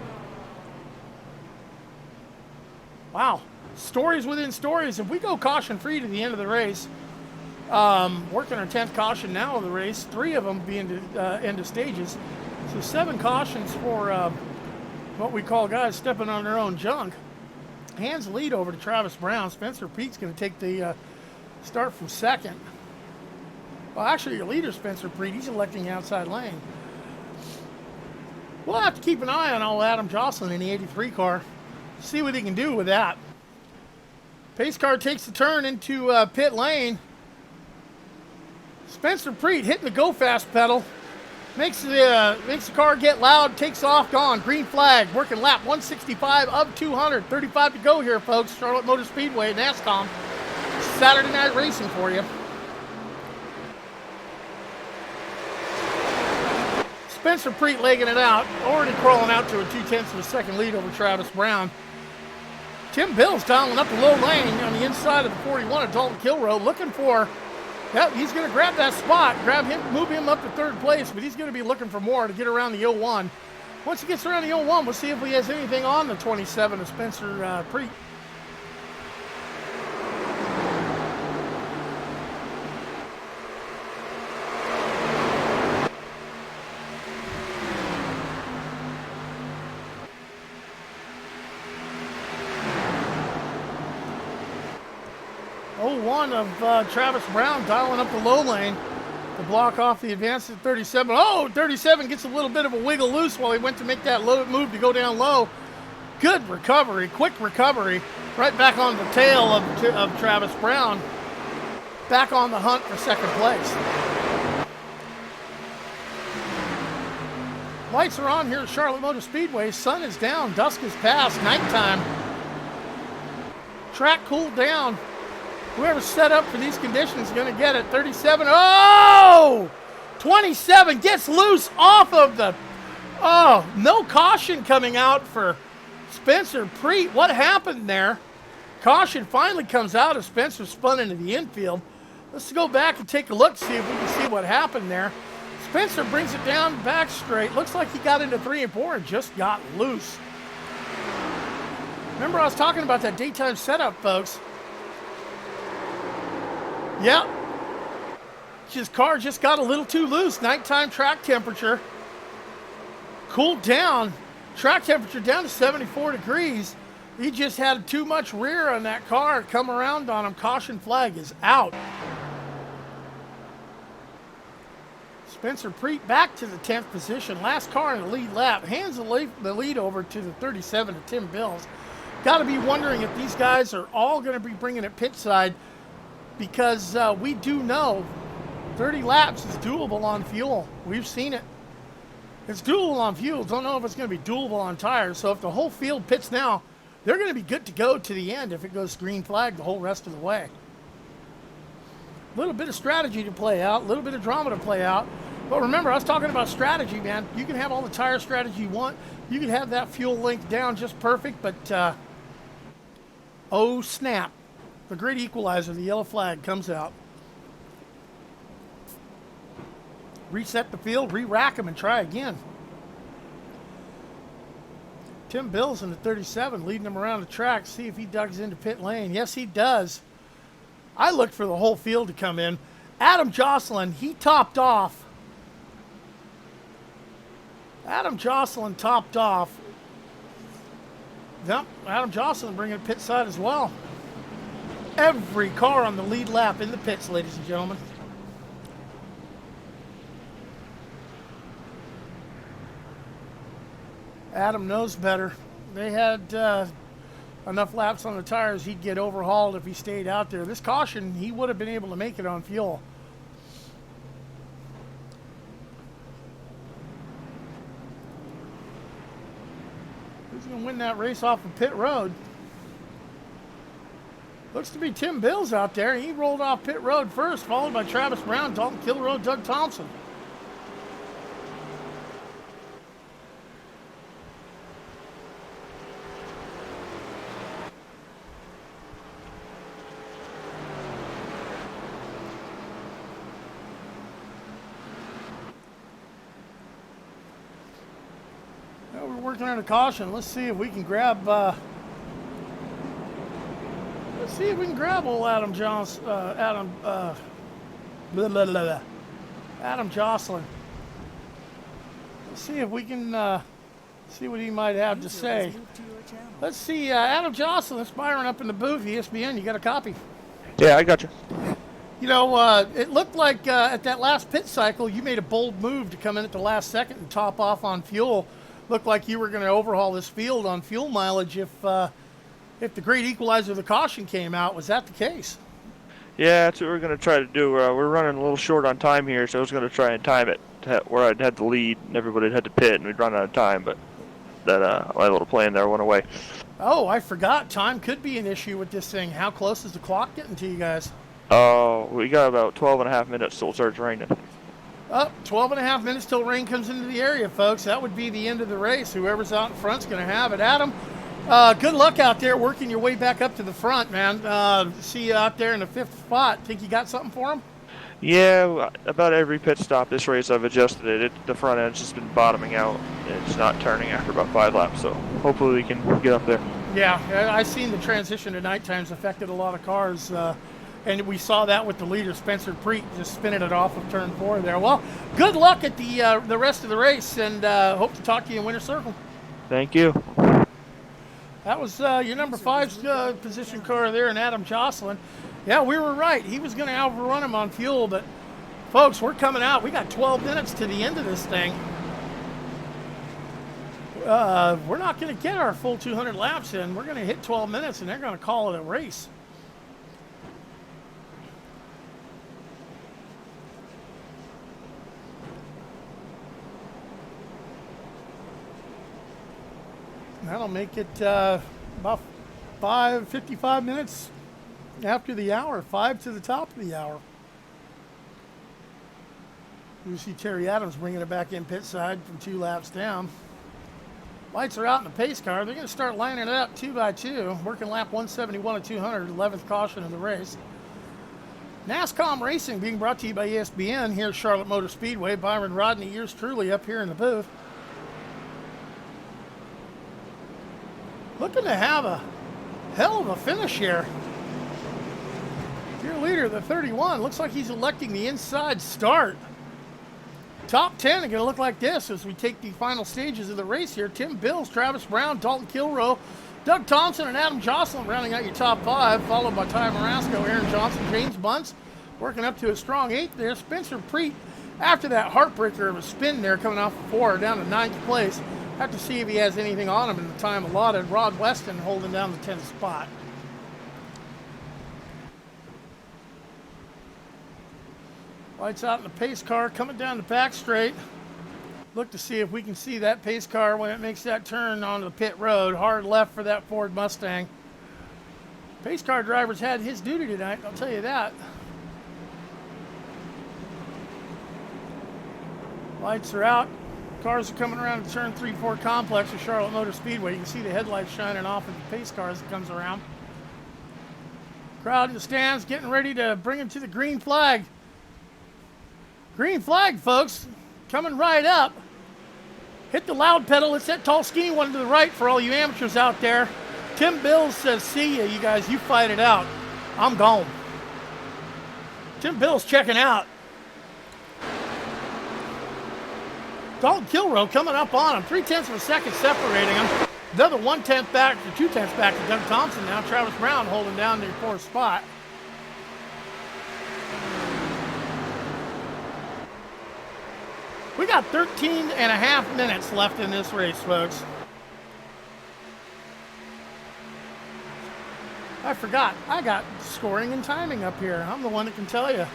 Wow. Stories within stories. If we go caution free to the end of the race, working our 10th caution now of the race, 3 of them being end of stages. So 7 cautions for what we call guys stepping on their own junk. Hands the lead over to Travis Brown. Spencer Preet's going to take the start from second. Well, actually, your leader, Spencer Preet, he's electing the outside lane. We'll have to keep an eye on old Adam Jocelyn in the 83 car. See what he can do with that. Pace car takes the turn into pit lane. Spencer Preet hitting the go fast pedal. Makes the car get loud, takes off, gone. Green flag, working lap 165 of 200. 35 to go here, folks. Charlotte Motor Speedway, NASCOM. Saturday night racing for you. Spencer Preet legging it out, already crawling out to a 2/10 of a second lead over Travis Brown. Tim Bill's dialing up the low lane on the inside of the 41 of Dalton Kilroy, looking for. Yep, he's going to grab that spot, grab him, move him up to third place, but he's going to be looking for more to get around the 01. Once he gets around the 01, we'll see if he has anything on the 27 of Spencer Preet. 0-1 of Travis Brown dialing up the low lane to block off the advance at 37. Oh, 37 gets a little bit of a wiggle loose while he went to make that low move to go down low. Good recovery, quick recovery, right back on the tail of Travis Brown. Back on the hunt for second place. Lights are on here at Charlotte Motor Speedway. Sun is down, dusk is past, nighttime. Track cooled down. Whoever's set up for these conditions is going to get it. 37. Oh! 27 gets loose off of the... Oh, no caution coming out for Spencer Preet. What happened there? Caution finally comes out as Spencer spun into the infield. Let's go back and take a look, see if we can see what happened there. Spencer brings it down back straight. Looks like he got into 3 and 4 and just got loose. Remember I was talking about that daytime setup, folks. Yep. His car just got a little too loose. Nighttime track temperature cooled down. Track temperature down to 74 degrees. He just had too much rear on that car come around on him. Caution flag is out. Spencer Preet back to the 10th position. Last car in the lead lap. Hands the lead over to the 37 of Tim Bills. Got to be wondering if these guys are all going to be bringing it pit side, because we do know 30 laps is doable on fuel. We've seen it. It's doable on fuel. Don't know if it's going to be doable on tires. So if the whole field pits now, they're going to be good to go to the end if it goes green flag the whole rest of the way. A little bit of strategy to play out, a little bit of drama to play out. But remember, I was talking about strategy, man. You can have all the tire strategy you want. You can have that fuel link down just perfect, but oh snap. The great equalizer, the yellow flag comes out. Reset the field, re-rack them, and try again. Tim Bills in the 37, leading him around the track. See if he ducks into pit lane. Yes, he does. I looked for the whole field to come in. Adam Jocelyn, he topped off. Adam Jocelyn topped off. Yep, Adam Jocelyn bringing it pit side as well. Every car on the lead lap in the pits, ladies and gentlemen. Adam knows better. They had enough laps on the tires, he'd get overhauled if he stayed out there. This caution, he would have been able to make it on fuel. Who's going to win that race off of pit road? Looks to be Tim Bills out there. He rolled off pit road first, followed by Travis Brown, Dalton Kilroy, Doug Thompson. Well, we're working on a caution. Let's see if we can grab old Adam Johnson, Adam Jocelyn. Let's see if we can see what he might have to say. Let's see, Adam Jocelyn, it's Byron up in the booth, ESPN. You got a copy? Yeah, I got you. You know, it looked like at that last pit cycle, you made a bold move to come in at the last second and top off on fuel. Looked like you were going to overhaul this field on fuel mileage if the great equalizer of the caution came out. Was that the case? Yeah, that's what we're going to try to do. We're running a little short on time here, so I was going to try and time it where I'd had the lead and everybody had to pit and we'd run out of time, but that my little plan there went away. Oh, I forgot. Time could be an issue with this thing. How close is the clock getting to you guys? Oh, we got about 12 and a half minutes till it starts raining. 12 and a half minutes till rain comes into the area, folks. That would be the end of the race. Whoever's out in front's going to have it. Adam, good luck out there working your way back up to the front, man. See you out there in the 5th spot. Think you got something for him? Yeah, about every pit stop this race I've adjusted it. The front end's just been bottoming out. It's not turning after about 5 laps, so hopefully we can get up there. Yeah, I've seen the transition to night times affected a lot of cars. And we saw that with the leader, Spencer Preet, just spinning it off of turn 4 there. Well, good luck at the rest of the race, and hope to talk to you in Winter Circle. Thank you. That was your number 5 position car there in Adam Jocelyn. Yeah, we were right. He was going to overrun him on fuel, but folks, we're coming out. We got 12 minutes to the end of this thing. We're not going to get our full 200 laps in. We're going to hit 12 minutes, and they're going to call it a race. That'll make it about 55 minutes after the hour, 5 to the top of the hour. You see Terry Adams bringing it back in pit side from 2 laps down. Lights are out in the pace car. They're going to start lining it up 2 by 2, working lap 171 of 200, 11th caution of the race. NASCOM Racing being brought to you by ESPN here at Charlotte Motor Speedway. Byron Rodney, yours truly, up here in the booth. Looking to have a hell of a finish here. Your leader, the 31, looks like he's electing the inside start. Top 10 are going to look like this as we take the final stages of the race here. Tim Bills, Travis Brown, Dalton Kilroe, Doug Thompson, and Adam Jocelyn rounding out your top 5, followed by Ty Marasco, Aaron Johnson, James Bunce, working up to a strong 8th there. Spencer Preet, after that heartbreaker of a spin there, coming off the 4, down to 9th place. Have to see if he has anything on him in the time allotted. Rod Weston holding down the 10th spot. Lights out in the pace car, coming down the back straight. Look to see if we can see that pace car when it makes that turn onto the pit road. Hard left for that Ford Mustang. Pace car driver's had his duty tonight, I'll tell you that. Lights are out. Cars are coming around the turn 3-4 complex of Charlotte Motor Speedway. You can see the headlights shining off of the pace car as it comes around. Crowd in the stands getting ready to bring him to the green flag. Green flag, folks, coming right up. Hit the loud pedal. It's that tall, skinny one to the right for all you amateurs out there. Tim Bills says, see ya, you guys. You fight it out. I'm gone. Tim Bills checking out. Dalton Kilroe coming up on him. 0.3 of a second separating him. Another 1/10 back, or 2/10 back to Doug Thompson now. Travis Brown holding down the 4th spot. We got 13 and a half minutes left in this race, folks. I forgot. I got scoring and timing up here. I'm the one that can tell you.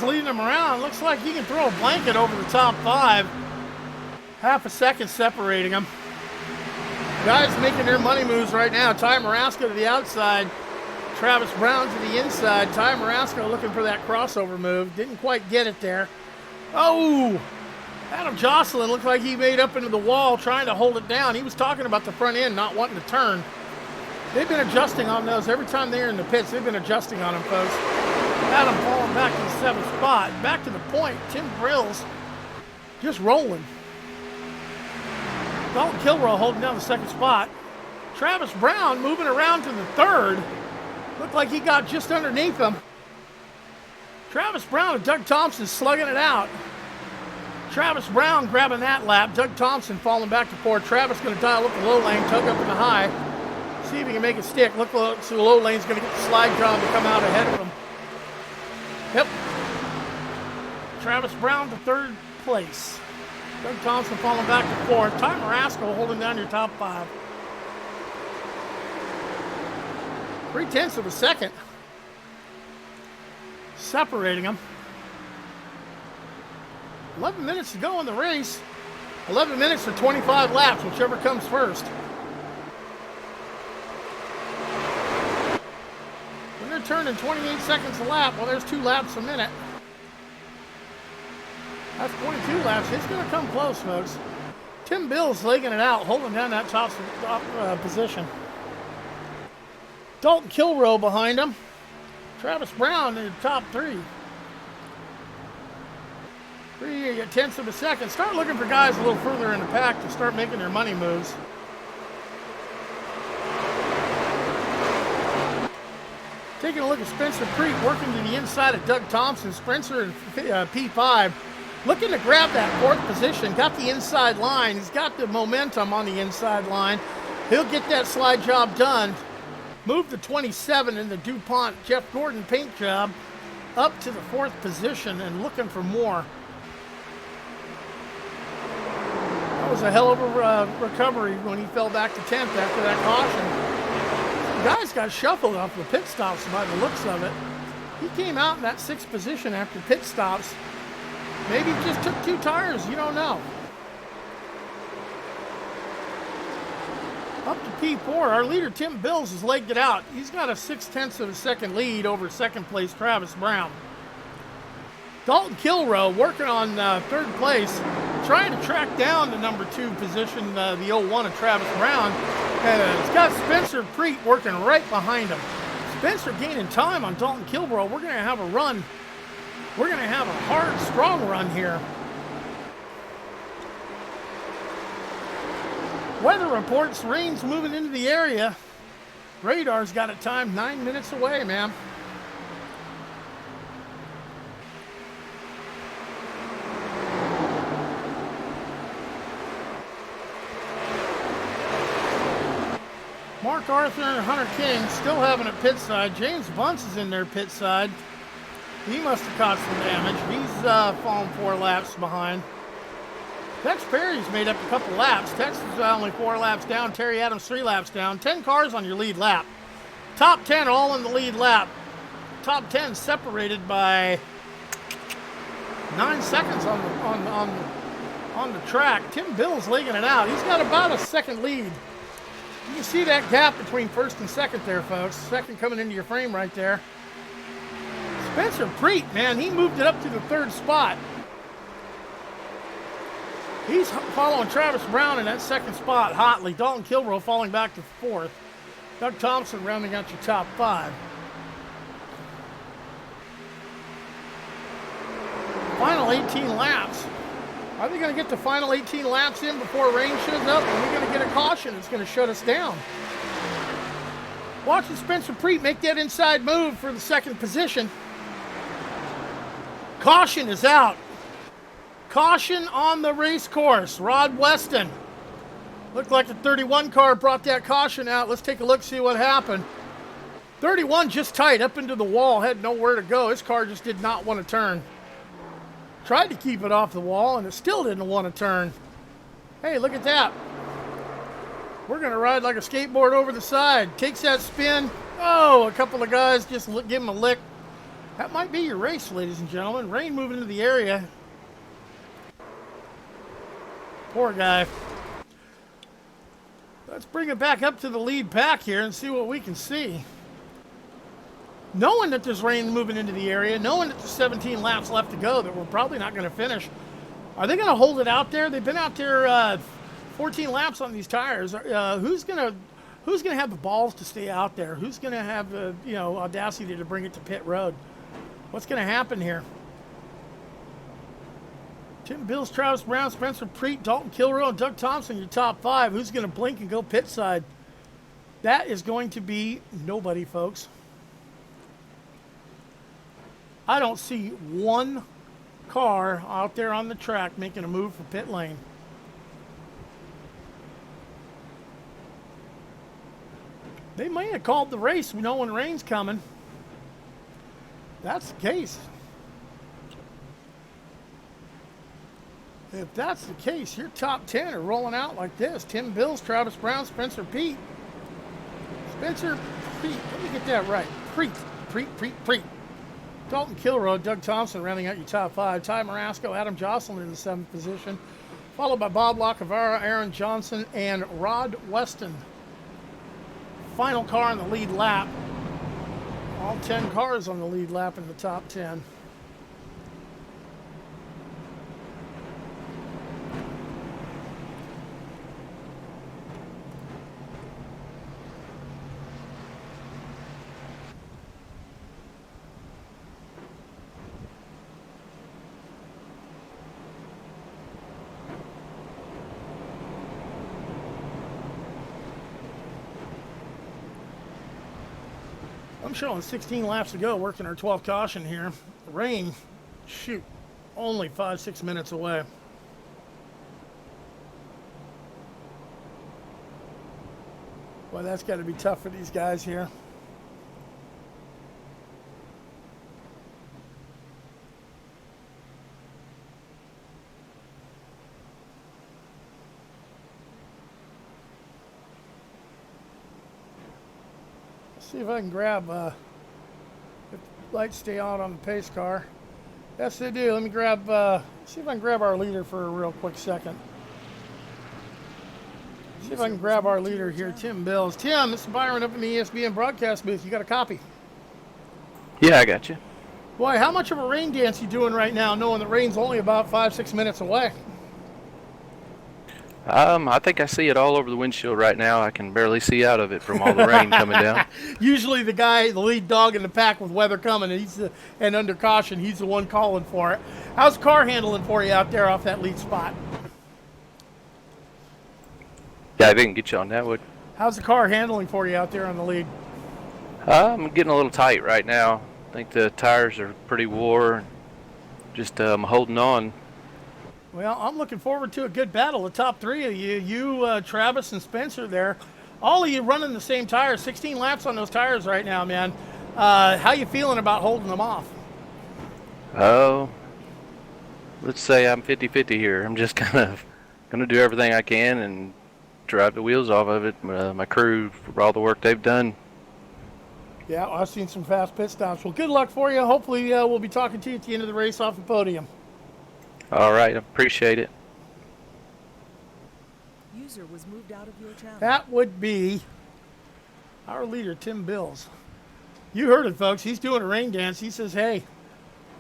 Leading him around. Looks like he can throw a blanket over the top 5. Half a second separating him. Guys making their money moves right now. Ty Marasco to the outside. Travis Brown to the inside. Ty Marasco looking for that crossover move. Didn't quite get it there. Oh! Adam Jocelyn looked like he made up into the wall trying to hold it down. He was talking about the front end not wanting to turn. They've been adjusting on those. Every time they're in the pits, they've been adjusting on them, folks. Adam falling back to the 7th spot. Back to the point. Tim Brills just rolling. Dalton Kilroe holding down the 2nd spot. Travis Brown moving around to the 3rd. Looked like he got just underneath him. Travis Brown and Doug Thompson slugging it out. Travis Brown grabbing that lap. Doug Thompson falling back to 4th. Travis going to dial up the low lane, tug up in the high. See if he can make it stick. Look, so the low lane's going to get the slide job to come out ahead of him. Yep. Travis Brown to 3rd place. Doug Thompson falling back to 4th. Ty Marasco holding down your top 5. 0.3 of a second. Separating them. 11 minutes to go in the race. 11 minutes for 25 laps, whichever comes first. When they're turning 28 seconds a lap, well, there's 2 laps a minute. That's 22 laps. It's going to come close, folks. Tim Bills legging it out, holding down that top position. Dalton Kilroe behind him. Travis Brown in the top 3. 0.3 of a second. Start looking for guys a little further in the pack to start making their money moves. Taking a look at Spencer Preet working to the inside of Doug Thompson. Spencer in P5. Looking to grab that fourth position. Got the inside line. He's got the momentum on the inside line. He'll get that slide job done. Move the 27 in the DuPont Jeff Gordon paint job up to the fourth position and looking for more. That was a hell of a recovery when he fell back to 10th after that caution. The guys got shuffled off the pit stops by the looks of it. He came out in that 6th position after pit stops. Maybe he just took 2 tires, you don't know. Up to P4, our leader Tim Bills has legged it out. He's got a 0.6 of a second lead over second place Travis Brown. Dalton Kilrow working on 3rd place, trying to track down the number 2 position, the 01 of Travis Brown. And it's got Spencer Preet working right behind him. Spencer gaining time on Dalton Kilrow. We're going to have a run. We're going to have a hard, strong run here. Weather reports rain's moving into the area. Radar's got it timed 9 minutes away, man. Mark Arthur and Hunter King still having a pit side. James Bunce is in their pit side. He must have caught some damage. He's fallen 4 laps behind. Tex Perry's made up a couple laps. Tex is only 4 laps down. Terry Adams 3 laps down. 10 cars on your lead lap. Top 10 all in the lead lap. Top 10 separated by 9 seconds on the track. Tim Bill's legging it out. He's got about a second lead. You can see that gap between 1st and 2nd there, folks. 2nd coming into your frame right there. Spencer Preet, man, he moved it up to the 3rd spot. He's following Travis Brown in that 2nd spot hotly. Dalton Kilrow falling back to 4th. Doug Thompson rounding out your top 5. Final 18 laps. Are they going to get the final 18 laps in before rain shows up? Are we going to get a caution that's going to shut us down? Watching Spencer Preet make that inside move for the 2nd position. Caution is out. Caution on the race course. Rod Weston. Looked like the 31 car brought that caution out. Let's take a look, see what happened. 31 just tight up into the wall. Had nowhere to go. His car just did not want to turn. Tried to keep it off the wall, and it still didn't want to turn. Hey, look at that. We're going to ride like a skateboard over the side. Takes that spin. Oh, a couple of guys just give him a lick. That might be your race, ladies and gentlemen. Rain moving into the area. Poor guy. Let's bring it back up to the lead pack here and see what we can see. Knowing that there's rain moving into the area, knowing that there's 17 laps left to go, that we're probably not going to finish. Are they going to hold it out there? They've been out there 14 laps on these tires. Who's going to have the balls to stay out there? Who's going to have the audacity to bring it to pit road? What's going to happen here? Tim Bills, Travis Brown, Spencer Preet, Dalton Kilrow, and Doug Thompson, your top 5. Who's going to blink and go pit side? That is going to be nobody, folks. I don't see one car out there on the track making a move for pit lane. They may have called the race knowing rain's coming. That's the case. If that's the case, your top 10 are rolling out like this. Tim Bills, Travis Brown, Spencer Preet. Spencer Preet, let me get that right. Preet. Dalton Kilrow, Doug Thompson rounding out your top 5. Ty Marasco, Adam Jocelyn in the 7th position. Followed by Bob Lacavara, Aaron Johnson, and Rod Weston. Final car on the lead lap. All 10 cars on the lead lap in the top 10. I'm showing 16 laps to go, working our 12th caution here. Rain, shoot. only 5-6 minutes away. Boy, that's got to be tough for these guys here. See if I can grab, if the lights stay on the pace car. Yes, they do. Let me grab, see if I can grab our leader for a real quick second. See if I can grab our leader here, Tim Bills. Tim, this is Byron up in the ESPN broadcast booth. You got a copy? Yeah, I got you. Boy, how much of a rain dance you doing right now, knowing the rain's only about 5-6 minutes away? I think I see it all over the windshield right now. I can barely see out of it from all the rain coming down. Usually the lead dog in the pack with weather coming, and under caution, he's the one calling for it. How's the car handling for you out there off that lead spot? Yeah, I didn't get you on that one. How's the car handling for you out there on the lead? I'm getting a little tight right now. I think the tires are pretty wore. Just holding on. Well, I'm looking forward to a good battle. The top three of you, Travis and Spencer there, all of you running the same tires, 16 laps on those tires right now, man. How you feeling about holding them off? Oh, let's say I'm 50-50 here. I'm just kind of going to do everything I can and drive the wheels off of it. My crew, for all the work they've done. Yeah, I've seen some fast pit stops. Well, good luck for you. Hopefully we'll be talking to you at the end of the race off the podium. All right, I appreciate it. User was moved out of your channel. That would be our leader, Tim Bills. You heard it, folks. He's doing a rain dance. He says, hey,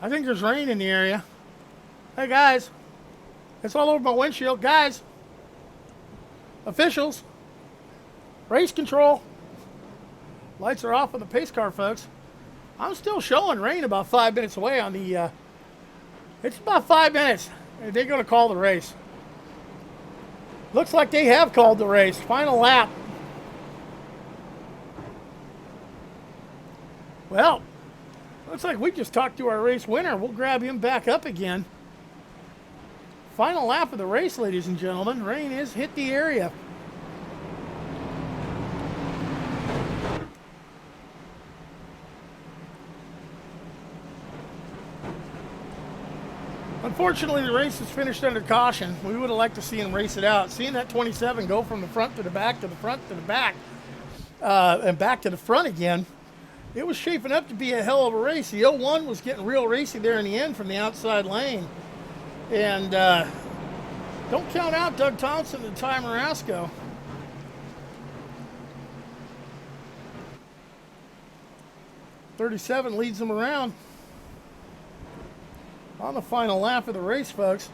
I think there's rain in the area. Hey, guys, it's all over my windshield. Guys, officials, race control. Lights are off on the pace car, folks. I'm still showing rain about 5 minutes away on the... It's about 5 minutes. They're going to call the race. Looks like they have called the race. Final lap. Well, looks like we just talked to our race winner. We'll grab him back up again. Final lap of the race, ladies and gentlemen. Rain has hit the area. Unfortunately, the race is finished under caution. We would have liked to see him race it out. Seeing that 27 go from the front to the back to the front to the back, and back to the front again, it was shaping up to be a hell of a race. The 01 was getting real racy there in the end from the outside lane. And don't count out Doug Thompson and Ty Marasco. .37 leads them around. On the final lap of the race, folks.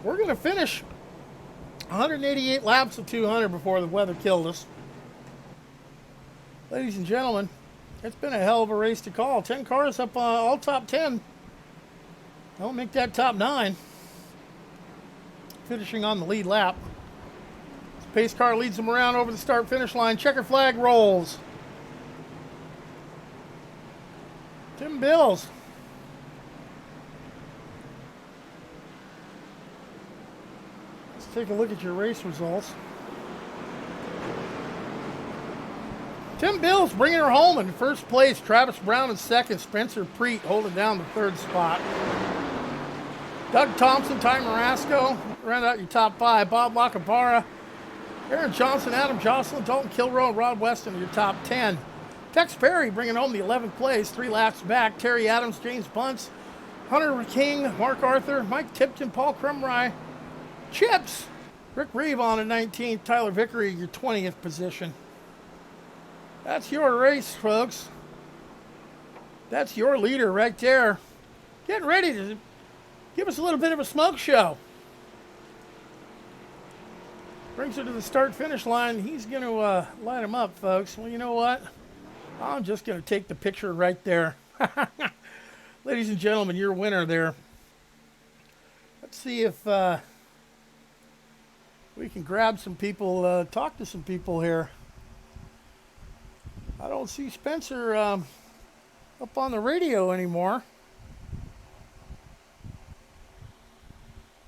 We're going to finish 188 laps of 200 before the weather killed us. Ladies and gentlemen, it's been a hell of a race to call. 10 cars up, all top 10. Don't make that top 9. Finishing on the lead lap. Pace car leads them around over the start-finish line. Checker flag rolls. Tim Bills. Let's take a look at your race results. Tim Bills bringing her home in first place. Travis Brown in second. Spencer Preet holding down the third spot. Doug Thompson, Ty Marasco, round out your top 5. Bob Lacabara, Aaron Johnson, Adam Jocelyn, Dalton Kilrow, and Rod Weston your top 10. Tex Perry bringing home the 11th place, 3 laps back. Terry Adams, James Bunce, Hunter King, Mark Arthur, Mike Tipton, Paul Krumrye, Chips, Rick Reeve on at 19th, Tyler Vickery, your 20th position. That's your race, folks. That's your leader right there. Getting ready to give us a little bit of a smoke show. Brings her to the start-finish line. He's going to light him up, folks. Well, you know what? I'm just going to take the picture right there. Ladies and gentlemen, your winner there. Let's see if we can grab some people, talk to some people here. I don't see Spencer up on the radio anymore.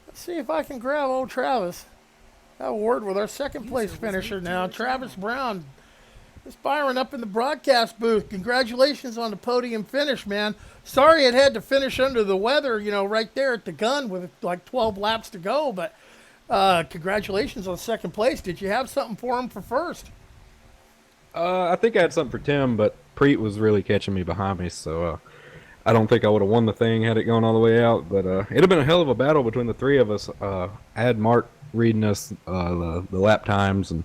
Let's see if I can grab old Travis. Have a word with our second place finisher now, Travis Brown. It's Byron up in the broadcast booth. Congratulations on the podium finish, man. Sorry it had to finish under the weather, right there at the gun with like 12 laps to go, but congratulations on second place. Did you have something for him for first? I think I had something for Tim, but Preet was really catching me behind me, so I don't think I would have won the thing had it gone all the way out. But it'd have been a hell of a battle between the three of us. I had Mark reading us the lap times, and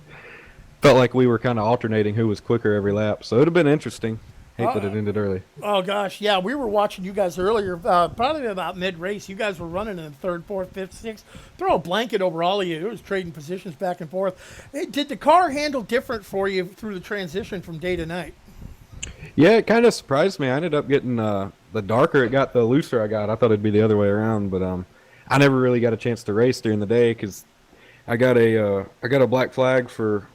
felt like we were kind of alternating who was quicker every lap. So it would have been interesting. Hate that it ended early. Oh, gosh, yeah, we were watching you guys earlier, probably about mid-race. You guys were running in the third, fourth, fifth, sixth. Throw a blanket over all of you. It was trading positions back and forth. Hey, did the car handle different for you through the transition from day to night? Yeah, it kind of surprised me. I ended up getting the darker it got, the looser I got. I thought it'd be the other way around, but I never really got a chance to race during the day because I got a black flag for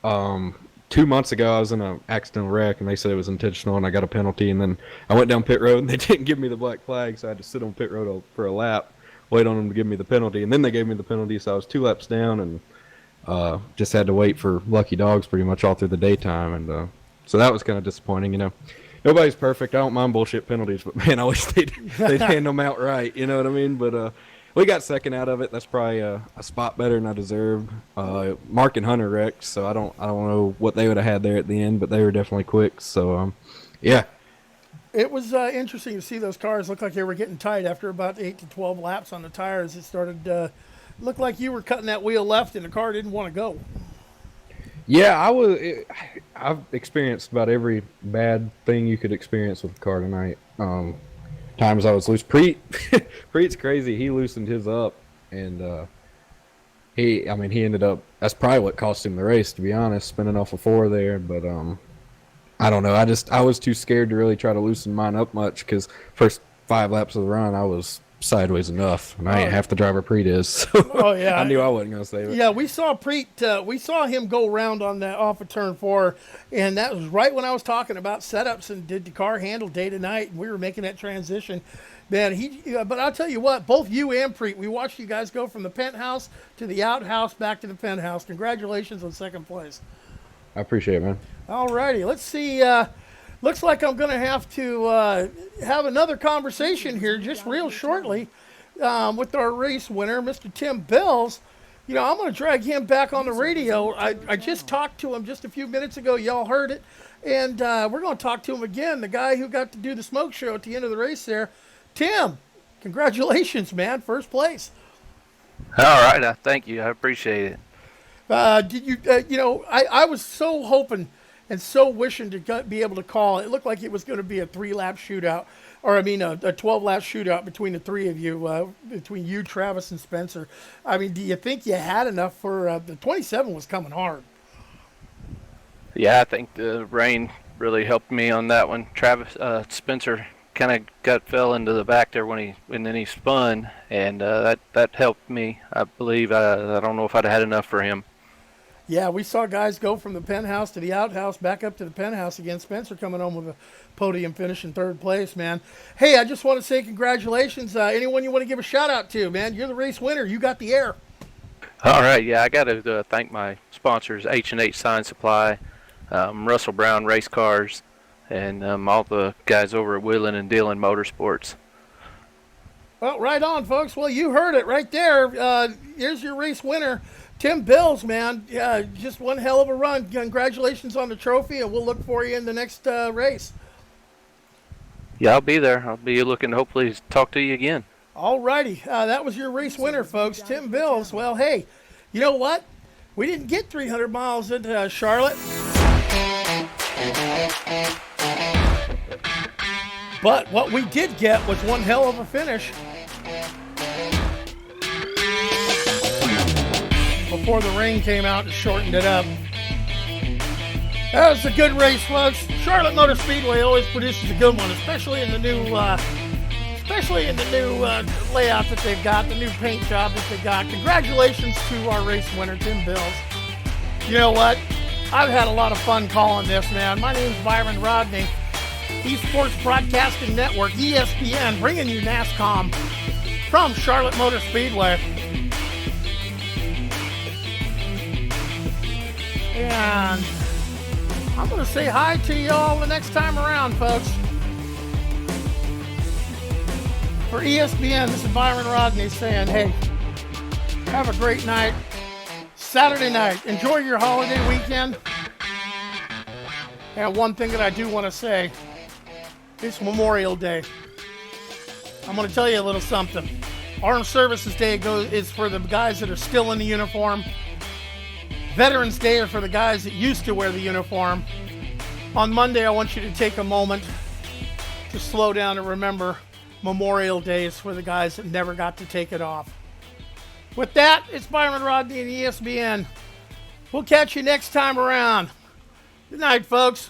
2 months ago. I was in an accidental wreck, and they said it was intentional, and I got a penalty. And then I went down pit road, and they didn't give me the black flag, so I had to sit on pit road for a lap, wait on them to give me the penalty. And then they gave me the penalty, so I was 2 laps down, and just had to wait for lucky dogs pretty much all through the daytime. And so that was kind of disappointing, Nobody's perfect. I don't mind bullshit penalties, but, man, I wish they'd hand them out right, you know what I mean? But we got second out of it. That's probably a spot better than I deserved. Mark and Hunter wrecked, so I don't know what they would have had there at the end, but they were definitely quick. So yeah. It was interesting to see those cars look like they were getting tight after about 8 to 12 laps on the tires. It started looked like you were cutting that wheel left, and the car didn't want to go. Yeah, I've experienced about every bad thing you could experience with the car tonight. Times I was loose. Preet's crazy. He loosened his up, and he ended up. That's probably what cost him the race, to be honest, spinning off of 4 there. But I don't know. I was too scared to really try to loosen mine up much because first 5 laps of the run, I was sideways enough, and I ain't half the driver Preet is. So oh yeah, I knew I wasn't gonna save it. Yeah, we saw Preet. We saw him go around on that off of turn 4, and that was right when I was talking about setups and did the car handle day to night, and we were making that transition. Man, but I'll tell you what, both you and Preet, we watched you guys go from the penthouse to the outhouse back to the penthouse. Congratulations on second place. I appreciate it, man. All righty, let's see. Looks like I'm going to have to have another conversation here just real shortly with our race winner, Mr. Tim Bills. I'm going to drag him back on the radio. I just talked to him just a few minutes ago. Y'all heard it. And we're going to talk to him again, the guy who got to do the smoke show at the end of the race there. Tim, congratulations, man. First place. All right. Thank you. I appreciate it. Did you, I was so hoping and so wishing to be able to call. It looked like it was going to be a 3-lap shootout, or a 12-lap shootout between the three of you, between you, Travis, and Spencer. Do you think you had enough for the 27 was coming hard? Yeah, I think the rain really helped me on that one. Spencer kind of fell into the back there and then he spun, and that helped me. I believe. I don't know if I'd had enough for him. Yeah, we saw guys go from the penthouse to the outhouse, back up to the penthouse again. Spencer coming home with a podium finish in third place, man. Hey, I just want to say congratulations. Anyone you want to give a shout out to, man? You're the race winner. You got the air. All right, yeah, I got to thank my sponsors, H&H Sign Supply, Russell Brown Race Cars, and all the guys over at Wheeling and Dealing Motorsports. Well, right on, folks. Well, you heard it right there. Here's your race winner, Tim Bills, man. Just one hell of a run. Congratulations on the trophy, and we'll look for you in the next race. Yeah, I'll be there. I'll be looking to hopefully talk to you again. All righty. That was your race winner, folks, Tim Bills. Well, hey, you know what? We didn't get 300 miles into Charlotte. But what we did get was one hell of a finish. Before the rain came out and shortened it up. That was a good race, folks. Charlotte Motor Speedway always produces a good one, especially in the new layout that they've got, the new paint job that they got. Congratulations to our race winner, Tim Bills. You know what? I've had a lot of fun calling this, man. My name's Byron Rodney. Esports Broadcasting Network, ESPN, bringing you NASCOM from Charlotte Motor Speedway. And I'm going to say hi to y'all the next time around, folks. For ESPN, this is Byron Rodney saying, hey, have a great night. Saturday night, enjoy your holiday weekend. And one thing that I do want to say, it's Memorial Day. I'm going to tell you a little something. Armed Services Day is for the guys that are still in the uniform. Veterans Day are for the guys that used to wear the uniform. On Monday, I want you to take a moment to slow down and remember Memorial Day is for the guys that never got to take it off. With that, it's Byron Rodney and ESPN. We'll catch you next time around. Good night, folks.